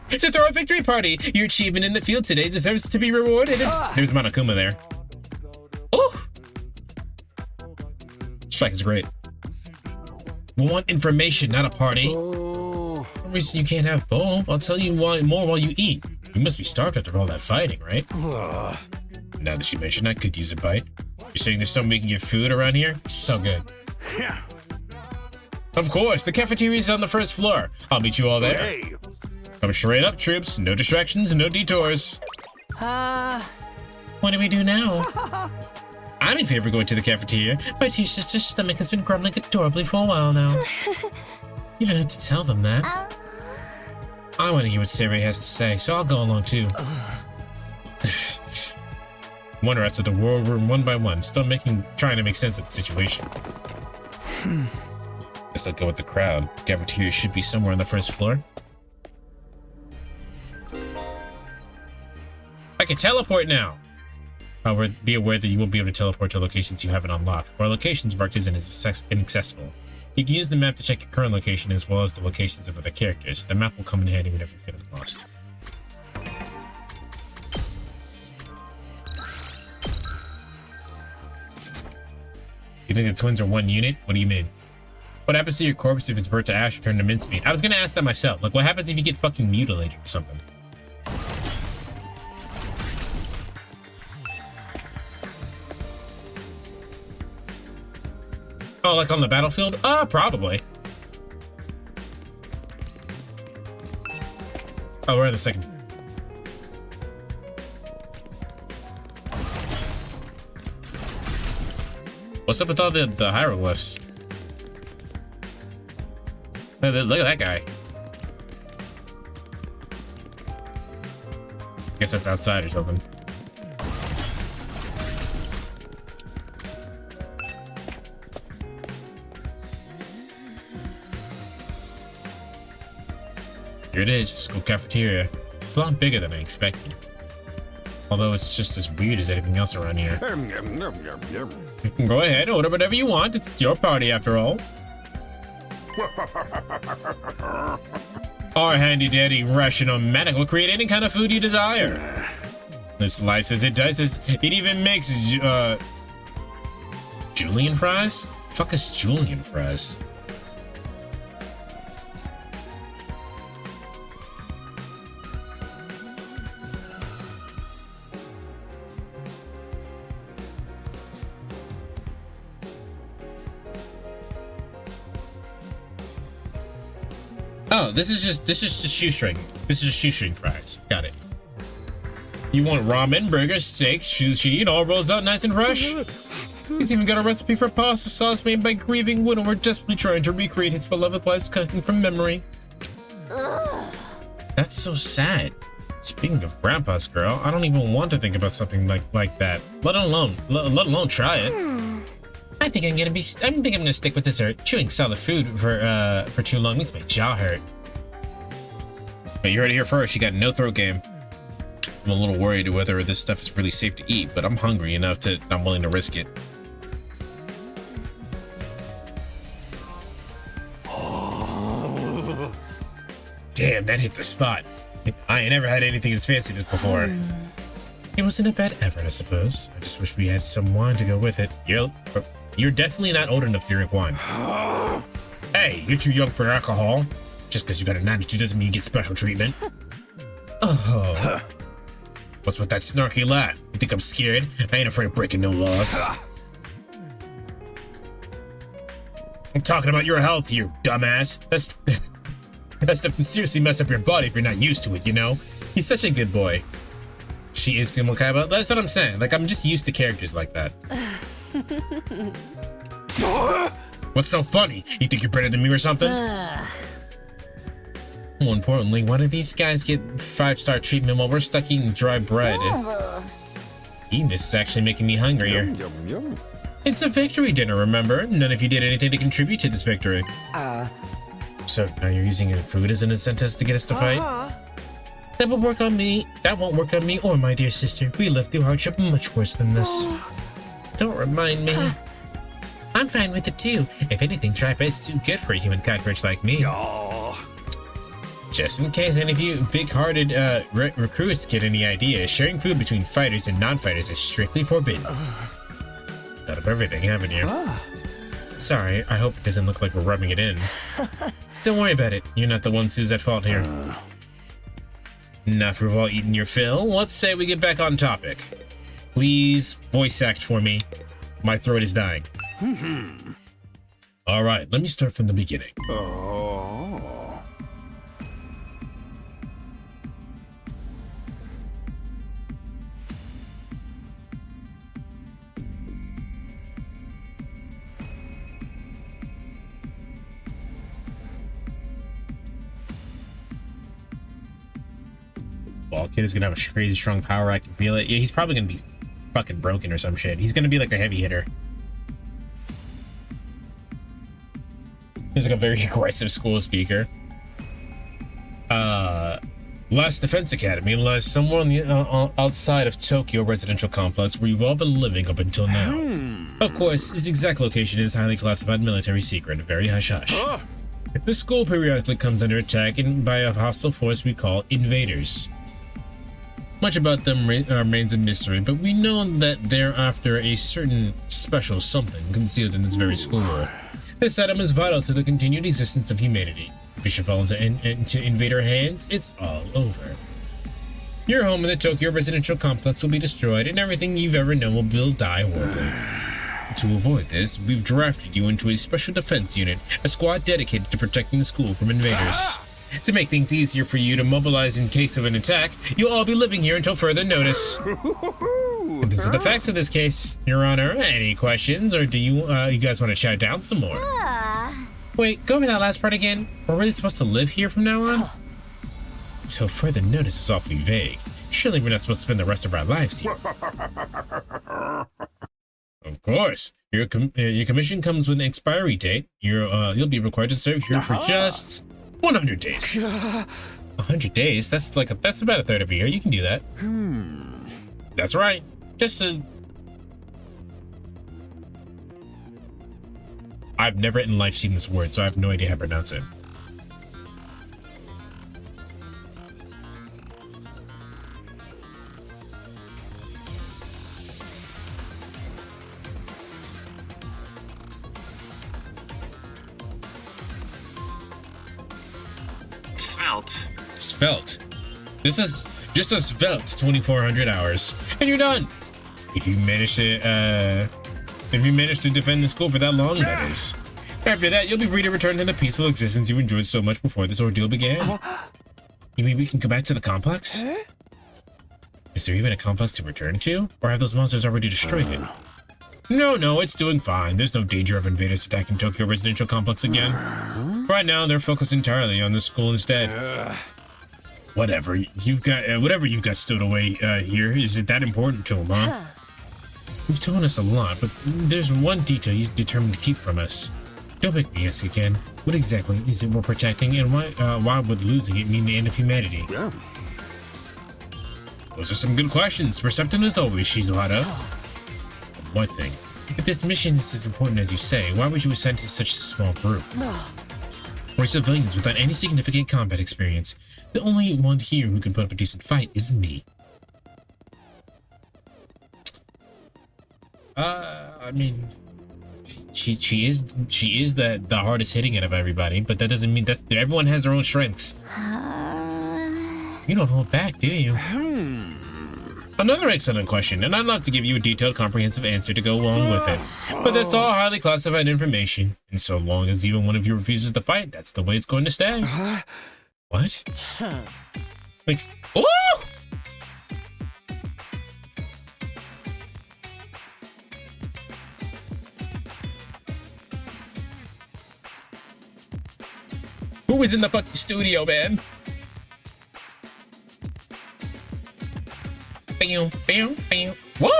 To throw a victory party! Your achievement in the field today deserves to be rewarded. There's Monokuma there. Oh! Strike is great. We want information, not a party. Oh. No reason you can't have both. I'll tell you more while you eat. You must be starved after all that fighting, right? Now that you mention, I could use a bite. You're saying there's somewhere we can get food around here? So good. Yeah. Of course, the cafeteria is on the first floor. I'll meet you all there. Hey. Come straight up, troops. No distractions, no detours. What do we do now? I'm in favor of going to the cafeteria. My dear sister's stomach has been grumbling adorably for a while now. You don't have to tell them that. I want to hear what Sarah has to say, so I'll go along too. Wonder after the war room one by one, still trying to make sense of the situation. Guess I'll go with the crowd. Cafeteria should be somewhere on the first floor. I can teleport now! However, be aware that you won't be able to teleport to locations you haven't unlocked, or locations marked as inaccessible. You can use the map to check your current location as well as the locations of other characters. The map will come in handy whenever you feel lost. You think the twins are one unit? What do you mean? What happens to your corpse if it's burnt to ash or turned to mincemeat? I was gonna ask that myself. Like, what happens if you get fucking mutilated or something? Oh, like on the battlefield? Probably. Oh, we're in the second. What's up with all the hieroglyphs? Look at that guy. Guess that's outside or something. Here it is, school cafeteria. It's a lot bigger than I expected. Although it's just as weird as anything else around here. Go ahead, order whatever you want. It's your party after all. Our handy-dandy ration-o-matic will create any kind of food you desire. It slices, it dices, it even makes, julienne fries? Fuck is julienne fries? Oh, this is just shoestring. This is just shoestring fries. Got it. You want ramen, burgers, steaks, sushi, it all rolls out nice and fresh. He's even got a recipe for pasta sauce made by grieving widower desperately trying to recreate his beloved wife's cooking from memory. That's so sad. Speaking of grandpa's girl, I don't even want to think about something like that. Let alone try it. I think I'm gonna stick with dessert. Chewing solid food for too long makes my jaw hurt. But you heard it here first. You got no throat game. I'm a little worried whether this stuff is really safe to eat, but I'm hungry enough that I'm willing to risk it. Damn, that hit the spot. I ain't ever had anything as fancy as this before. It wasn't a bad effort, I suppose. I just wish we had some wine to go with it. You're definitely not old enough to drink wine. Hey, you're too young for alcohol. Just because you got a 92 doesn't mean you get special treatment. Oh. What's with that snarky laugh? You think I'm scared? I ain't afraid of breaking no laws. I'm talking about your health, you dumbass. That stuff can seriously mess up your body if you're not used to it, you know? He's such a good boy. She is feeling Kaiba. That's what I'm saying. Like, I'm just used to characters like that. What's so funny? You think you're better than me or something? More importantly, why do these guys get 5-star treatment while we're stuck eating dry bread? Eating this is actually making me hungrier. It's a victory dinner, remember? None of you did anything to contribute to this victory. So now you're using your food as an incentive to get us to fight? That won't work on me. That won't work on me or my dear sister. We lived through hardship much worse than this. Don't remind me. I'm fine with it too. If anything, dry bread's too good for a human cockroach like me. Just in case any of you big-hearted recruits get any ideas, sharing food between fighters and non-fighters is strictly forbidden. Thought of everything, haven't you? Sorry, I hope it doesn't look like we're rubbing it in. Don't worry about it. You're not the one who's at fault here. Enough of all eating your fill. Let's say we get back on topic. Please voice act for me. My throat is dying. All right, let me start from the beginning. Ball Kid is gonna have a crazy strong power. I can feel it. Yeah, he's probably gonna be fucking broken or some shit. He's gonna be like a heavy hitter. He's like a very aggressive school speaker. Last Defense Academy lies somewhere on the outside of Tokyo residential complex where you've all been living up until now. Of course, its exact location is highly classified military secret, very hush-hush. The school periodically comes under attack by a hostile force we call invaders. Much about them remains a mystery, but we know that they're after a certain special something concealed in this very school. This item is vital to the continued existence of humanity. If it should fall into invader hands, it's all over. Your home in the Tokyo residential complex will be destroyed, and everything you've ever known will die horribly. To avoid this, we've drafted you into a special defense unit, a squad dedicated to protecting the school from invaders. To make things easier for you to mobilize in case of an attack, you'll all be living here until further notice. And those are the facts of this case, Your Honor. Any questions, or do you guys want to shout down some more? Wait, go over that last part again. We're really supposed to live here from now on? Until further notice is awfully vague. Surely we're not supposed to spend the rest of our lives here. Of course. Your commission comes with an expiry date. You'll be required to serve here for just 100 days. 100 days? That's about a third of a year. You can do that. That's right. I've never in life seen this word, so I have no idea how to pronounce it. Svelte. This is just a svelte 2,400 hours, and you're done. If you manage to defend the school for that long, that is. After that, you'll be free to return to the peaceful existence you enjoyed so much before this ordeal began. You mean we can go back to the complex? Is there even a complex to return to, or have those monsters already destroyed it? No, it's doing fine. There's no danger of invaders attacking Tokyo residential complex again. Right now, they're focused entirely on the school instead. Whatever you've got stowed away here, is it that important to him, huh? You've told us a lot, but there's one detail he's determined to keep from us. Don't make me ask again. What exactly is it we're protecting, and why would losing it mean the end of humanity? Those are some good questions. Receptive as always, Shizuhara. One thing. If this mission is as important as you say, why would you assign to such a small group? We're civilians without any significant combat experience. The only one here who can put up a decent fight is me. I mean, she is the hardest hitting out of everybody, but that doesn't mean that everyone has their own strengths. You don't hold back, do you? Another excellent question, and I'd love to give you a detailed, comprehensive answer to go along with it. But that's all highly classified information, and so long as even one of you refuses to fight, that's the way it's going to stay. What? Like, oh! Who is in the fucking studio, man? Bam, bam, bam. Whoa!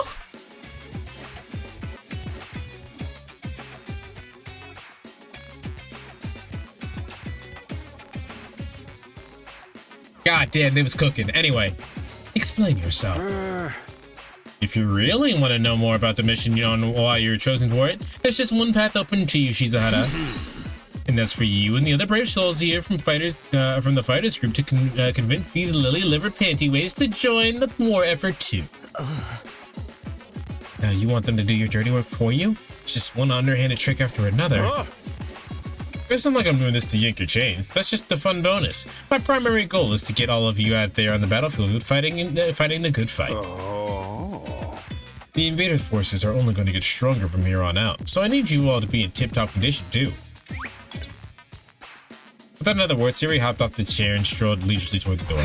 God damn, they was cooking. Anyway, explain yourself. If you really want to know more about the mission on why you're chosen for it, there's just one path open to you, Shizuhara. And that's for you and the other brave souls here from the fighters group to convince these lily-livered pantyways to join the war effort too. Now, you want them to do your dirty work for you? It's just one underhanded trick after another. It's not like I'm doing this to yank your chains. That's just the fun bonus. My primary goal is to get all of you out there on the battlefield fighting the good fight. The invader forces are only going to get stronger from here on out, so I need you all to be in tip-top condition too. Without another word, Siri hopped off the chair and strolled leisurely toward the door.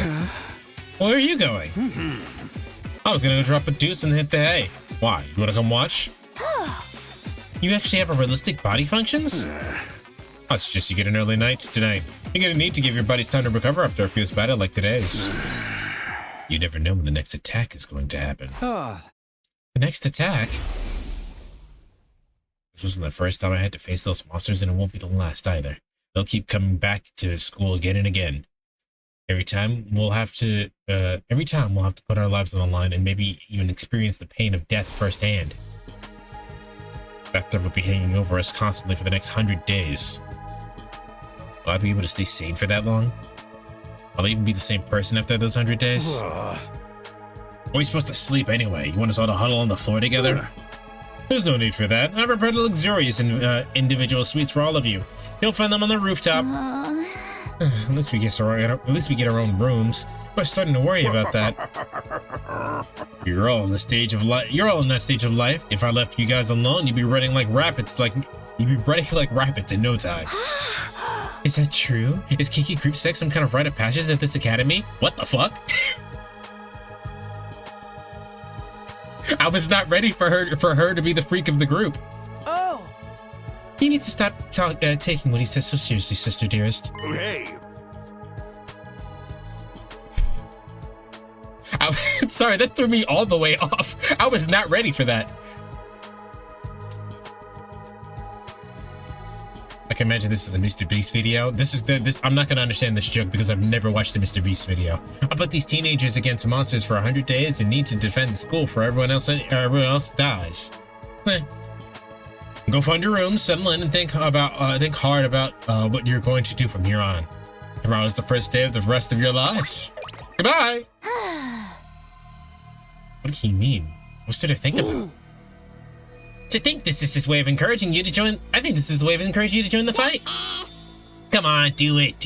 Where are you going? I was gonna go drop a deuce and hit the hay. Why? You wanna come watch? You actually have a realistic body functions? I suggest you get an early night tonight. You're gonna need to give your bodies time to recover after a fierce battle like today's. You never know when the next attack is going to happen. The next attack? This wasn't the first time I had to face those monsters, and it won't be the last either. They'll keep coming back to school again and again. Every time we'll have to put our lives on the line and maybe even experience the pain of death firsthand. That threat will be hanging over us constantly for the next 100 days. Will I be able to stay sane for that long? Will I even be the same person after those 100 days? Are we supposed to sleep anyway? You want us all to huddle on the floor together? There's no need for that. I prepared luxurious individual suites for all of you. You'll find them on the rooftop. At least we get our own rooms. We're starting to worry about that. You're all in that stage of life. If I left you guys alone, you'd be running like rapids. In no time. Is that true? Is Kiki Group Sex some kind of rite of passage at this academy? What the fuck? I was not ready for her to be the freak of the group. Oh! You need to stop taking what he says so seriously, sister dearest. Hey! Sorry, that threw me all the way off. I was not ready for that. I can imagine this is a Mr. Beast video. I'm not gonna understand this joke because I've never watched the Mr. Beast video. I put these teenagers against monsters for 100 days and need to defend the school for everyone else dies. Go find your room, settle in, and think hard about what you're going to do from here on. Tomorrow is the first day of the rest of your lives. Goodbye. What did he mean? What's there to think about? To think this is his way of encouraging you to join. I think this is his way of encouraging you to join the fight. Come on, do it.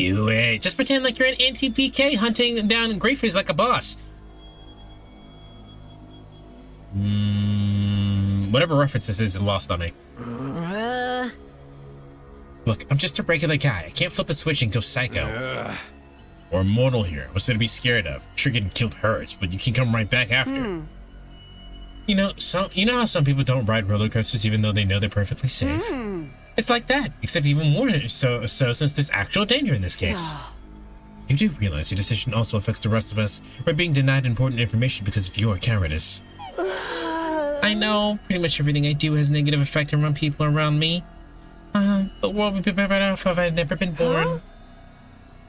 Just pretend like you're an anti-PK hunting down Greyface like a boss. Whatever reference this is lost on me. Look, I'm just a regular guy. I can't flip a switch and go psycho. Or immortal here. What's there to be scared of? Sure, getting killed hurts, but you can come right back after. You know how some people don't ride roller coasters even though they know they're perfectly safe? It's like that, except even more so since there's actual danger in this case. You do realize your decision also affects the rest of us. We're being denied important information because of your cowardice. I know, pretty much everything I do has a negative effect on people around me. The world would be better off if I had never been born.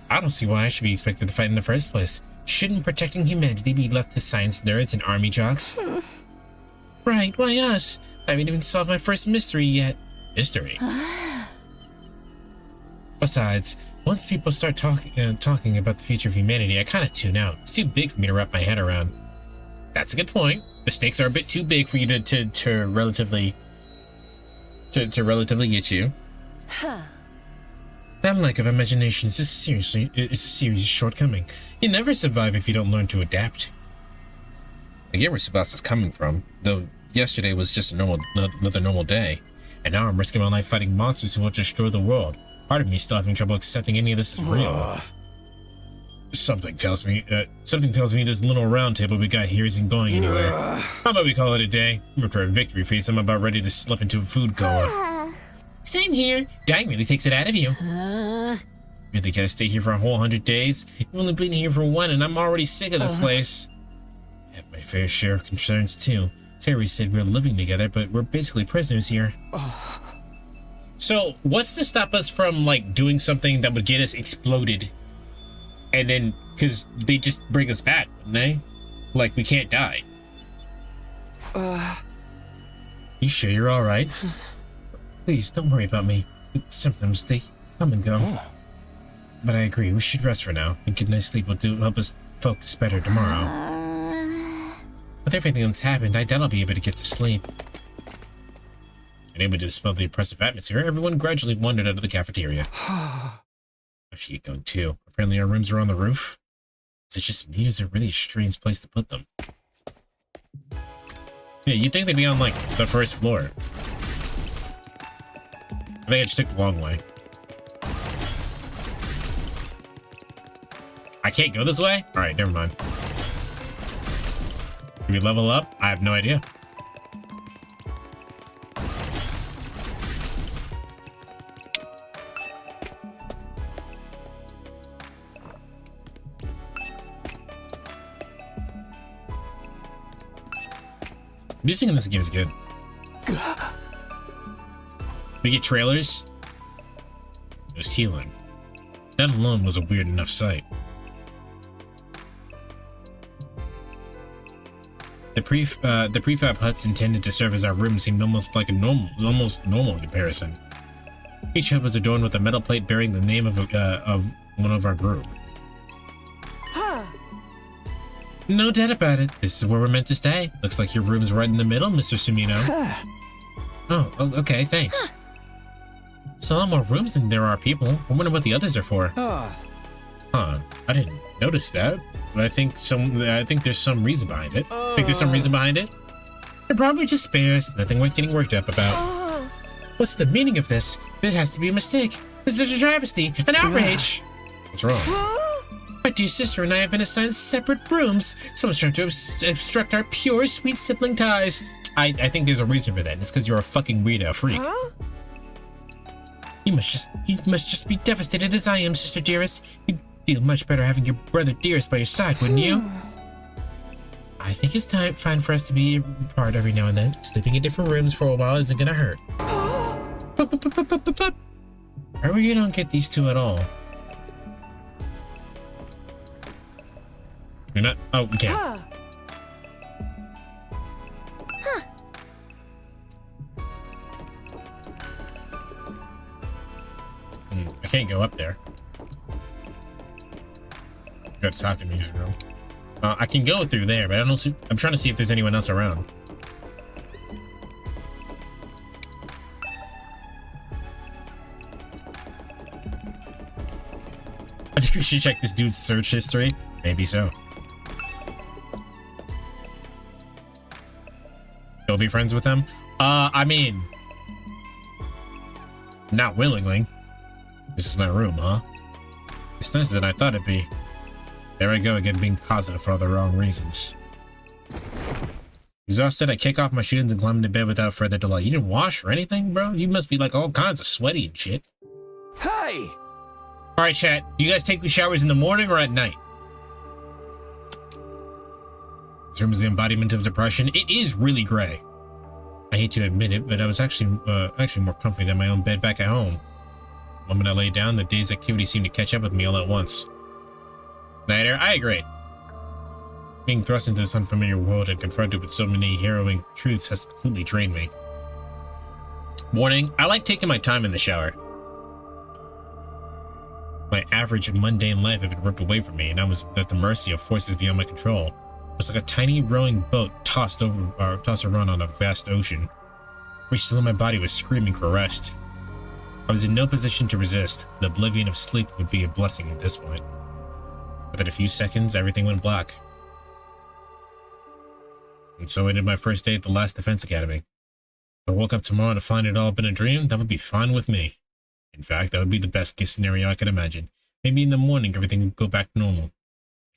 I don't see why I should be expected to fight in the first place. Shouldn't protecting humanity be left to science nerds and army jocks? Right, why us? I haven't even solved my first mystery yet. Mystery? Besides, once people start talking about the future of humanity, I kind of tune out. It's too big for me to wrap my head around. That's a good point. The stakes are a bit too big for you to relatively get you. That lack of imagination is a serious shortcoming. You never survive if you don't learn to adapt. I get where Sebastian's coming from, though yesterday was just another normal day, and now I'm risking my life fighting monsters who want to destroy the world. Part of me is still having trouble accepting any of this is real. Something tells me this little round table we got here isn't going anywhere. How about we call it a day? After a victory face, I'm about ready to slip into a food coma. Same here. Dying really takes it out of you. Really gotta stay here for a whole 100 days? You've only been here for one, and I'm already sick of this place. I have my fair share of concerns too. Terry said we're living together, but we're basically prisoners here. So, what's to stop us from, like, doing something that would get us exploded? And then, because they just bring us back, wouldn't they? Like, we can't die. You sure you're alright? Please, don't worry about me. Symptoms, they come and go. But I agree, we should rest for now. A good night's sleep will help us focus better tomorrow. With everything that's happened, I doubt I'll be able to get to sleep. Unable to dispel the oppressive atmosphere, everyone gradually wandered out of the cafeteria. I should get going too. Apparently our rooms are on the roof. Is it just me, or is it a really strange place to put them? Yeah, you'd think they'd be on, like, the first floor. I think I just took the long way. I can't go this way? Alright, never mind. Can we level up? I have no idea. Music in this game is good. We get trailers. It was healing. That alone was a weird enough sight. The prefab huts intended to serve as our room seemed almost normal in comparison. Each hut was adorned with a metal plate bearing the name of one of our group. No doubt about it. This is where we're meant to stay. Looks like your room's right in the middle, Mr. Sumino. Oh, okay, thanks. There's a lot more rooms than there are people. I wonder what the others are for. Huh, I didn't notice that. But I think there's some reason behind it. Think there's some reason behind it? They're probably just spares. Nothing worth getting worked up about. What's the meaning of this? This has to be a mistake. This is a travesty, an outrage. What's wrong? My dear sister and I have been assigned separate rooms. Someone's trying to obstruct our pure, sweet sibling ties. I think there's a reason for that. It's because you're a fucking weirdo freak. You must just be devastated as I am, sister dearest. You'd feel much better having your brother dearest by your side, wouldn't you? I think it's fine for us to be apart every now and then. Sleeping in different rooms for a while isn't gonna hurt. However, you don't get these two at all. You're not. Oh, we can't. I can't go up there. Go to the music room. I can go through there, but I don't see. I'm trying to see if there's anyone else around. I think we should check this dude's search history. Maybe so. You'll be friends with him? I mean, not willingly. This is my room, huh? It's nicer than I thought it'd be. There I go again, being positive for all the wrong reasons. Exhausted, I kick off my shoes and climb into bed without further delay. You didn't wash or anything, bro? You must be like all kinds of sweaty and shit. Hey! Alright, chat. Do you guys take showers in the morning or at night? This room is the embodiment of depression. It is really gray. I hate to admit it, but I was actually more comfy than my own bed back at home. The moment I lay down, the day's activity seemed to catch up with me all at once. Snyder, I agree. Being thrust into this unfamiliar world and confronted with so many harrowing truths has completely drained me. Warning, I like taking my time in the shower. My average mundane life had been ripped away from me, and I was at the mercy of forces beyond my control. It was like a tiny rowing boat tossed around on a vast ocean. Every cell in my body was screaming for rest. I was in no position to resist. The oblivion of sleep would be a blessing at this point. Within a few seconds, everything went black. And so ended my first day at the last Defense Academy. If I woke up tomorrow to find it all been a dream, that would be fine with me. In fact, that would be the best case scenario I could imagine. Maybe in the morning, everything would go back to normal.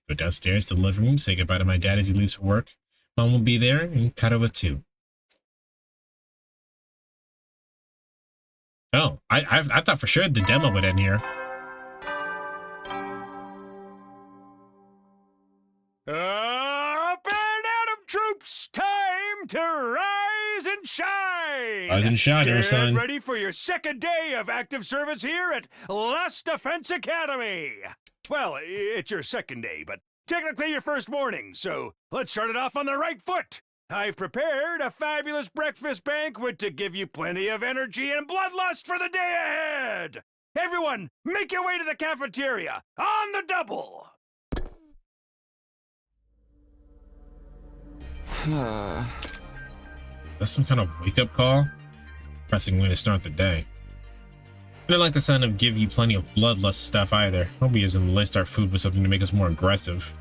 Go downstairs to the living room, say goodbye to my dad as he leaves for work. Mom will be there, and Katawa too. Oh, I thought for sure the demo would end here. Up and Adam troops, time to rise and shine! Rise and shine, Get son. ready for your second day of active service here at Last Defense Academy. Well, it's your second day, but technically your first morning, so let's start it off on the right foot. I've prepared a fabulous breakfast banquet to give you plenty of energy and bloodlust for the day ahead. Everyone, make your way to the cafeteria, on the double! That's some kind of wake-up call? Pressing way to start the day. I don't like the sound of give you plenty of bloodlust stuff either. Hope he isn't laced our food with something to make us more aggressive.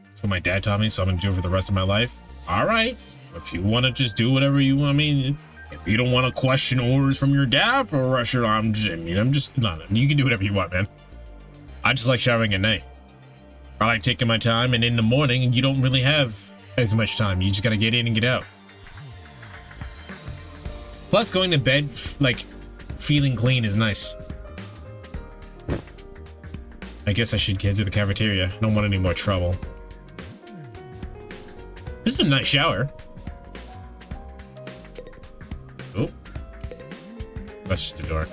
That's what my dad taught me, so I'm gonna do it for the rest of my life. Alright. If you wanna just do whatever you want, I mean, if you don't wanna question orders from your dad for a restaurant, I'm just no, you can do whatever you want, man. I just like showering at night. I like taking my time, and in the morning, you don't really have as much time. You just gotta get in and get out. Plus, going to bed, like, feeling clean is nice. I guess I should get to the cafeteria. I don't want any more trouble. This is a nice shower. Oh. That's just the door.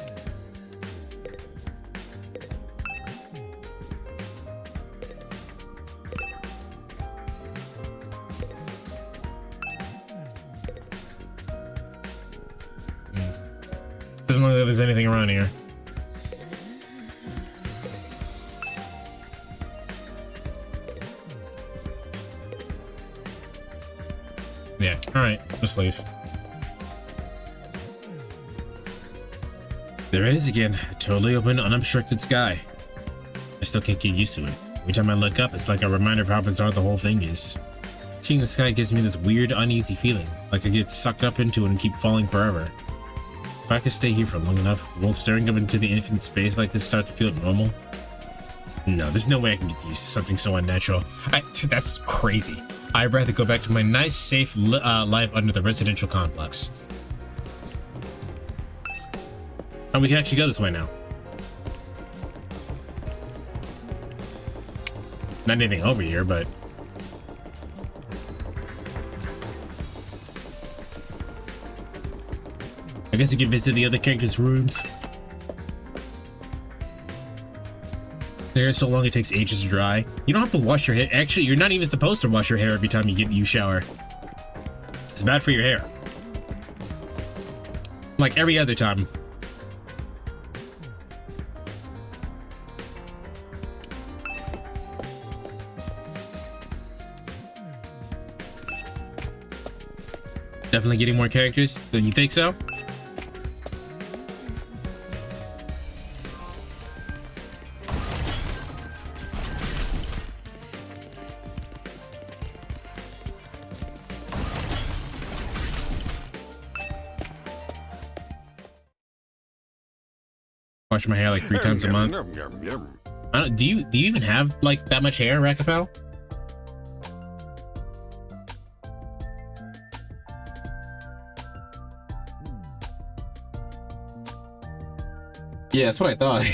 Doesn't look like there's anything around here. Yeah, alright, let's leave. There it is again, a totally open, unobstructed sky. I still can't get used to it. Every time I look up, it's like a reminder of how bizarre the whole thing is. Seeing the sky gives me this weird, uneasy feeling, like I get sucked up into it and keep falling forever. If I could stay here for long enough, won't staring up into the infinite space like this start to feel normal? No, there's no way I can get used to something so unnatural. That's crazy. I'd rather go back to my nice, safe life under the residential complex. Oh, we can actually go this way now. Not anything over here, but... I guess you can visit the other characters' rooms. Hair so long it takes ages to dry. You don't have to wash your hair. Actually, you're not even supposed to wash your hair every time you shower. It's bad for your hair. Like every other time. Definitely getting more characters. You think so? Wash my hair like 3 times a month. Do you even have like that much hair, Rakapel? Yeah, that's what I thought.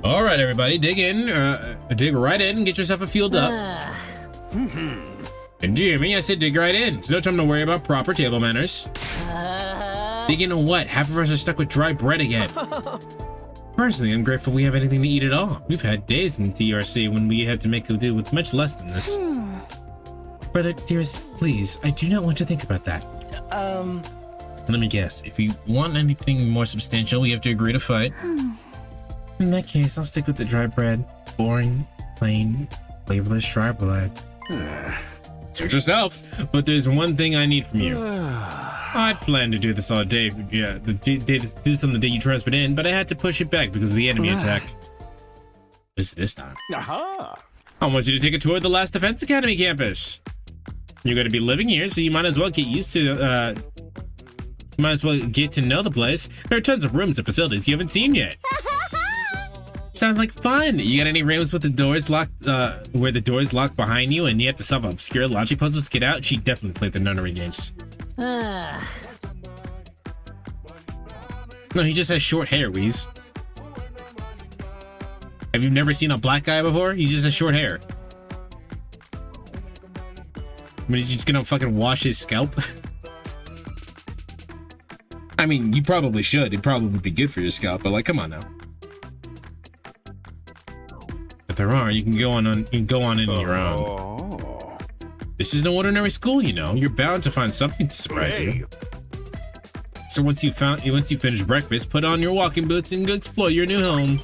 All right, everybody, dig in, dig right in and get yourself a fueled up. And Jimmy, I said dig right in. There's no time to worry about proper table manners. Dig into what? Half of us are stuck with dry bread again. Personally, I'm grateful we have anything to eat at all. We've had days in TRC when we had to make do with much less than this. Brother, dearest, please, I do not want to think about that. Let me guess. If you want anything more substantial, we have to agree to fight. In that case, I'll stick with the dry bread. Boring, plain, flavorless dry bread. Suit yourselves, but there's one thing I need from you. I'd planned to do this all day. Yeah, did this on the day you transferred in, but I had to push it back because of the enemy attack. This time. I want you to take a tour of the last Defense Academy campus. You're going to be living here, so you might as well get used to. Might as well get to know the place. There are tons of rooms and facilities you haven't seen yet. Sounds like fun. You got any rooms with the doors locked, where the doors lock behind you and you have to solve obscure logic puzzles to get out? She definitely played the nunnery games. No, he just has short hair, Wheeze. Have you never seen a black guy before? He just has short hair. But he's just gonna fucking wash his scalp? I mean, you probably should. It'd probably be good for your scalp, but like, come on now. If there are, you can go on in your own. This is no ordinary school, you know. You're bound to find something to surprise you. So once you finish breakfast, put on your walking boots and go explore your new home.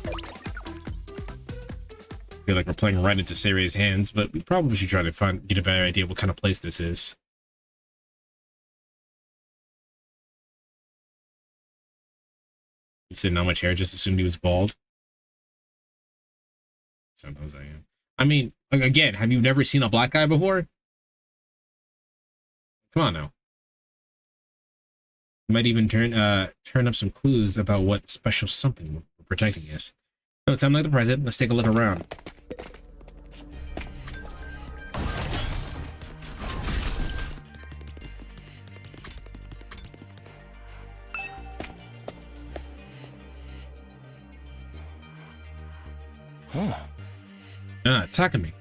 feel like we're playing right into Seirei's hands, but we probably should try to get a better idea of what kind of place this is. He said not much hair, just assumed he was bald. Sometimes I am. I mean, again, have you never seen a black guy before? Come on now. Might even turn up some clues about what special something we're protecting is. So time like the present, let's take a look around. Takumi.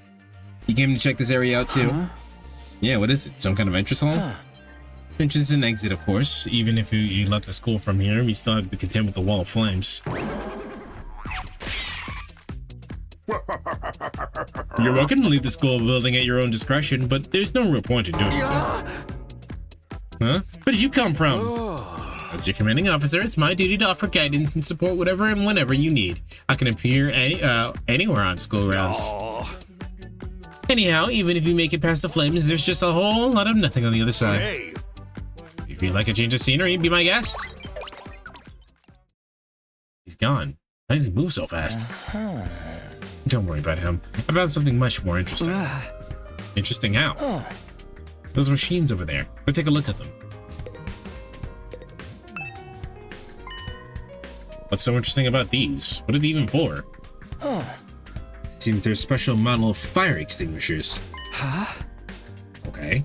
You came to check this area out too? Yeah, what is it? Some kind of entrance hall? Entrance and exit, of course. Even if you left the school from here, we still have to be content with the wall of flames. You're welcome to leave the school building at your own discretion, but there's no real point in doing so. Huh? Where did you come from? As your commanding officer, it's my duty to offer guidance and support whatever and whenever you need. I can appear anywhere on school grounds. Anyhow, even if you make it past the flames, there's just a whole lot of nothing on the other side. Hey. If you'd like a change of scenery, be my guest. He's gone. How does he move so fast? Don't worry about him. I found something much more interesting. Interesting how? Those machines over there. Go take a look at them. What's so interesting about these? What are they even for? Seems they're a special model of fire extinguishers. Okay.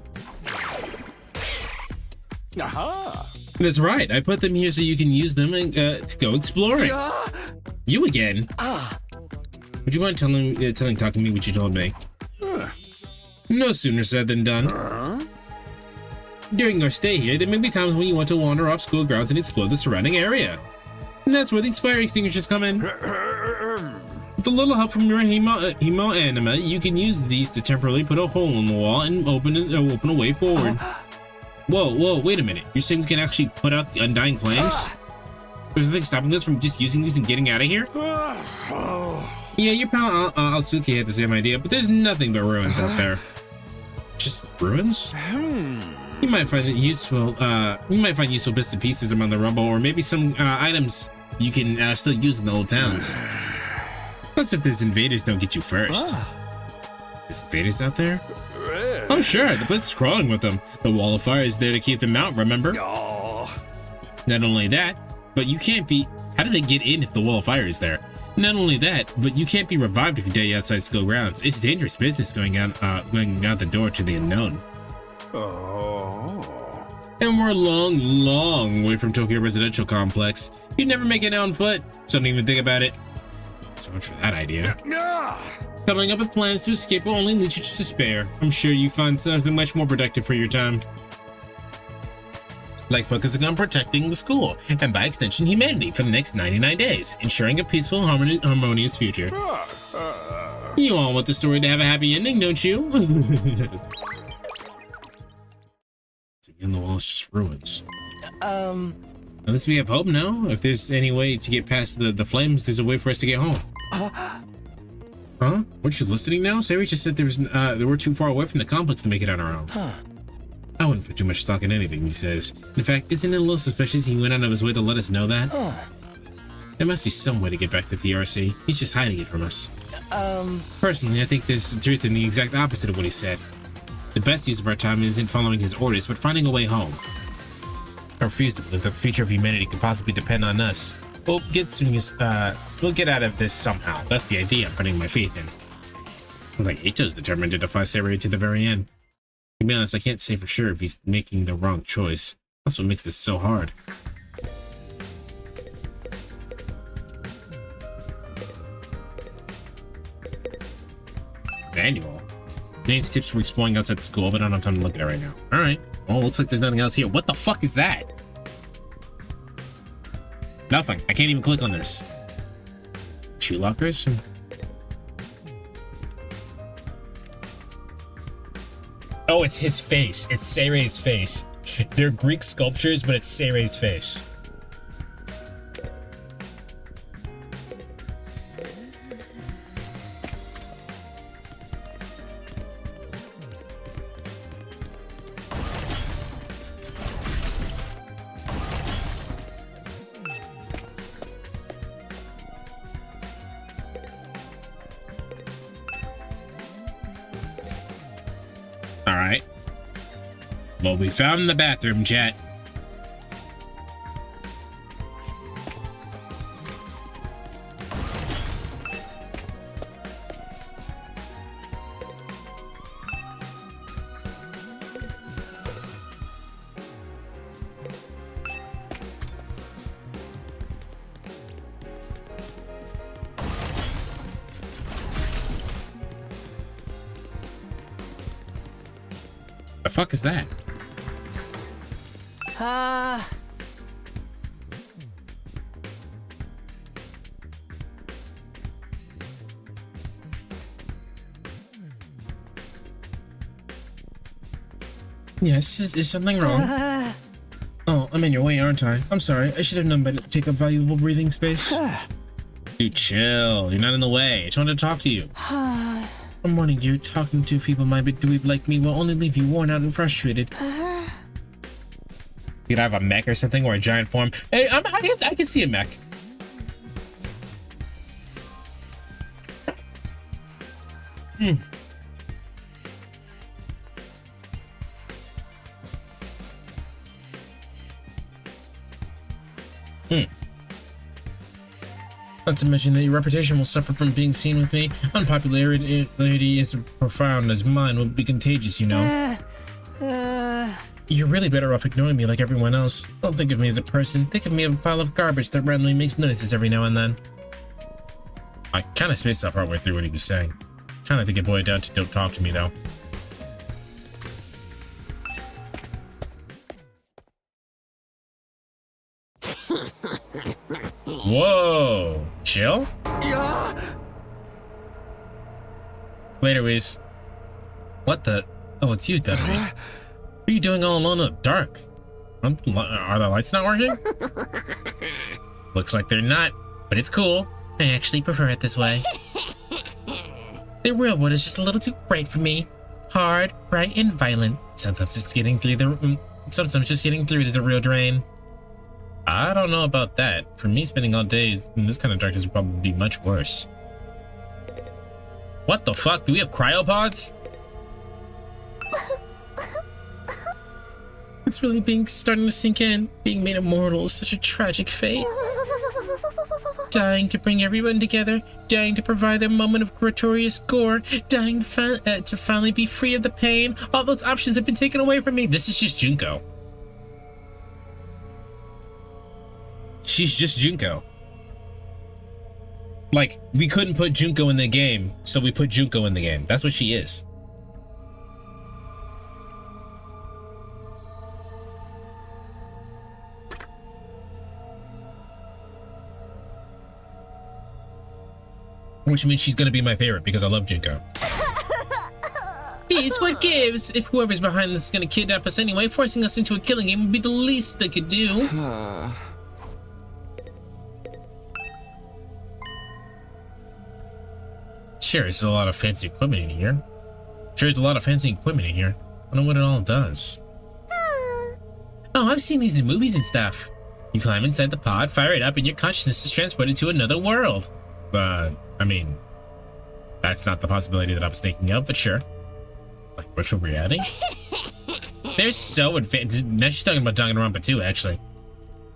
That's right. I put them here so you can use them and, to go exploring. You again? Would you mind telling Takumi what you told me? No sooner said than done. During our stay here, there may be times when you want to wander off school grounds and explore the surrounding area. And that's where these fire extinguishers come in. With a little help from your hemo anima, you can use these to temporarily put a hole in the wall and open a way forward. Whoa, wait a minute. You're saying we can actually put out the undying flames? There's nothing stopping us from just using these and getting out of here? Yeah, your pal Atsuki had the same idea, but there's nothing but ruins out there. Just ruins? You might find it useful. You might find useful bits and pieces around the rubble, or maybe some items you can still use in the old towns. That's if those invaders don't get you first. There's invaders out there? Oh sure, the place is crawling with them. The wall of fire is there to keep them out, remember? Not only that, but you can't be... How do they get in if the wall of fire is there? Not only that, but you can't be revived if you die outside school grounds. It's dangerous business going out the door to the unknown. And we're a long way from Tokyo Residential Complex. You'd never make it on foot, so don't even think about it. So much for that idea. Coming up with plans to escape will only lead you to despair. I'm sure you find something much more productive for your time. Like focusing on protecting the school, and by extension humanity, for the next 99 days, ensuring a peaceful, harmonious future. You all want the story to have a happy ending, don't you? Again, the wall is just ruins. At least we have hope now. If there's any way to get past the flames, there's a way for us to get home. Huh? Weren't you listening now? Seiri just said they were too far away from the complex to make it on our own. I wouldn't put too much stock in anything he says. In fact, isn't it a little suspicious he went out of his way to let us know that? There must be some way to get back to the RC. He's just hiding it from us. Personally, I think there's truth in the exact opposite of what he said. The best use of our time isn't following his orders, but finding a way home. I refuse to believe that the future of humanity could possibly depend on us. We'll get out of this somehow. That's the idea I'm putting my faith in. Looks like Ito's determined to defy Seiri to the very end. To be honest, I can't say for sure if he's making the wrong choice. That's what makes this so hard. Manual. Nate's tips for exploring outside the school, but I don't have time to look at it right now. Alright. Well, looks like there's nothing else here. What the fuck is that? Nothing. I can't even click on this. Shoe lockers? Oh, it's his face. It's Seirei's face. They're Greek sculptures, but it's Seirei's face. All right. Well, we found the bathroom, chat. The fuck is that? Yes, is something wrong? Oh, I'm in your way, aren't I? I'm sorry. I should have known better to take up valuable breathing space. Dude, chill. You're not in the way. I just wanted to talk to you. I'm warning you, talking to feeble-minded dweeb like me will only leave you worn out and frustrated. Did I have a mech or something, or a giant form? Hey, I can see a mech. Not to mention that your reputation will suffer from being seen with me. Unpopularity is profound as mine will be contagious, you know. You're really better off ignoring me like everyone else. Don't think of me as a person. Think of me as a pile of garbage that randomly makes noises every now and then. I kind of spaced out partway through what he was saying. Kind of think it boiled down to don't talk to me, though. Whoa! Chill? Yeah. Later, Whis. What the? Oh, it's you, Dudley. What are you doing all alone in the dark? Are the lights not working? Looks like they're not, but it's cool. I actually prefer it this way. The real world is just a little too bright for me. Hard, bright, and violent. Sometimes just getting through it is a real drain. I don't know about that. For me, spending all day in this kind of darkness would probably be much worse. What the fuck? Do we have cryopods? It's really starting to sink in. Being made immortal is such a tragic fate. Dying to bring everyone together, dying to provide a moment of gratuitous gore, dying to finally be free of the pain. All those options have been taken away from me. This is just Junko. She's just Junko. Like, we couldn't put Junko in the game, so we put Junko in the game. That's what she is. Which means she's gonna be my favorite because I love Junko. Peace, what gives? If whoever's behind this is gonna kidnap us anyway, forcing us into a killing game would be the least they could do. Sure, there's a lot of fancy equipment in here. I wonder what it all does. Oh, I've seen these in movies and stuff. You climb inside the pod, fire it up, and your consciousness is transported to another world. I mean, that's not the possibility that I was thinking of, but sure. Like virtual reality? They're so advanced. Now she's talking about Danganronpa too, actually.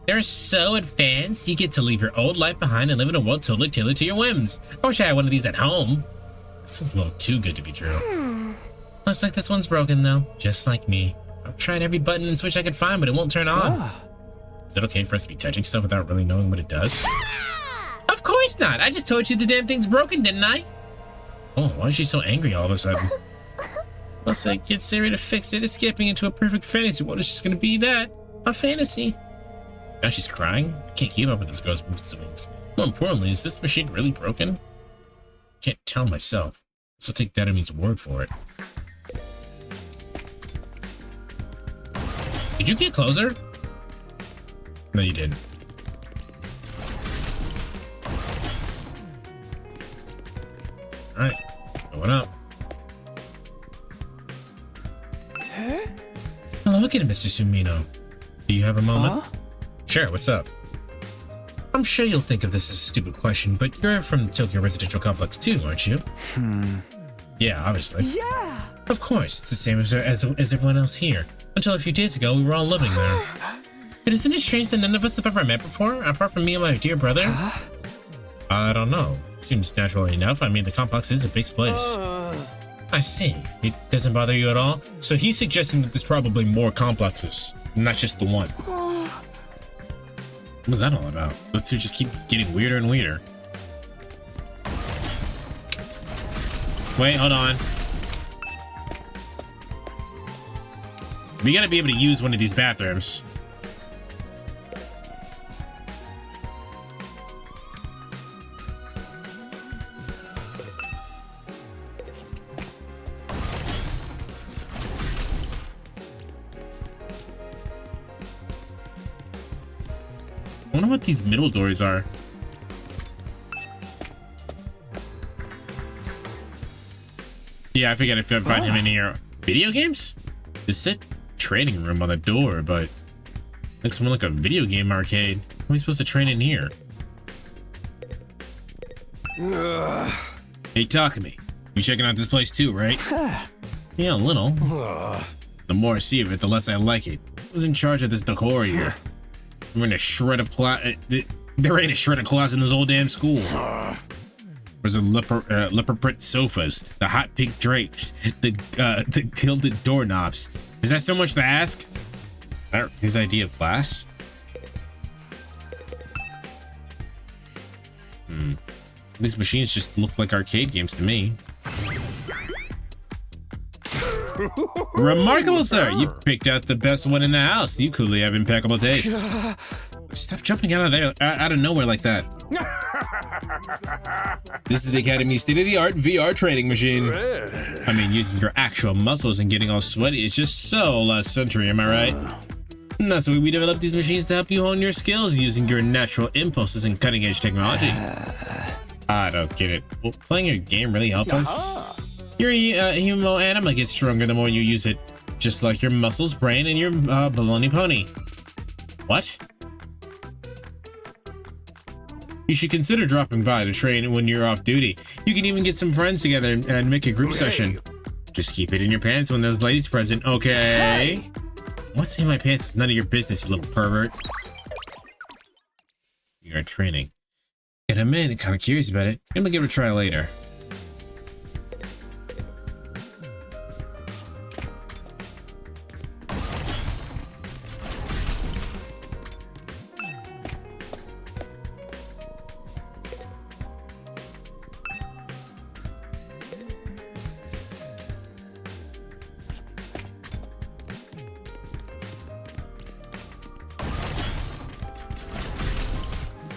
They're so advanced, you get to leave your old life behind and live in a world totally tailored to your whims. I wish I had one of these at home. This sounds a little too good to be true. Looks like this one's broken though, just like me. I've tried every button and switch I could find, but it won't turn on. Is it okay for us to be touching stuff without really knowing what it does? Of course not! I just told you the damn thing's broken, didn't I? Oh, why is she so angry all of a sudden? Once I get Sarah to fix it, escaping into a perfect fantasy world is just gonna be that. A fantasy. Now she's crying? I can't keep up with this girl's mood swings. More importantly, is this machine really broken? Can't tell myself, so take Dadame's word for it. Did you get closer? No, you didn't. Alright, going up. Hello again, Mr. Sumino. Do you have a moment? Sure, what's up? I'm sure you'll think of this as a stupid question, but you're from the Tokyo Residential Complex too, aren't you? Yeah, obviously. Yeah! Of course, it's the same as everyone else here. Until a few days ago, we were all living there. But isn't it strange that none of us have ever met before, apart from me and my dear brother? I don't know. Seems natural enough. I mean, the complex is a big place. I see. It doesn't bother you at all? So he's suggesting that there's probably more complexes, not just the one. What's that all about? Those two just keep getting weirder and weirder. Wait, hold on. We gotta be able to use one of these bathrooms. I wonder what these middle doors are. Yeah, I forget if I find him in here. Video games? This said training room on the door, but looks more like a video game arcade. How are we supposed to train in here? Hey, Takumi. You checking out this place too, right? Yeah, a little. The more I see of it, the less I like it. Who's in charge of this decor here? We're in a shred of there ain't a shred of class in this old damn school. There's a leopard print sofas, the hot pink drapes, the gilded doorknobs. Is that so much to ask? His idea of class? These machines just look like arcade games to me. Remarkable, sir! You picked out the best one in the house. You clearly have impeccable taste. Stop jumping out of nowhere like that. This is the Academy's state-of-the-art VR training machine. I mean, using your actual muscles and getting all sweaty is just so last century, am I right? And that's why we developed these machines to help you hone your skills using your natural impulses and cutting-edge technology. I don't get it. Will playing your game really help us? Your hemo anima gets stronger the more you use it, just like your muscles, brain, and your baloney pony. What? You should consider dropping by to train when you're off duty. You can even get some friends together and make a group session. Just keep it in your pants when there's ladies present, okay? What's in my pants is none of your business, you little pervert. You're training. And I'm kind of curious about it. I'm gonna give it a try later.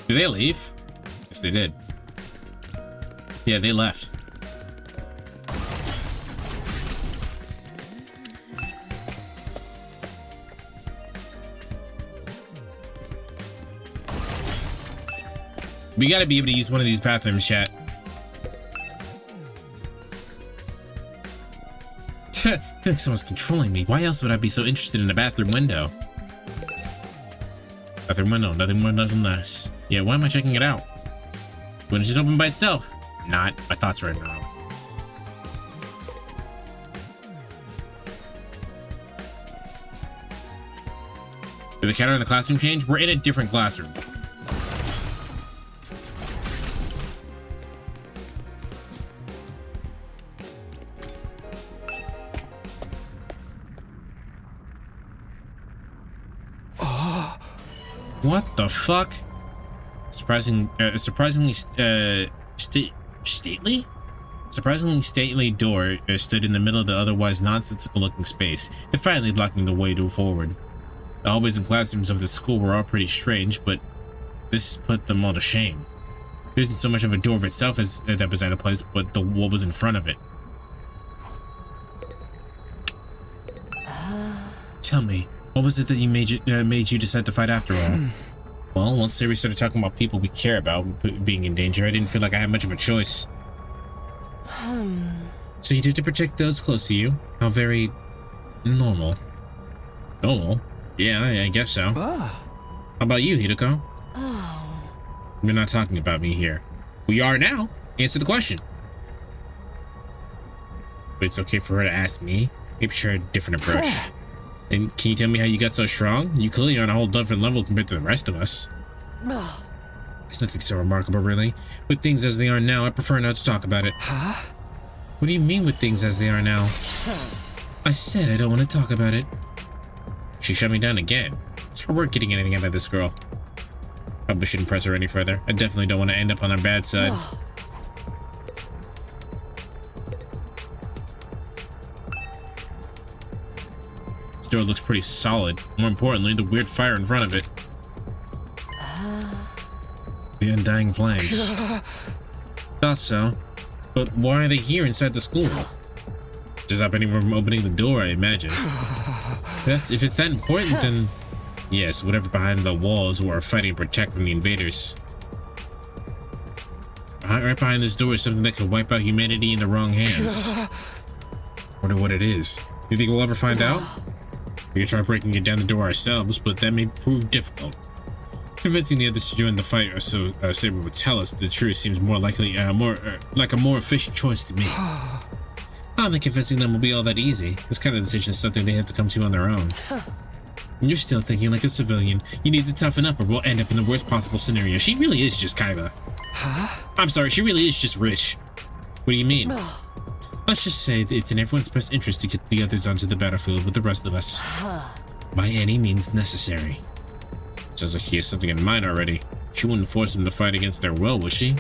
Did they leave? Yes, they did. Yeah, they left. We gotta be able to use one of these bathrooms, chat. I feel like someone's controlling me. Why else would I be so interested in a bathroom window? Bathroom window, nothing more, nothing less. Yeah, why am I checking it out? When it just opened by itself? Not. My thoughts right now. Did the counter in the classroom change? We're in a different classroom. What the fuck? Surprisingly stately door stood in the middle of the otherwise nonsensical-looking space, and finally blocking the way forward. The hallways and classrooms of the school were all pretty strange, but this put them all to shame. There isn't so much of a door itself as that was out of place, but what was in front of it. Tell me, what was it that made you decide to fight after all? Well, once Siri started talking about people we care about being in danger, I didn't feel like I had much of a choice. So you did to protect those close to you? How very normal. Normal? Yeah, I guess so. How about you, Hideko? We're not talking about me here. We are now. Answer the question. But it's okay for her to ask me. Maybe try a different approach. And can you tell me how you got so strong? You clearly are on a whole different level compared to the rest of us. It's nothing so remarkable, really. With things as they are now, I prefer not to talk about it. Huh? What do you mean with things as they are now? I said I don't want to talk about it. She shut me down again. It's hard work getting anything out of this girl. Probably shouldn't press her any further. I definitely don't want to end up on her bad side. This door looks pretty solid. More importantly, the weird fire in front of it. The undying flames. Thought so. But why are they here inside the school? To stop anyone from opening the door, I imagine. If it's that important, then yes, whatever behind the walls who are fighting to protect from the invaders. Right behind this door is something that could wipe out humanity in the wrong hands. Wonder what it is. You think we'll ever find out? We could try breaking it down the door ourselves, but that may prove difficult. Convincing the others to join the fight, or so Saber would tell us, the truth seems more likely, like a more efficient choice to me. I don't think convincing them will be all that easy. This kind of decision is something they have to come to on their own. And you're still thinking like a civilian. You need to toughen up or we'll end up in the worst possible scenario. She really is just kinda... I'm sorry, she really is just rich. What do you mean? Let's just say that it's in everyone's best interest to get the others onto the battlefield with the rest of us. By any means necessary. Sounds like he has something in mind already. She wouldn't force him to fight against their will, would she?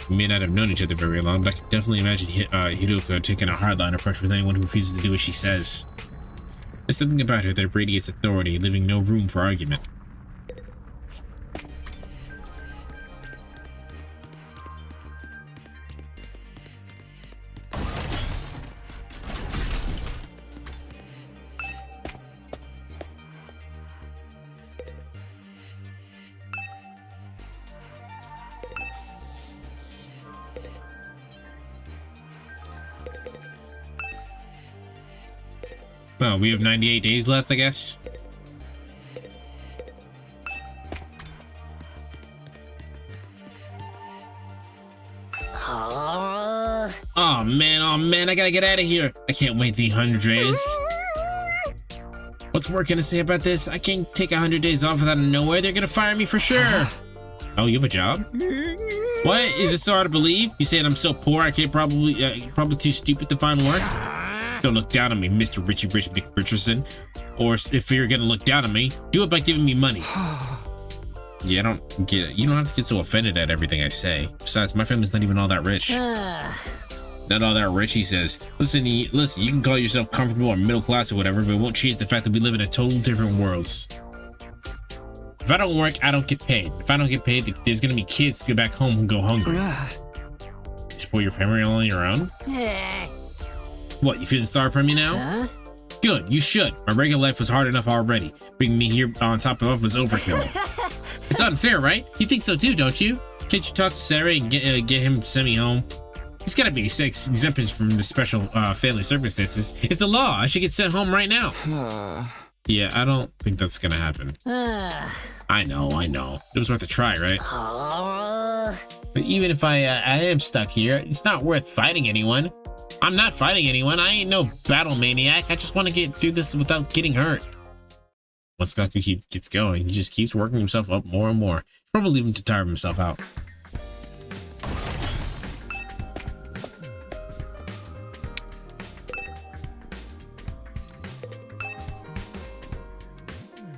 We may not have known each other very long, but I can definitely imagine Hiruka taking a hardline approach with anyone who refuses to do what she says. There's something about her that radiates authority, leaving no room for argument. Well, we have 98 days left, I guess. Oh man, I gotta get out of here. I can't wait the 100 days. What's work gonna say about this? I can't take 100 days off without nowhere. They're gonna fire me for sure. Oh, you have a job? What? Is it so hard to believe? You saying I'm so poor I can't probably too stupid to find work? Don't look down on me, Mr. Richie Rich McRicherson. Or if you're gonna look down on me, do it by giving me money. Yeah, I don't get it. You don't have to get so offended at everything I say. Besides, my family's not even all that rich. Not all that rich, he says. Listen, you can call yourself comfortable or middle class or whatever, but it won't change the fact that we live in a total different worlds. If I don't work, I don't get paid. If I don't get paid, there's gonna be kids to go back home who go hungry. You support your family all on your own? What, you feeling sorry for me now? Good, you should. My regular life was hard enough already. Bringing me here on top of it was overkill. It's unfair, right? You think so too, don't you? Can't you talk to Sarah and get him to send me home? He's gotta be exempted from the special family circumstances. It's the law. I should get sent home right now. Yeah, I don't think that's gonna happen. I know. It was worth a try, right? But even if I am stuck here, it's not worth fighting anyone. I'm not fighting anyone. I ain't no battle maniac. I just want to get through this without getting hurt. Once Gaku gets going, he just keeps working himself up more and more. Probably leave him to tire himself out.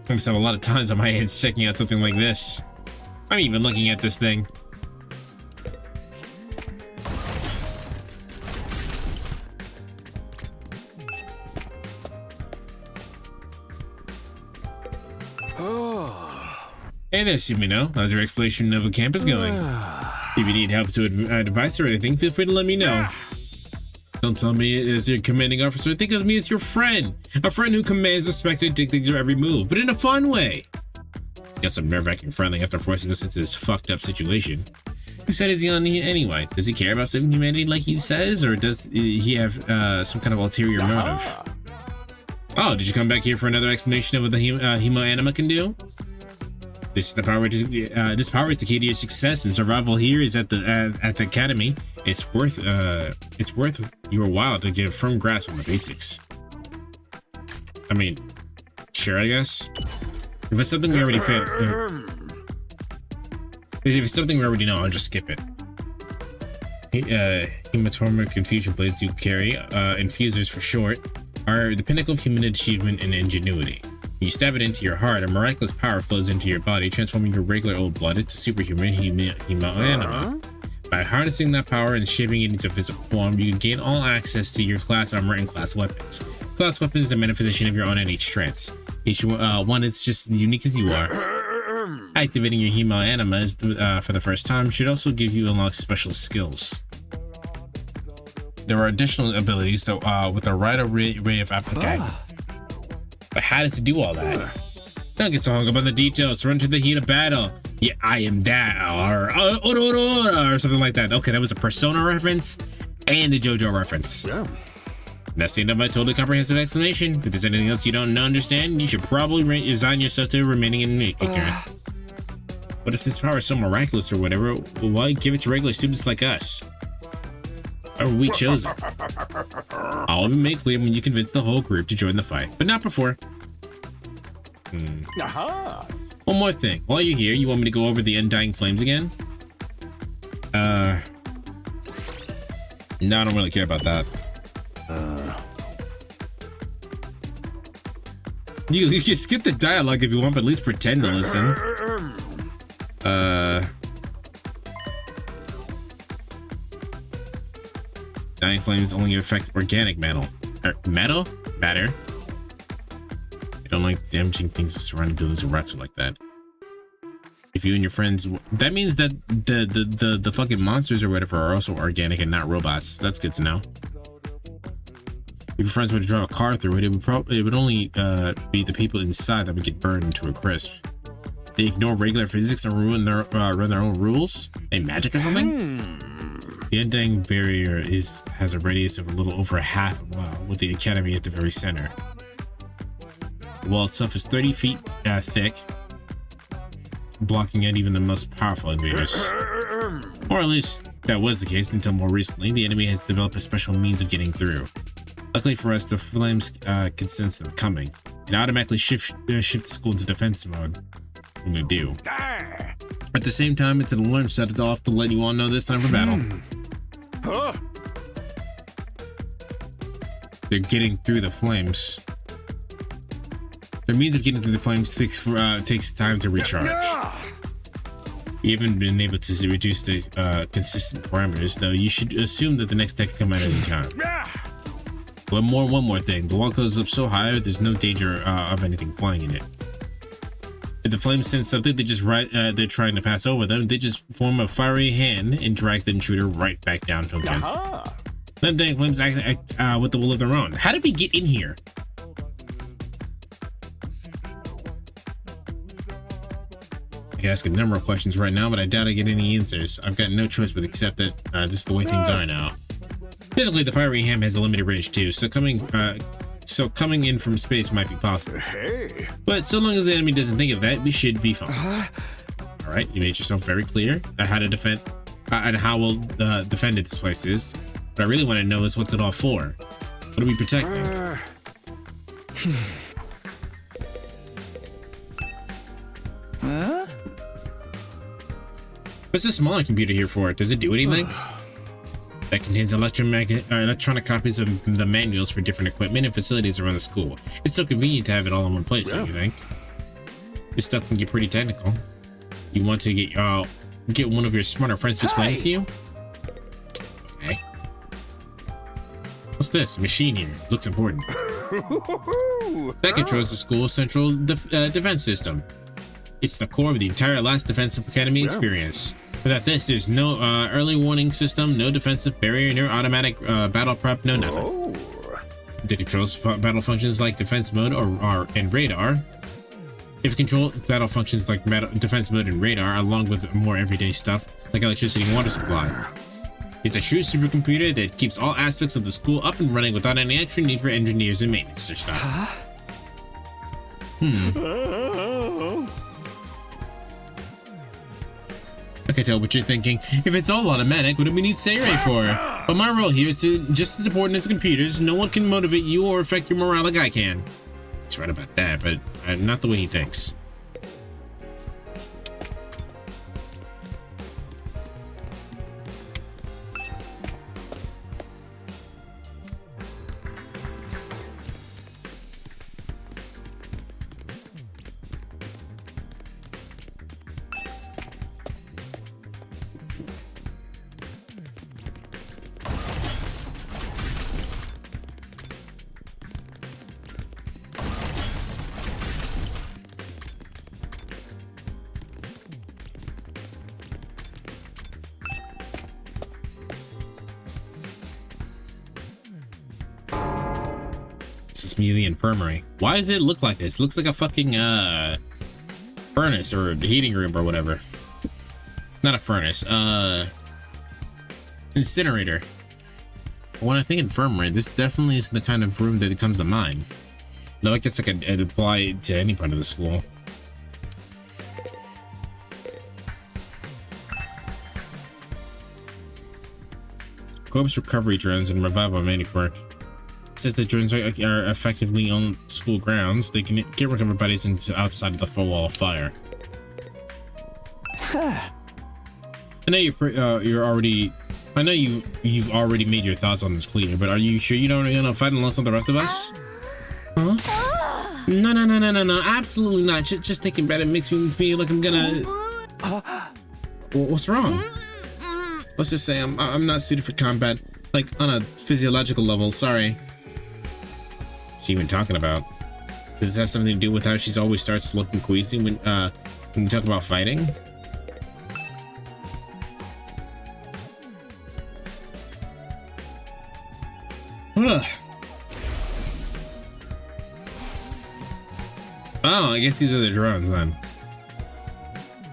I must have a lot of times on my hands checking out something like this. I'm even looking at this thing. Hey there, Sumino. How's your exploration of a campus going? If you need help to advice or anything, feel free to let me know. Don't tell me as your commanding officer. Think of me as your friend. A friend who commands, respect, and dictates your every move, but in a fun way. Got some nerve-wracking friendly after forcing us into this fucked up situation. Whose side is he on anyway? Does he care about saving humanity like he says, or does he have some kind of ulterior motive? Oh, did you come back here for another explanation of what the Hemo Anima can do? This is the power. This power is the key to your success and survival here is at the academy. It's worth your while to get a firm grasp on the basics. I mean, sure, I guess. If it's something we already if it's something we already know, I'll just skip it. Hematoric infusion blades you carry, infusers for short, are the pinnacle of human achievement and ingenuity. You stab it into your heart, a miraculous power flows into your body, transforming your regular old blood into superhuman anima. By harnessing that power and shaping it into physical form, you can gain all access to your class armor and class weapons. Class weapons are manifestation of your own innate strengths. Each one is just as unique as you are. Activating your Hema Anima for the first time should also give you unlock special skills. There are additional abilities that, with a wide array of applications. But how does it do all that? Don't get so hung up on the details. Run to the heat of battle. Yeah, I am that, or something like that. Okay, that was a Persona reference and a JoJo reference. Yeah. That's the end of my totally comprehensive explanation. If there's anything else you don't understand, you should probably resign yourself to remaining ignorant. But if this power is so miraculous or whatever, why give it to regular students like us? Or we chosen? All will be made clear when you convince the whole group to join the fight, but not before. One more thing. While you're here, you want me to go over the undying flames again? No, I don't really care about that. You can skip the dialogue if you want, but at least pretend to listen. Dying flames only affect organic matter. Matter? I don't like damaging things that surrounding buildings or rats like that. If you and your friends, that means that the fucking monsters or whatever are also organic and not robots. That's good to know. If your friends were to drive a car through it, it would only be the people inside that would get burned to a crisp. They ignore regular physics and run their own rules. A magic or something? The undying barrier has a radius of a little over half a mile, with the academy at the very center. The wall itself is 30 feet thick, blocking out even the most powerful invaders. Or at least that was the case until more recently. The enemy has developed a special means of getting through. Luckily for us, the flames can sense them coming and automatically shift the school into defense mode when we do. At the same time, it's an alarm set off to let you all know this time for battle. They're getting through the flames. Their means of getting through the flames takes time to recharge. You haven't been able to reduce the consistent parameters, though you should assume that the next tech can come at any time. One more thing. The wall goes up so high, there's no danger of anything flying in it. If the flames sense something, they're trying to pass over them, they just form a fiery hand and drag the intruder right back down to again. Then the flames act with the will of their own. How did we get in here? I can ask a number of questions right now, but I doubt I get any answers. I've got no choice but accept that this is the way things are now. Typically, the fiery ham has a limited range too, so coming in from space might be possible. Hey. But so long as the enemy doesn't think of that, we should be fine. All right, you made yourself very clear how to defend and how well defended this place is. What I really want to know is what's it all for? What are we protecting? What's this smaller computer here for? Does it do anything? That contains electronic copies of the manuals for different equipment and facilities around the school. It's so convenient to have it all in one place, don't you think? This stuff can get pretty technical. You want to get one of your smarter friends to explain it to you? Okay. What's this? Machine here. Looks important. That controls the school's central defense system. It's the core of the entire Last Defensive Academy experience. Without this, there's no early warning system, no defensive barrier, no automatic battle prep, no nothing. It controls battle functions like defense mode and radar. If it controls battle functions like defense mode and radar, along with more everyday stuff like electricity and water supply. It's a true supercomputer that keeps all aspects of the school up and running without any extra need for engineers and maintenance or stuff. I can tell what you're thinking. If it's all automatic, what do we need Sayre for? But my role here is just as important as the computers. No one can motivate you or affect your morale like I can. He's right about that, but not the way he thinks. Me the infirmary. Why does it look like this? It looks like a fucking furnace or heating room or whatever. Not a furnace, incinerator. When I think infirmary, this definitely is the kind of room that it comes to mind. Though I guess I could apply it to any part of the school. Corpse recovery drones and revival manic work. Since the drones are effectively on school grounds, they can get recovered bodies into outside of the full wall of fire. I know you're already. I know you've already made your thoughts on this clear, but are you sure you don't want to fight alongside the rest of us? Huh? No, absolutely not. Just thinking about it makes me feel like I'm gonna. What's wrong? Let's just say I'm not suited for combat, like on a physiological level. Sorry. What's she even talking about? Does this have something to do with how she's always starts looking queasy when we talk about fighting? Ugh. Oh, I guess these are the drones then.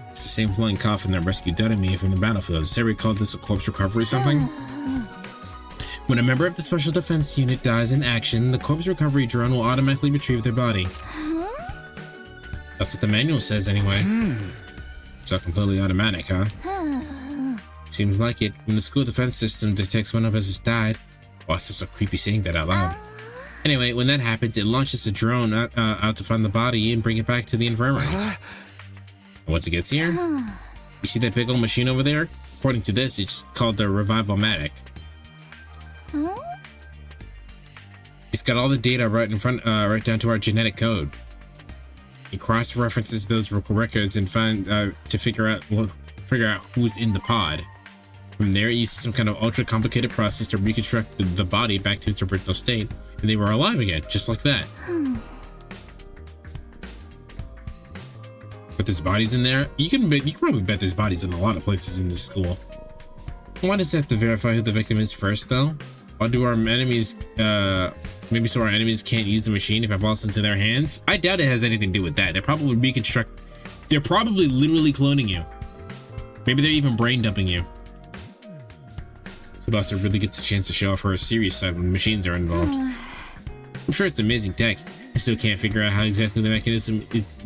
It's the same flying coffin that rescued Dedemy from the battlefield. Sayre called this a corpse recovery something? When a member of the Special Defense Unit dies in action, the corpse recovery drone will automatically retrieve their body. That's what the manual says anyway. It's all completely automatic, huh? Seems like it. When the school defense system detects one of us has died. Oh, it's so creepy saying that out loud. Anyway, when that happens, it launches a drone out to find the body and bring it back to the infirmary. And once it gets here, you see that big old machine over there? According to this, it's called the Revival-matic. It's got all the data right in front, right down to our genetic code. It cross-references those records and find to figure out who's in the pod. From there, it uses some kind of ultra-complicated process to reconstruct the body back to its original state, and they were alive again, just like that. But there's bodies in there. You can probably bet there's bodies in a lot of places in this school. Why does it have to verify who the victim is first, though? Why do our enemies, maybe so our enemies can't use the machine if it falls into their hands? I doubt it has anything to do with that. They're probably they're probably literally cloning you. Maybe they're even brain dumping you. So Buster really gets a chance to show off her serious side when machines are involved. I'm sure it's amazing tech. I still can't figure out how exactly the mechanism it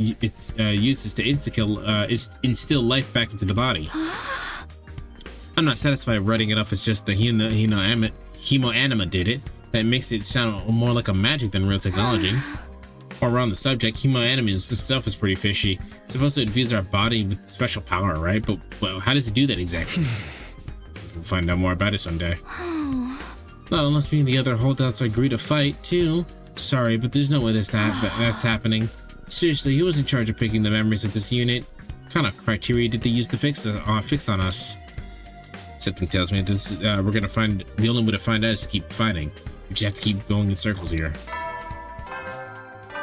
uses to instill life back into the body. I'm not satisfied writing it off as just the hemoanima did it. That makes it sound more like a magic than real technology. While we're on the subject, hemoanima itself is pretty fishy. It's supposed to infuse our body with special power, right? But well, how does it do that exactly? We'll find out more about it someday. Not unless me and the other holdouts agree to fight, too. Sorry, but there's no way that's happening. Seriously, who was in charge of picking the memories of this unit? What kind of criteria did they use to fix on us? Something tells me this we're gonna find the only way to find out is to keep fighting. We just have to keep going in circles here.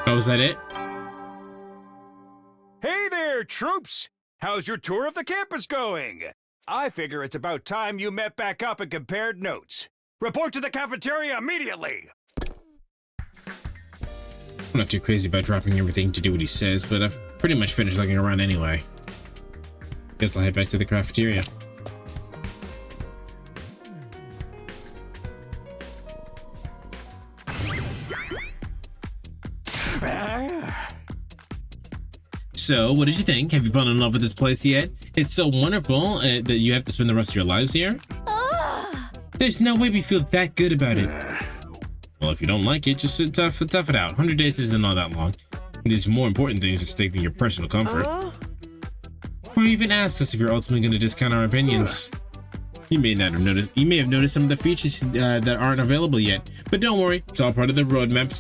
Oh, was that it? Hey there, troops! How's your tour of the campus going? I figure it's about time you met back up and compared notes. Report to the cafeteria immediately! I'm not too crazy about dropping everything to do what he says, but I've pretty much finished looking around anyway. Guess I'll head back to the cafeteria. So, what did you think? Have you fallen in love with this place yet? It's so wonderful that you have to spend the rest of your lives here. There's no way we feel that good about it. Well, if you don't like it, just tough it out. 100 days isn't all that long. There's more important things at stake than your personal comfort. Who even asked us if you're ultimately going to discount our opinions? You may not have noticed. You may have noticed some of the features that aren't available yet, but don't worry. It's all part of the roadmap.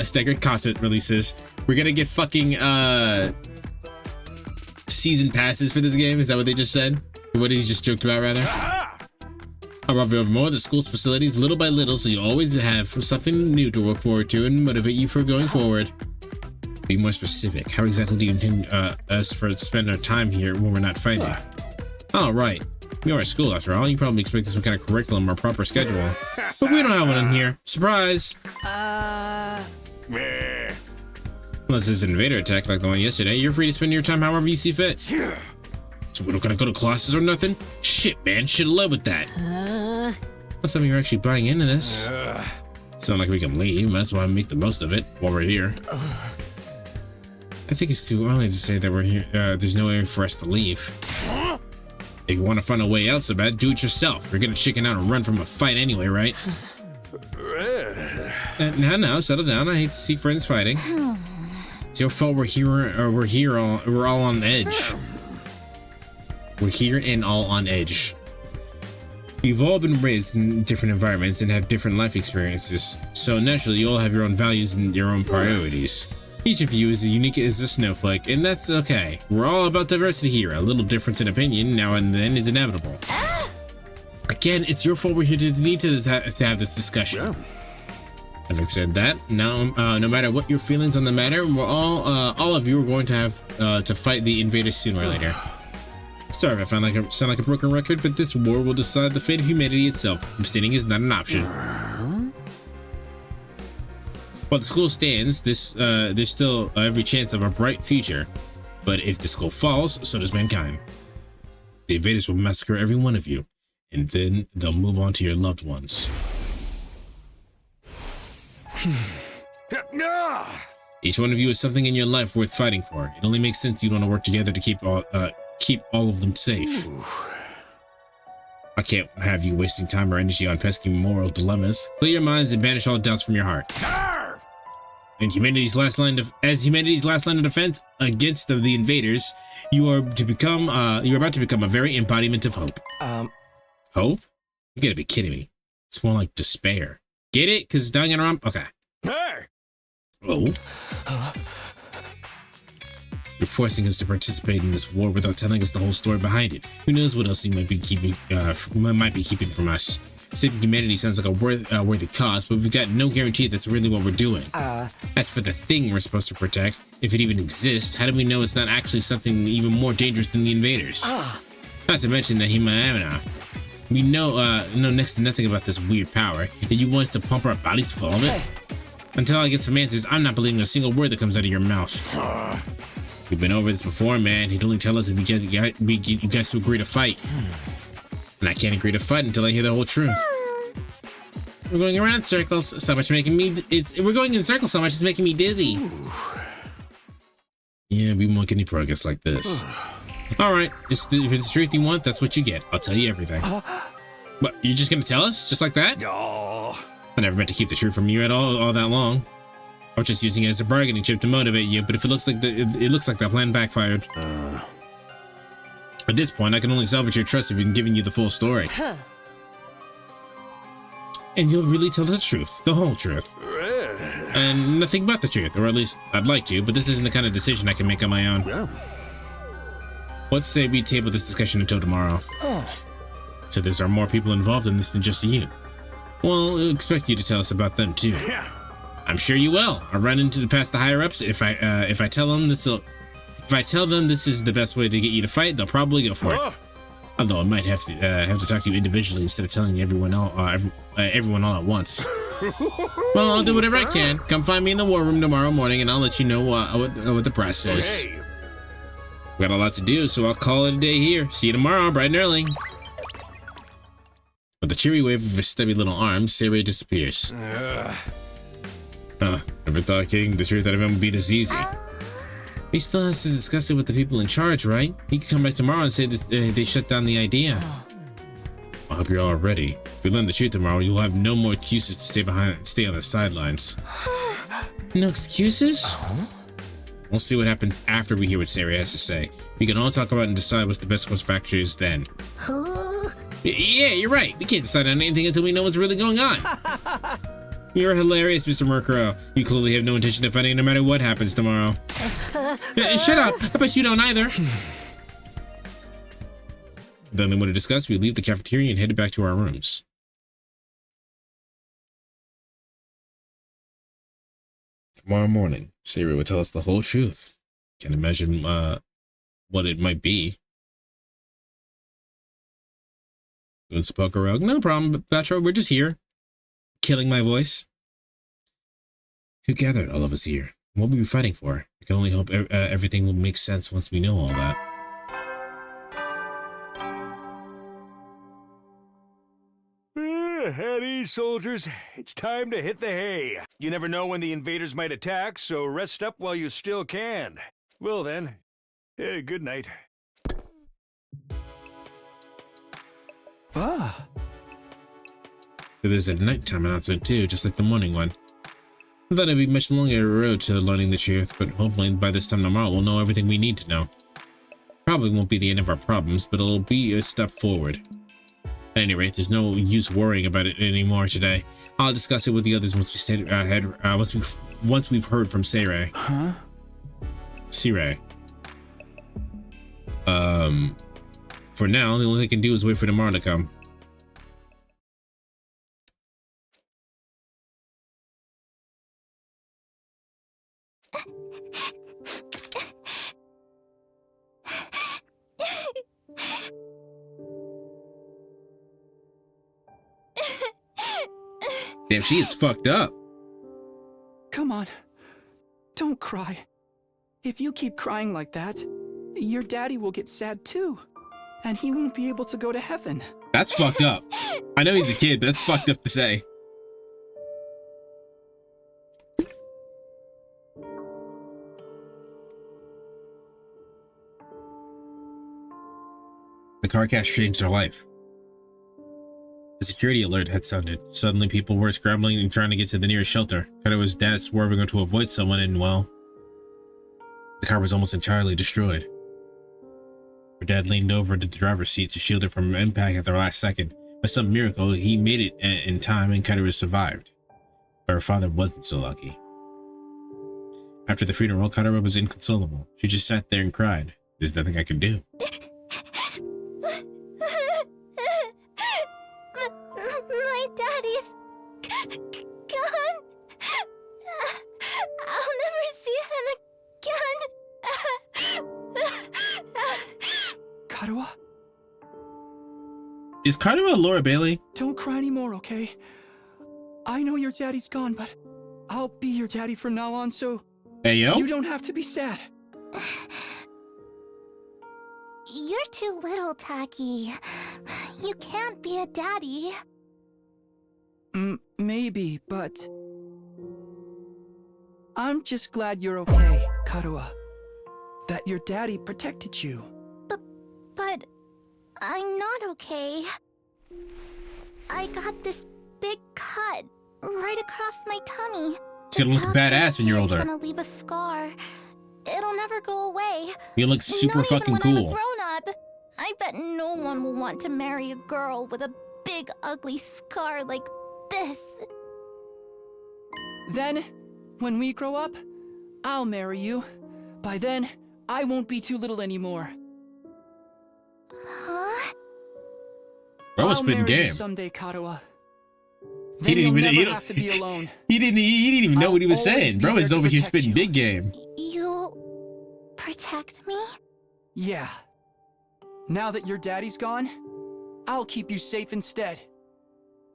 Staggered content releases. We're gonna get fucking season passes for this game. Is that what they just said? Or what he just joked about, rather? I'll reveal more of the school's facilities little by little, so you always have something new to look forward to and motivate you for going forward. Be more specific. How exactly do you intend us to spend our time here when we're not fighting? Oh, right. We are at school, after all. You probably expect some kind of curriculum or proper schedule. But we don't have one in here. Surprise! Unless there's an invader attack like the one yesterday, you're free to spend your time however you see fit. So we're not gonna go to classes or nothing? Shit, man. Should've led with that. Last time you're actually buying into this. Sound like we can leave. That's why I make the most of it while we're here. I think it's too early to say that we're here. There's no way for us to leave. If you want to find a way out so bad, do it yourself. You're gonna chicken out and run from a fight anyway, right? Now, settle down. I hate to see friends fighting. It's your fault we're all on edge. We're here and all on edge. You've all been raised in different environments and have different life experiences, so naturally you all have your own values and your own priorities. Each of you is as unique as a snowflake, and that's okay. We're all about diversity here. A little difference in opinion now and then is inevitable. Again, it's your fault we're here to have this discussion. Having said that, now no matter what your feelings on the matter, we're all of you are going to have to fight the invaders sooner or later. Sorry if I sound like a broken record, but this war will decide the fate of humanity itself. Abstaining is not an option. While the school stands, there's still every chance of a bright future. But if the school falls, so does mankind. The invaders will massacre every one of you, and then they'll move on to your loved ones. Each one of you is something in your life worth fighting for. It only makes sense you'd want to work together to keep all of them safe. I can't have you wasting time or energy on pesky moral dilemmas. Clear your minds and banish all doubts from your heart. And humanity's last line of defense against the invaders, you're about to become a very embodiment of hope. Hope? You gotta be kidding me. It's more like despair. Get it? Cause Danganronpa. Okay. Oh. You're forcing us to participate in this war without telling us the whole story behind it. Who knows what else you might be keeping from us? Saving humanity sounds like a worthy cause, but we've got no guarantee that's really what we're doing. As for the thing we're supposed to protect, if it even exists, how do we know it's not actually something even more dangerous than the invaders? Not to mention the Himayana. We know next to nothing about this weird power, and you want us to pump our bodies full of it? Until I get some answers, I'm not believing a single word that comes out of your mouth. We've been over this before, man. He'd only tell us if you guys to agree to fight. And I can't agree to fight until I hear the whole truth. We're going around in circles, we're going in circles so much it's making me dizzy. Yeah, we won't get any progress like this. Alright, if it's the truth you want, that's what you get. I'll tell you everything. What, you're just gonna tell us? Just like that? I never meant to keep the truth from you at all that long. I was just using it as a bargaining chip to motivate you, but if it looks like that plan backfired. At this point, I can only salvage your trust if I'm giving you the full story. And you'll really tell us the truth, the whole truth. And nothing but the truth, or at least I'd like to, but this isn't the kind of decision I can make on my own. Let's say we table this discussion until tomorrow. So there are more people involved in this than just you. Well, I'll expect you to tell us about them too. I'm sure you will. I'll run into past the higher ups. If I tell them this is the best way to get you to fight, they'll probably go for it. Although I might have to talk to you individually instead of telling everyone all at once. Well, I'll do whatever I can. Come find me in the war room tomorrow morning, and I'll let you know what the press says. We got a lot to do, so I'll call it a day here. See you tomorrow, bright and early. With a cheery wave of his stubby little arms, Seirei disappears. Never thought getting the truth out of him would be this easy. He still has to discuss it with the people in charge, right? He can come back tomorrow and say that they shut down the idea. I hope you're all ready. If we learn the truth tomorrow, you'll have no more excuses to stay on the sidelines. No excuses? We'll see what happens after we hear what Sarah has to say. We can all talk about and decide what's the best course of action is then. Yeah, you're right. We can't decide on anything until we know what's really going on. You're hilarious, Mr. Murkrow. You clearly have no intention of fighting no matter what happens tomorrow. Shut up! I bet you don't either. Then what to discuss, we leave the cafeteria and headed back to our rooms. Tomorrow morning, Sarah will tell us the whole truth. Can't imagine what it might be. Doing some poke around? No problem, Batro. We're just here. Killing my voice. Who gathered all of us here? What were we fighting for? I can only hope everything will make sense once we know all that. At ease, soldiers. It's time to hit the hay. You never know when the invaders might attack, so rest up while you still can. Well then, good night. Ah. There's a nighttime announcement too, just like the morning one. I thought it'd be much longer road to learning the truth, but hopefully by this time tomorrow we'll know everything we need to know. Probably won't be the end of our problems, but it'll be a step forward. At any rate, there's no use worrying about it anymore today. I'll discuss it with the others once we stay once we've heard from Seirei. Huh? Seirei. For now, the only thing I can do is wait for tomorrow to come. Damn, she is fucked up. Come on. Don't cry. If you keep crying like that, your daddy will get sad too. And he won't be able to go to heaven. That's fucked up. I know he's a kid, but that's fucked up to say. The car crash changed her life. The security alert had sounded. Suddenly people were scrambling and trying to get to the nearest shelter. Kata's dad swerving to avoid someone and, well, the car was almost entirely destroyed. Her dad leaned over to the driver's seat to shield her from impact at the last second. By some miracle, he made it in time and Kata survived. But her father wasn't so lucky. After the funeral, Kata was inconsolable. She just sat there and cried. There's nothing I could do. My daddy's gone. I'll never see him again. Karuha? Is Karuha Laura Bailey? Don't cry anymore, okay? I know your daddy's gone, but I'll be your daddy from now on, so hey, yo? You don't have to be sad. You're too little, Taki. You can't be a daddy. Maybe, but I'm just glad you're okay, Karuha. That your daddy protected you. But I'm not okay. I got this big cut right across my tummy. It's gonna look badass when you're older. It's gonna leave a scar. It'll never go away. You look super not fucking even when cool. I'm a grown-up. I bet no one will want to marry a girl with a big ugly scar like this. Then, when we grow up, I'll marry you. By then, I won't be too little anymore. Huh? Bro was spitting game. Someday, Karuha. He didn't even have to be alone. He didn't even know what he was saying. Bro is over here spitting big game. You'll protect me? Yeah. Now that your daddy's gone, I'll keep you safe instead.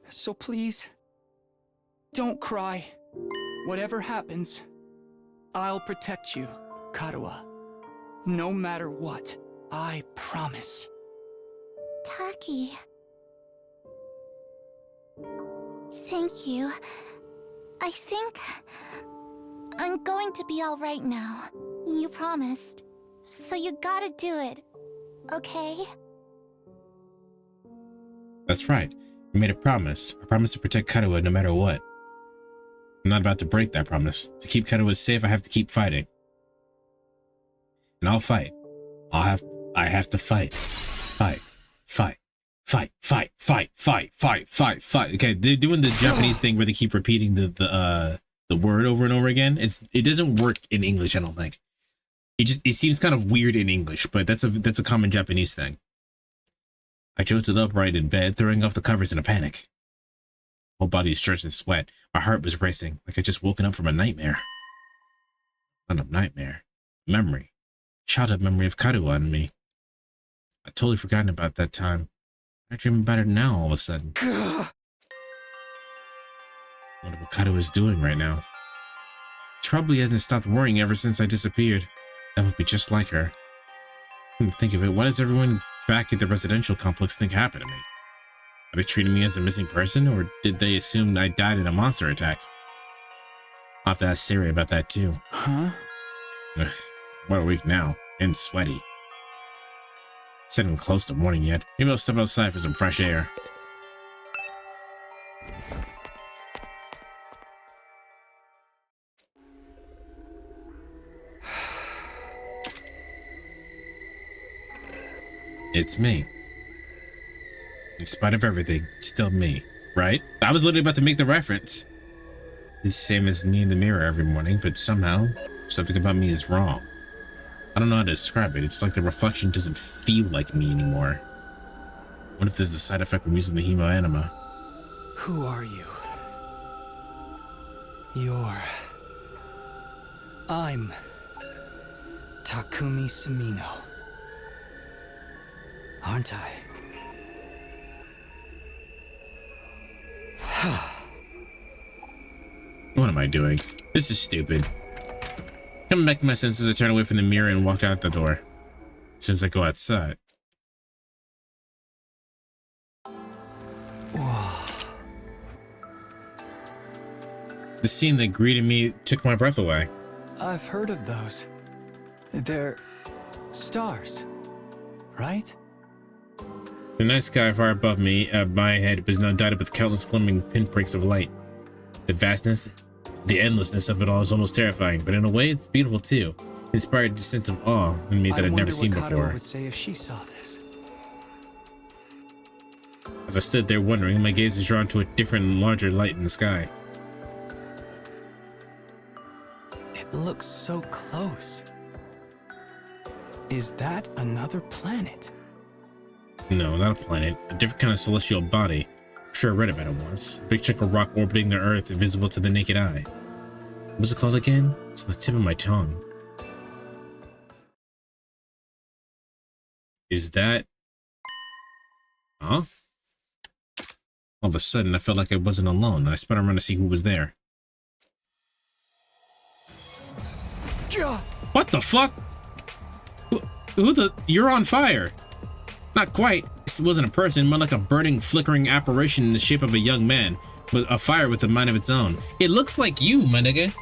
So please, don't cry. Whatever happens, I'll protect you, Karuha. No matter what, I promise. Taki. Thank you. I think I'm going to be all right now. You promised. So you gotta do it. Okay? That's right. We made a promise. A promise to protect Karuha no matter what. I'm not about to break that promise. To keep Karuha safe, I have to keep fighting. And I'll fight. I have to fight. Fight. Fight. Fight. Fight. Fight. Fight. Fight. Fight. Fight. Okay, they're doing the Japanese thing where they keep repeating the word over and over again. It doesn't work in English, I don't think. It seems kind of weird in English, but that's a common Japanese thing. I jolted upright in bed, throwing off the covers in a panic. Whole body is drenched in sweat. My heart was racing, like I'd just woken up from a nightmare. Not a nightmare. Memory. Childhood memory of Karuha and me. I'd totally forgotten about that time. I dream about it now all of a sudden. I wonder what Karuha's doing right now. She probably hasn't stopped worrying ever since I disappeared. That would be just like her. Couldn't think of it. Why does everyone back at the residential complex think happened to me? Are they treating me as a missing person, or did they assume I died in a monster attack? I'll have to ask Siri about that too. Huh? Ugh, what a week now, and sweaty. It's not even close to morning yet. Maybe I'll step outside for some fresh air. It's me. In spite of everything, it's still me, right? I was literally about to make the reference. It's the same as me in the mirror every morning, but somehow, something about me is wrong. I don't know how to describe it. It's like the reflection doesn't feel like me anymore. What if there's a side effect from using the hemoanima? Who are you? I'm Takumi Sumino. Aren't I? What am I doing? This is stupid. Coming back to my senses, I turn away from the mirror and walk out the door. As soon as I go outside. Whoa. The scene that greeted me took my breath away. I've heard of those. They're stars, right? The night sky far above me, my head, was now dotted with countless glimmering pinpricks of light. The vastness, the endlessness of it all is almost terrifying, but in a way, it's beautiful too. It inspired a sense of awe in me that I'd never seen before. I wonder what Karuha would say if she saw this. As I stood there wondering, my gaze was drawn to a different and larger light in the sky. It looks so close. Is that another planet? No, not a planet. A different kind of celestial body. I'm sure I read about it once. A big chunk of rock orbiting the Earth, invisible to the naked eye. What was it called again? It's on the tip of my tongue. Is that... Huh? All of a sudden, I felt like I wasn't alone, and I spun around to see who was there. What the fuck? Who the... You're on fire! Not quite. This wasn't a person, more like a burning, flickering apparition in the shape of a young man, with a fire with a mind of its own. It looks like you, my nigga.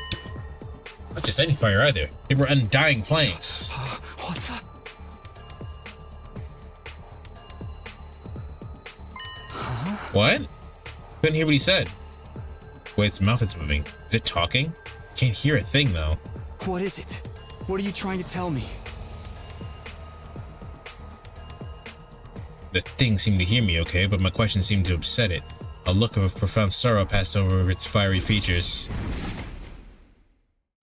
Not just any fire either. They were undying flames. What the... Huh? What? Couldn't hear what he said. Wait, its mouth is moving. Is it talking? Can't hear a thing, though. What is it? What are you trying to tell me? The thing seemed to hear me okay, but my question seemed to upset it. A look of profound sorrow passed over its fiery features.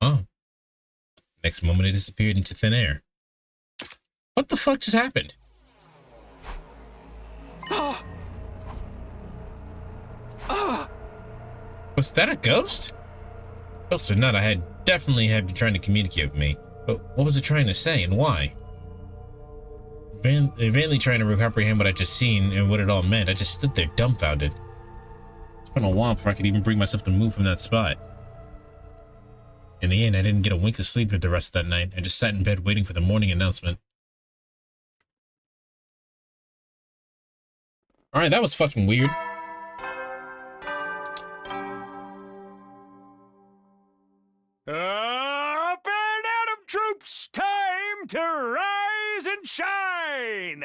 Oh. Next moment it disappeared into thin air. What the fuck just happened? Was that a ghost? Ghost or not, I had definitely been trying to communicate with me. But what was it trying to say and why? Vainly trying to comprehend what I'd just seen and what it all meant, I just stood there dumbfounded. It's been a while before I could even bring myself to move from that spot. In the end, I didn't get a wink of sleep for the rest of that night. I just sat in bed waiting for the morning announcement. Alright, that was fucking weird. Up and at 'em, troops! to rise and shine!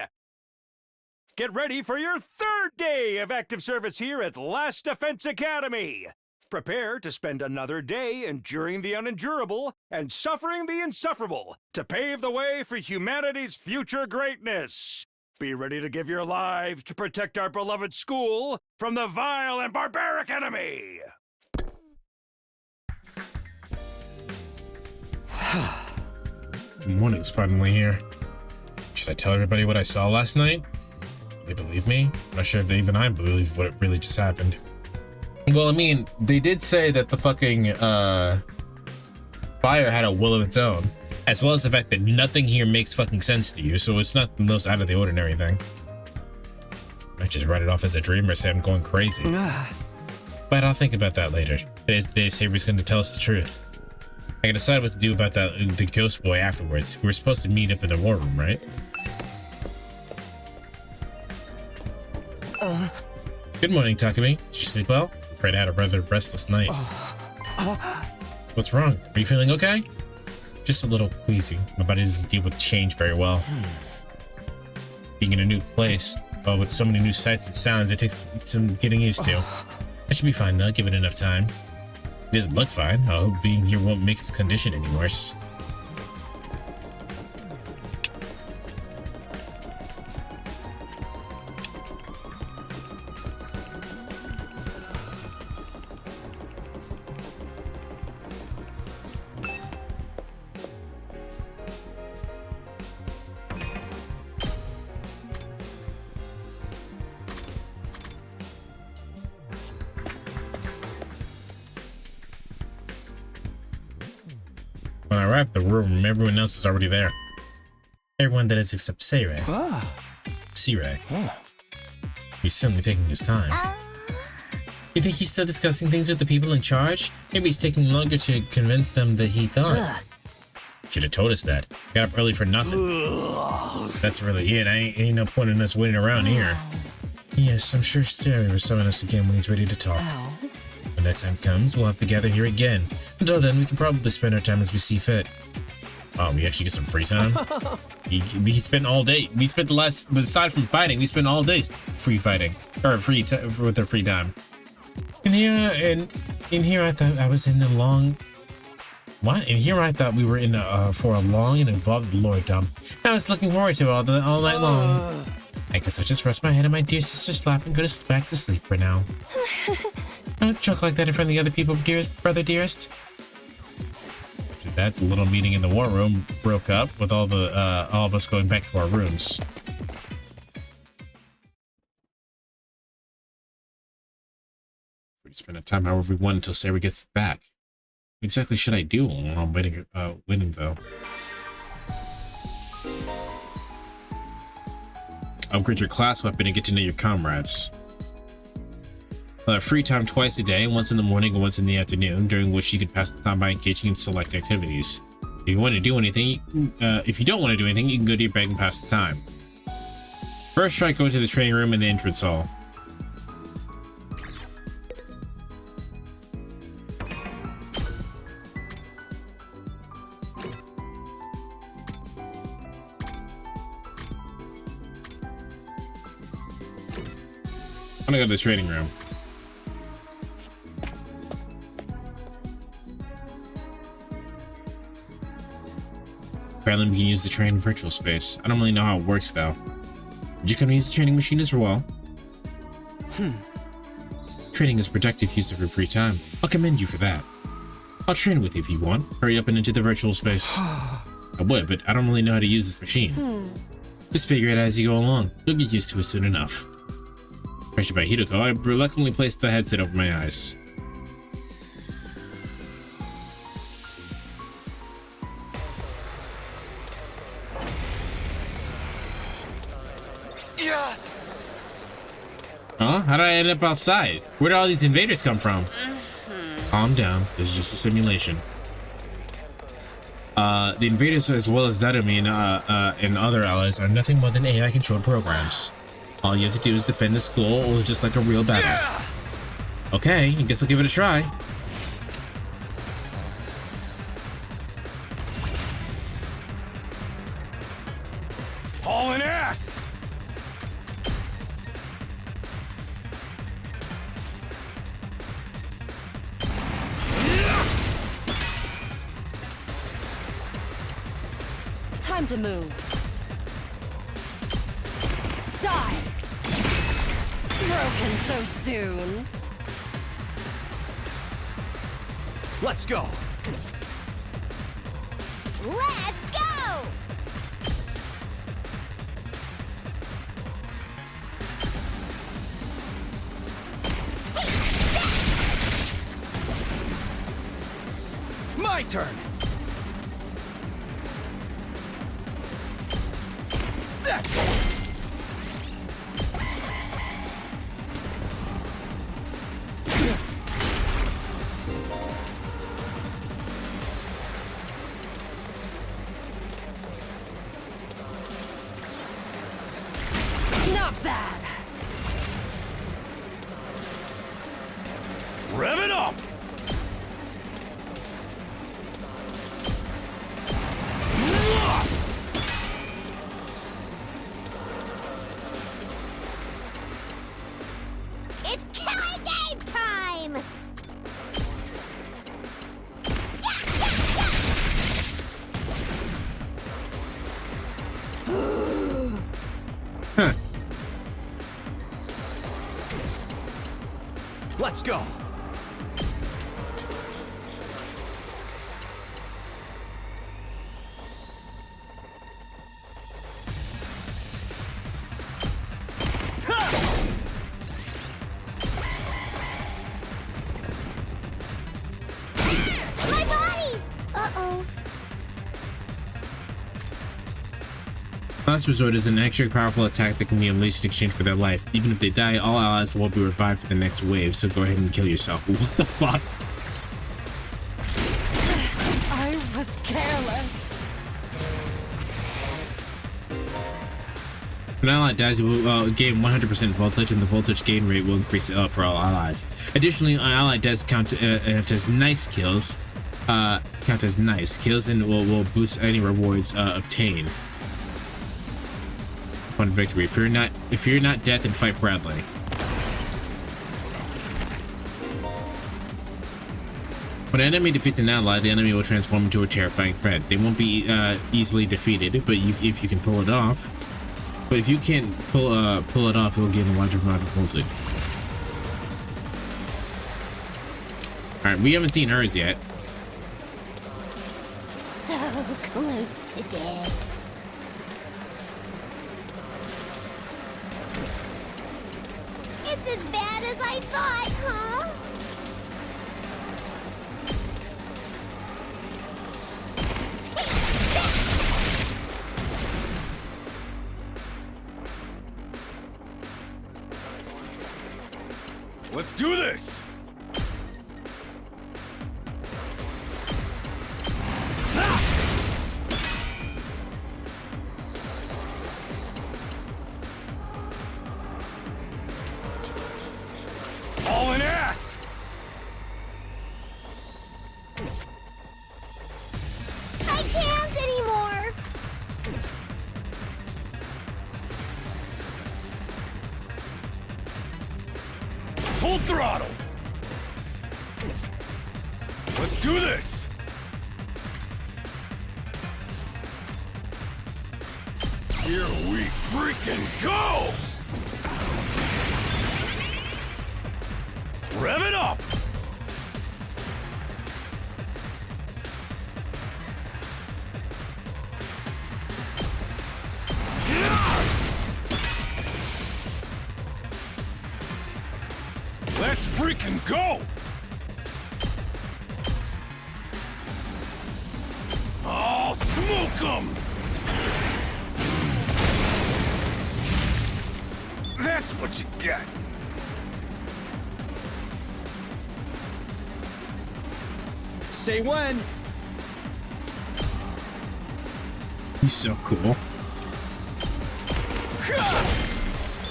Get ready for your third day of active service here at Last Defense Academy. Prepare to spend another day enduring the unendurable and suffering the insufferable to pave the way for humanity's future greatness. Be ready to give your lives to protect our beloved school from the vile and barbaric enemy. Morning's finally here. Should I tell everybody what I saw last night? They believe me? I'm not sure if even I believe what really just happened. Well, I mean, they did say that the fucking fire had a will of its own, as well as the fact that nothing here makes fucking sense to you, so it's not the most out of the ordinary thing. I might just write it off as a dream or say I'm going crazy. But I'll think about that later. Today's Saber's going to tell us the truth. I can decide what to do about the ghost boy afterwards. We were supposed to meet up in the war room, right? Good morning, Takumi. Did you sleep well? I'm afraid I had a rather restless night. What's wrong? Are you feeling okay? Just a little queasy. My body doesn't deal with change very well. Being in a new place, well, with so many new sights and sounds, it takes some getting used to. I should be fine though, give it enough time. It doesn't look fine. I hope being here won't make his condition any worse. When I arrived at the room, everyone else is already there. Everyone that is except Seirei. Seirei. He's certainly taking his time. You think he's still discussing things with the people in charge? Maybe he's taking longer to convince them that he thought. Should have told us that. Got up early for nothing. That's really it. Ain't no point in us waiting around here. Yes, I'm sure Seirei will summon us again when he's ready to talk. When that time comes, we'll have to gather here again. Until then, we can probably spend our time as we see fit. Oh, we actually get some free time? we spent all day. We spent the last, but aside from fighting, we spent all day free fighting. Or with our free time. In here I thought I was in a long... What? In here I thought we were in for a long and involved lorddom. I was looking forward to it all night long. I guess I'll just rest my head on my dear sister's lap and go back to sleep for now. Don't joke like that in front of the other people, brother dearest. After that, the little meeting in the war room broke up with all of us going back to our rooms. We spend a time however we want until Sarah gets back. What exactly should I do while I'm waiting though? Upgrade your class weapon and get to know your comrades. We'll have free time twice a day, once in the morning and once in the afternoon, during which you can pass the time by engaging in select activities. If you want to do anything, if you don't want to do anything, you can go to your bag and pass the time. First, try going to the training room in the entrance hall. I'm gonna go to the training room. Apparently we can use the train virtual space. I don't really know how it works though. Did you come to use the training machine as well? Training is productive use of your free time. I'll commend you for that. I'll train with you if you want. Hurry up and into the virtual space. I would, but I don't really know how to use this machine. Just figure it out as you go along. You'll get used to it soon enough. Pressured by Hideko, I reluctantly placed the headset over my eyes. Huh? How did I end up outside? Where did all these invaders come from? Calm down. This is just a simulation. The invaders, as well as Dadami and other allies, are nothing more than AI-controlled programs. All you have to do is defend the school, just like a real battle. Okay, I guess I'll give it a try. Hauling ass! Time to move. Die! Broken so soon. Let's go! Let's go! My turn! That's it! Not bad. Rev it up! It's killing game time! Huh. Let's go! My body! Uh-oh. Last Resort is an extra powerful attack that can be unleashed in exchange for their life. Even if they die, all allies will be revived for the next wave, so go ahead and kill yourself. What the fuck? I was careless. When an ally dies, it will gain 100% voltage, and the voltage gain rate will increase for all allies. Additionally, an ally does count as nice kills, and will boost any rewards obtained upon victory. If you're not death, then fight proudly. When an enemy defeats an ally, the enemy will transform into a terrifying threat. They won't be easily defeated, but if you can pull it off. But if you can't pull it off, it will gain a larger amount of voltage. All right, we haven't seen hers yet. So close to death. It's as bad as I thought, huh? Let's do this! Hauling ass! I can't anymore! Full throttle! Let's do this! Here we freaking go! Rev it up! Let's freaking go! I'll smoke 'em! That's what you get! Say when. He's so cool.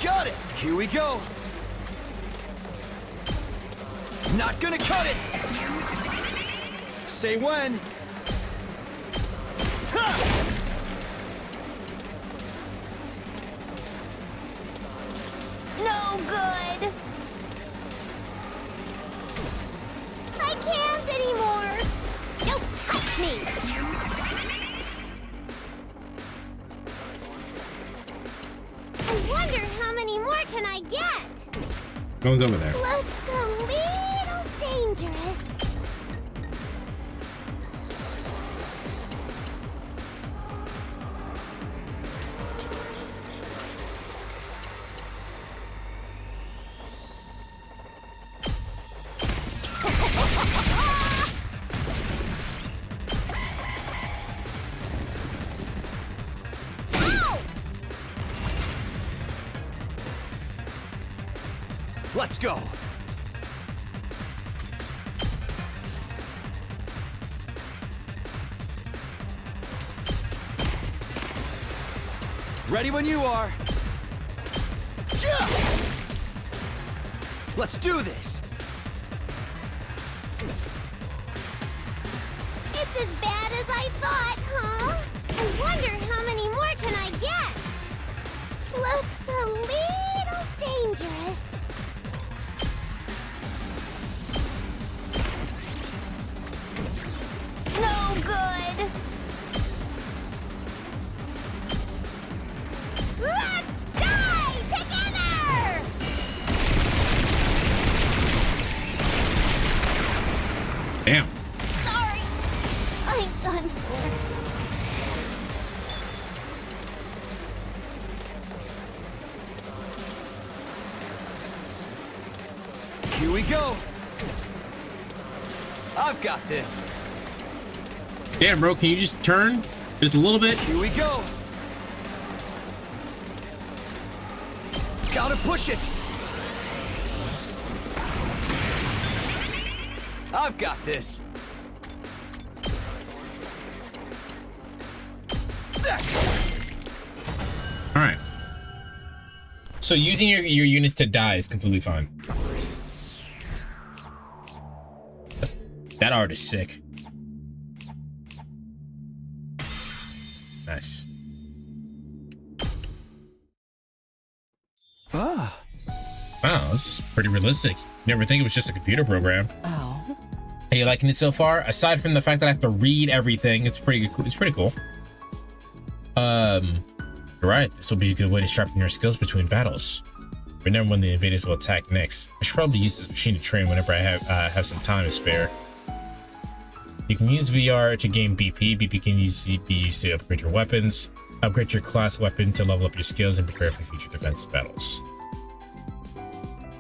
Got it! Here we go! Not gonna cut it! Say when. No good. I can't anymore. Don't touch me. I wonder how many more can I get? No one's over there. Looks a little dangerous. Let's go. Ready when you are. Yeah! Let's do this. It's as bad as I thought, huh? I wonder how many more can I get? Looks a little dangerous. No good. Let's die together! Damn. Sorry, I'm done for. Here we go. I've got this. Damn, bro, can you just turn just a little bit? Here we go. Gotta push it. I've got this. All right. So using your units to die is completely fine. That art is sick. Nice. Ah. Wow, this is pretty realistic. Never think it was just a computer program. Oh. Are you liking it so far? Aside from the fact that I have to read everything, it's pretty cool. You're right. This will be a good way to sharpen your skills between battles. Remember when the invaders will attack next. I should probably use this machine to train whenever I have some time to spare. You can use VR to gain BP. BP can be used to upgrade your weapons, upgrade your class weapon to level up your skills, and prepare for future defense battles.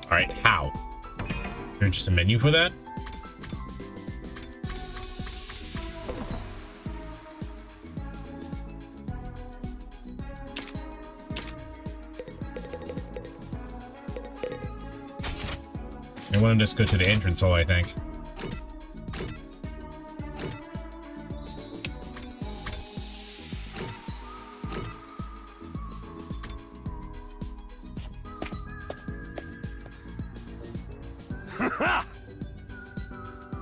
Alright, how? Is there just a menu for that? I want to just go to the entrance hall, I think.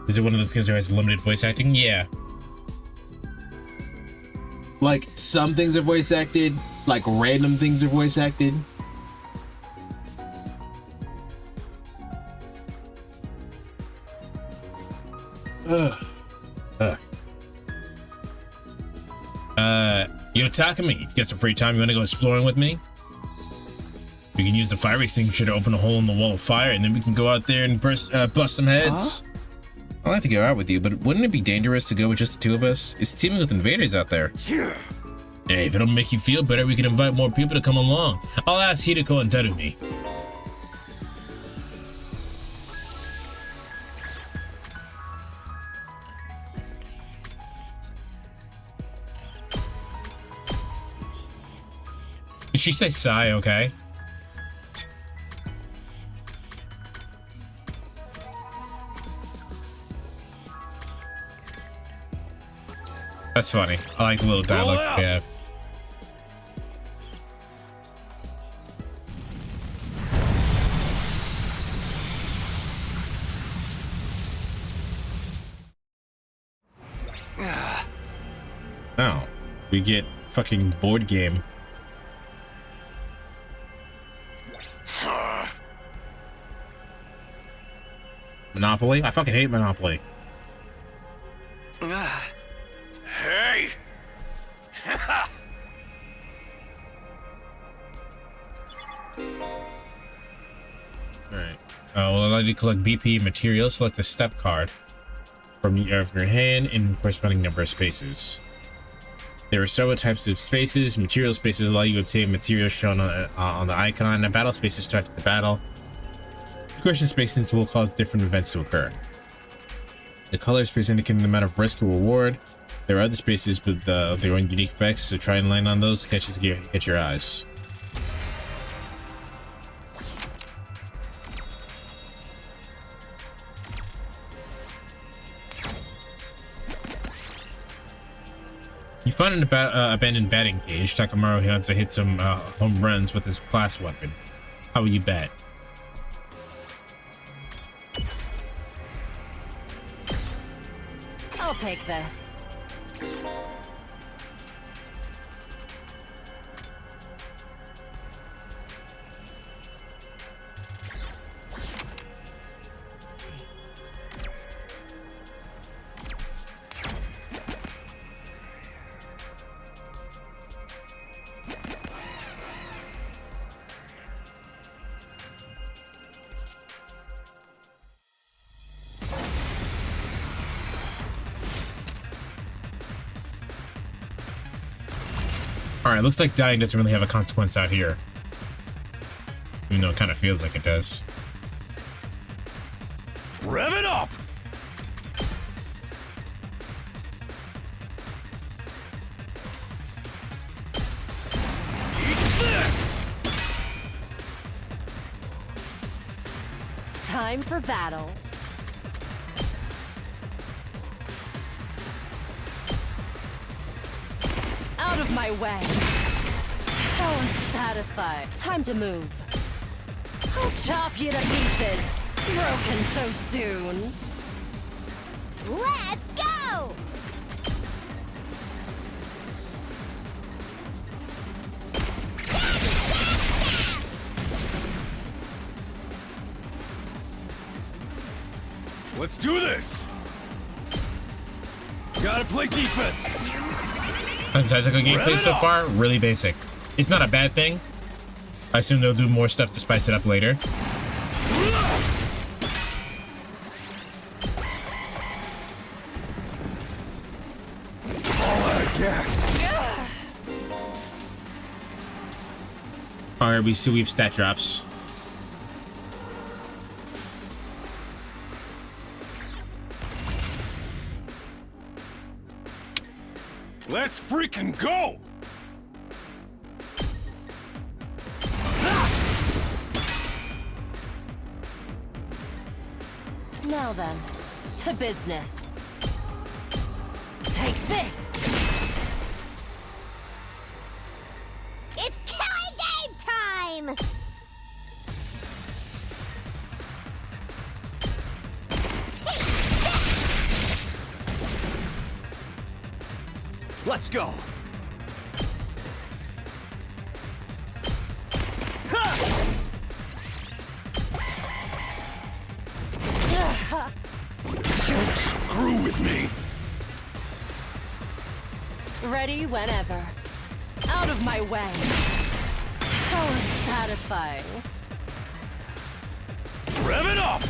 Is it one of those games where it has limited voice acting? Yeah. Like, some things are voice acted, like random things are voice acted. Yo, Takumi, if you got some free time, you want to go exploring with me? We can use the fire extinguisher to open a hole in the wall of fire, and then we can go out there and bust some heads. I'd like to go out with you, but wouldn't it be dangerous to go with just the two of us? It's teeming with invaders out there. Hey, if it'll make you feel better, we can invite more people to come along. I'll ask Hideko and Terumi. Did she say sigh, okay? That's funny. I like the little dialogue we have. Oh, we get fucking board game. Monopoly? I fucking hate Monopoly. Hey! Alright. Will allow you to collect BP materials. Select a step card from your hand in corresponding number of spaces. There are several types of spaces. Material spaces allow you to obtain materials shown on the icon. And battle spaces start at the battle. Question spaces will cause different events to occur. The color space indicating the amount of risk or reward. There are other spaces with their own unique effects, so try and land on those to catch your eyes. You find an abandoned batting cage. Takamaru wants to hit some home runs with his class weapon. How will you bet? I'll take this. Alright, looks like dying doesn't really have a consequence out here. Even though it kind of feels like it does. Rev it up! Eat this! Time for battle. Out of my way. Oh, unsatisfied. Time to move. I'll chop you to pieces. Broken so soon. Let's go! Let's do this! Gotta play defense! Tactical gameplay so far, really basic. It's not a bad thing. I assume they'll do more stuff to spice it up later. All out of gas. Alright, we have stat drops. Let's freaking go! Now then, to business. Take this! It's killing game time! Let's go! Don't screw with me! Ready whenever. Out of my way. How unsatisfying. Rev it up!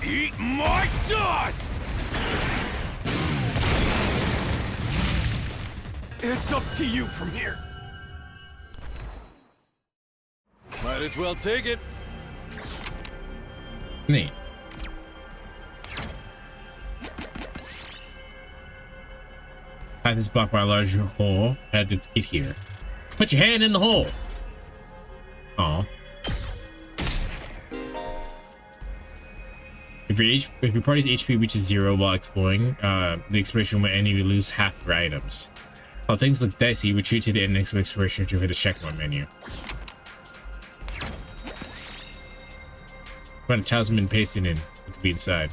Eat my dust! It's up to you from here. Might as well take it. Neat. Path is blocked by a large hole. Had to get here. Put your hand in the hole. Aw. If your party's HP reaches 0 while exploring, the exploration will end and you lose half your items. While things look dicey, retreat to the end of exploration to hit the checkmark menu. Find a talisman pasted in. It could be inside.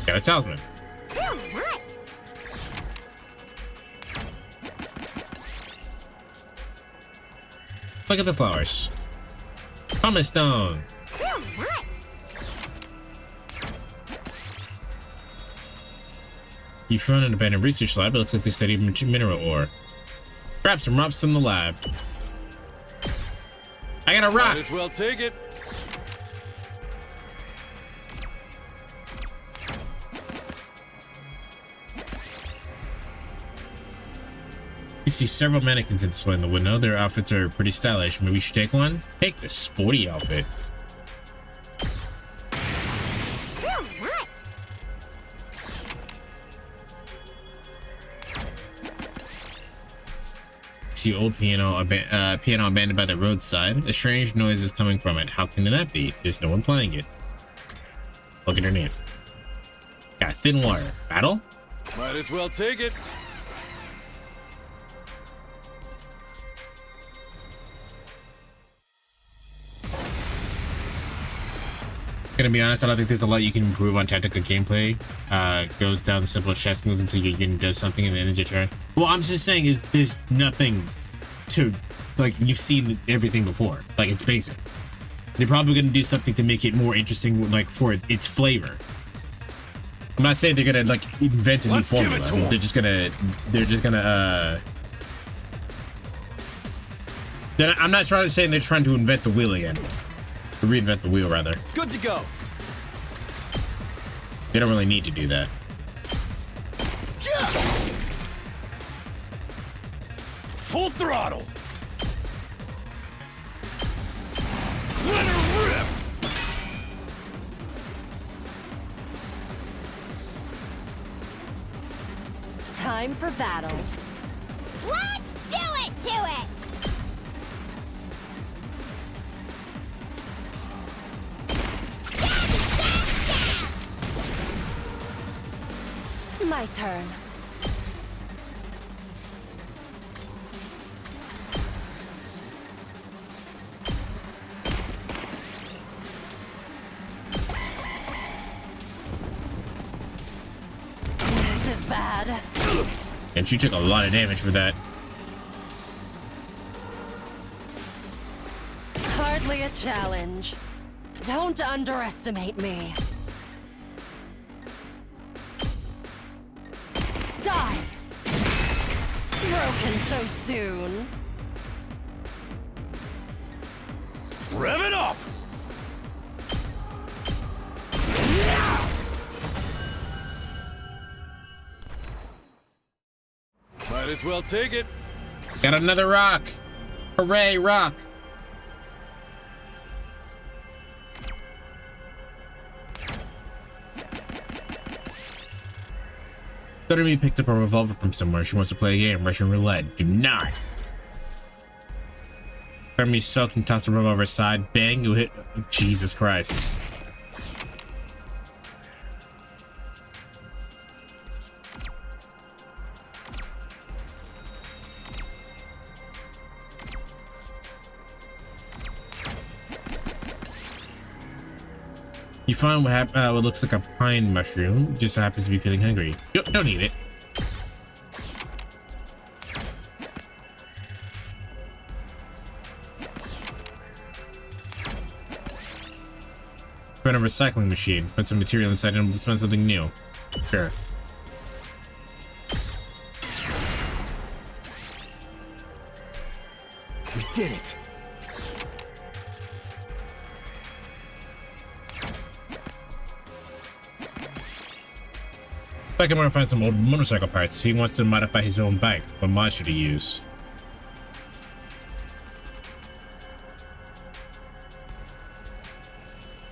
Got a talisman. Oh, nice! Look at the flowers. Pumice Stone. Real nice. You found an abandoned research lab. It looks like they study mineral ore. Grab some rocks from the lab. I got a rock. Might as well take it. You see several mannequins in display in the window. Their outfits are pretty stylish. Maybe we should take one? Take the sporty outfit. Real nice. See old piano abandoned by the roadside. A strange noise is coming from it. How can that be? There's no one playing it. Look underneath. Got thin wire. Battle? Might as well take it. Gonna be honest, I don't think there's a lot you can improve on tactical gameplay. Goes down the simple chess moves until your unit does something and then ends your turn. Well, I'm just saying there's nothing to, like, you've seen everything before. Like, it's basic. They're probably gonna do something to make it more interesting, like, for its flavor. I'm not saying they're gonna, like, invent a new formula. They're just gonna I'm not trying to say they're trying to invent the wheel again. Reinvent the wheel, rather. Good to go. They don't really need to do that. Full throttle. Let her rip. Time for battle. Let's do it to it. My turn. This is bad. And she took a lot of damage for that. Hardly a challenge. Don't underestimate me. Die! Broken so soon. Rev it up! Might as well take it. Got another rock. Hooray, rock. Enemy picked up a revolver from somewhere. She wants to play a game. Russian roulette. Do not. Enemy soaked and tossed the revolver aside. Bang, you hit. Jesus Christ. You find what looks like a pine mushroom. Just so happens to be feeling hungry. Don't eat it. Find a recycling machine. Put some material inside and it'll dispense something new. Sure. We did it. I want to find some old motorcycle parts. He wants to modify his own bike. What mod should he use?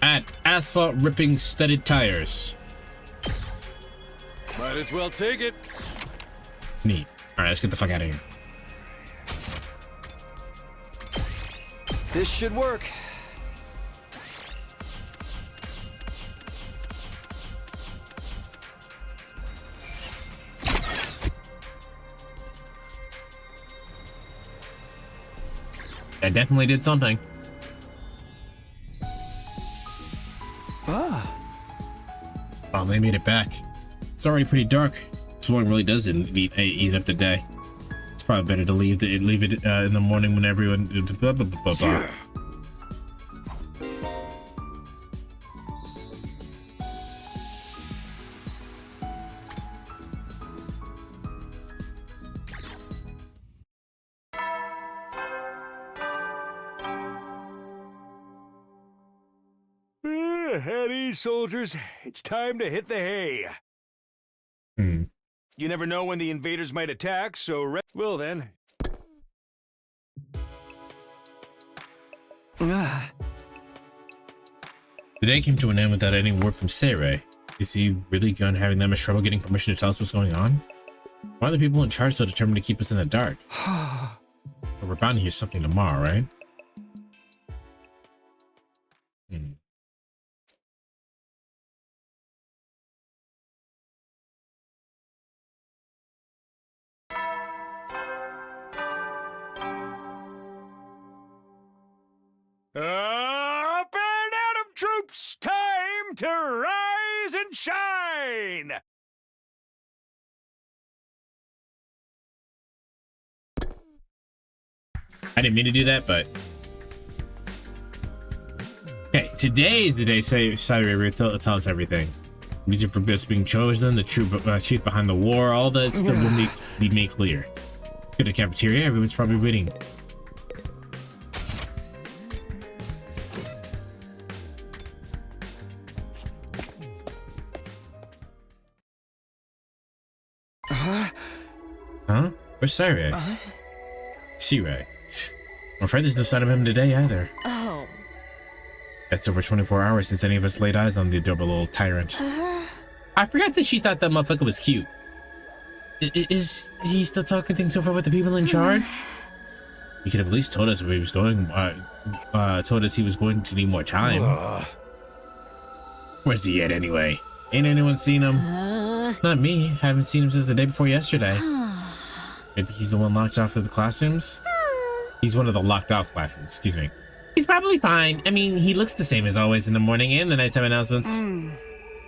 Add asphalt ripping studded tires. Might as well take it. Neat. Alright, let's get the fuck out of here. This should work. I definitely did something. Ah. Oh, they made it back. It's already pretty dark. Exploring really does eat up the day. It's probably better to leave it in the morning when everyone. At ease, soldiers. It's time to hit the hay. You never know when the invaders might attack, so well then. The day came to an end without any word from Seirei. Is he really going to having that much trouble getting permission to tell us what's going on? Why are the people in charge so determined to keep us in the dark? But we're bound to hear something tomorrow, right? Up and Atom troops, time to rise and shine! I didn't mean to do that, but... Okay, today is the day Seirei tell us everything. Music for Biss being chosen, the truth behind the war, all that stuff will be made clear. Go to the cafeteria, everyone's probably waiting. Huh? Where's Seirei? Seirei. I'm afraid there's no sign of him today either. Oh. That's over 24 hours since any of us laid eyes on the adorable little tyrant. I forgot that she thought that motherfucker was cute. Is he still talking things over with the people in charge? He could have at least told us where he was going. Told us he was going to need more time. Where's he at anyway? Ain't anyone seen him? Not me. Haven't seen him since the day before yesterday. Maybe he's the one locked off of the classrooms? He's one of the locked off classrooms, excuse me. He's probably fine. I mean, he looks the same as always in the morning and the nighttime announcements. I'm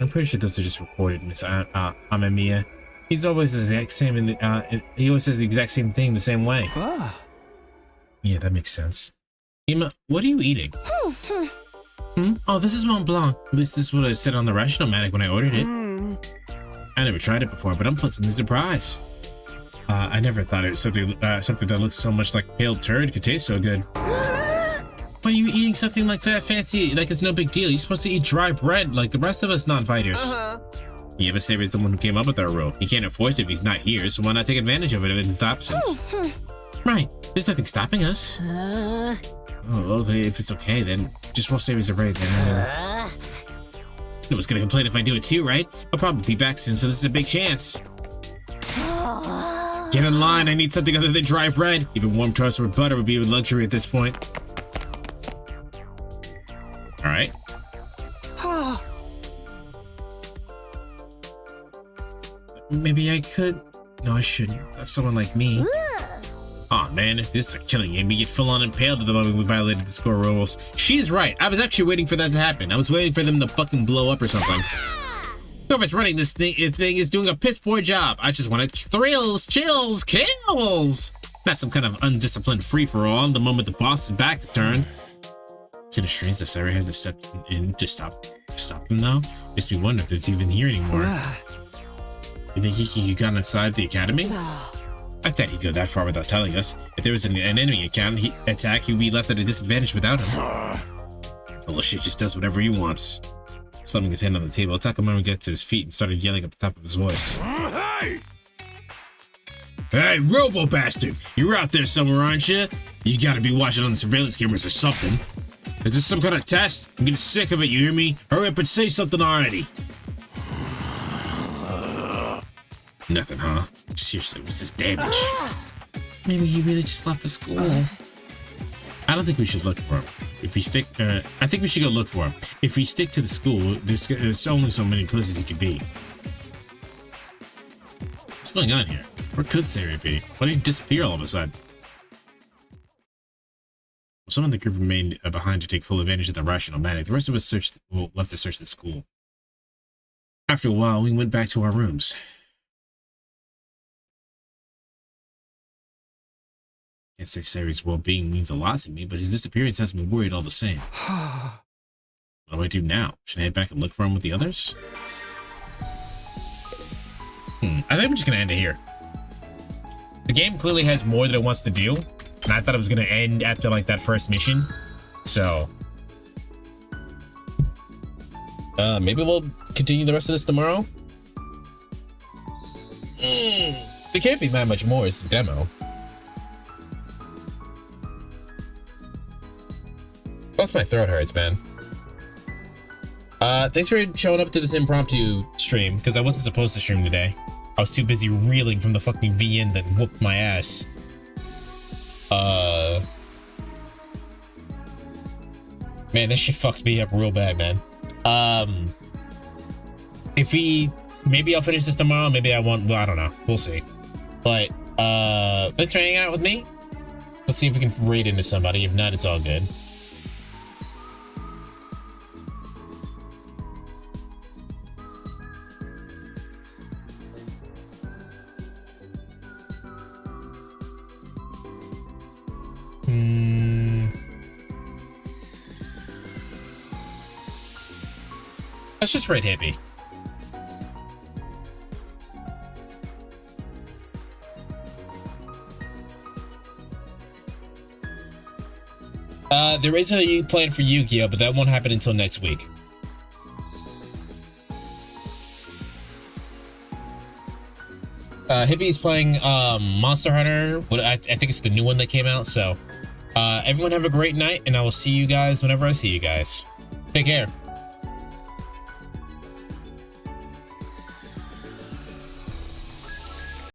pretty sure those are just recorded, Miss Amemiya. He's always the exact same he always says the exact same thing the same way. Yeah, that makes sense. Ima, what are you eating? Oh, this is Mont Blanc. At least this is what I said on the ration-o-matic when I ordered it. I never tried it before, but I'm pleasantly surprised. I never thought it was something that looks so much like pale turd could taste so good. Why are you eating something like that fancy? Like it's no big deal. You're supposed to eat dry bread like the rest of us non-fighters. Yeah, but Seirei's the one who came up with our rule. He can't enforce it if he's not here, so why not take advantage of it in his absence? Right. There's nothing stopping us. Oh, okay, if it's okay, then just while Seirei's away, then no one's gonna complain if I do it too, right? I'll probably be back soon, so this is a big chance. Get in line, I need something other than dry bread. Even warm toast with butter would be a luxury at this point. Alright. Maybe I could. No, I shouldn't. That's someone like me. Aw, man, this is killing me. We get full-on impaled at the moment we violated the score rules. She's right. I was actually waiting for that to happen. I was waiting for them to fucking blow up or something. Whoever's running this thing is doing a piss-poor job. I just wanted thrills, chills, kills! Not some kind of undisciplined free-for-all the moment the boss's back is turned. Isn't it strange that Seirei has to step in to stop them now? Makes me wonder if there's even here anymore. You think he got inside the academy? I thought he'd go that far without telling us. If there was an enemy attack, he'd be left at a disadvantage without him. Well, shit just does whatever he wants. Slamming his hand on the table, it took a moment to get to his feet and started yelling at the top of his voice. Hey, Robo Bastard! You're out there somewhere, aren't you? You gotta be watching on the surveillance cameras or something. Is this some kind of test? I'm getting sick of it, you hear me? Hurry up and say something already. Nothing, huh? Seriously, what's this damage? Maybe he really just left the school. I don't think we should look for him. If we stick, I think we should go look for him. If we stick to the school, there's only so many places he could be. What's going on here? Where could Seirei be? Why did he disappear all of a sudden? Some of the group remained behind to take full advantage of the ration-o-matic. The rest of us left to search the school. After a while, we went back to our rooms. Can't say Seiri's well-being means a lot to me, but his disappearance has me worried all the same. What do I do now? Should I head back and look for him with the others? I think I'm just gonna end it here. The game clearly has more that it wants to do, and I thought it was gonna end after like that first mission. So Maybe we'll continue the rest of this tomorrow. There can't be that much more. It's the demo. Plus my throat hurts, man. Thanks for showing up to this impromptu stream, because I wasn't supposed to stream today. I was too busy reeling from the fucking VN that whooped my ass. Man, this shit fucked me up real bad, man. Maybe I'll finish this tomorrow, maybe I won't. Well, I don't know. We'll see. But, thanks for hanging out with me. Let's see if we can raid into somebody. If not, it's all good. Let's just raid Hippie. There is a plan for Yu-Gi-Oh, but that won't happen until next week. Hippie's playing Monster Hunter. I think it's the new one that came out. So everyone have a great night, and I will see you guys whenever I see you guys. Take care.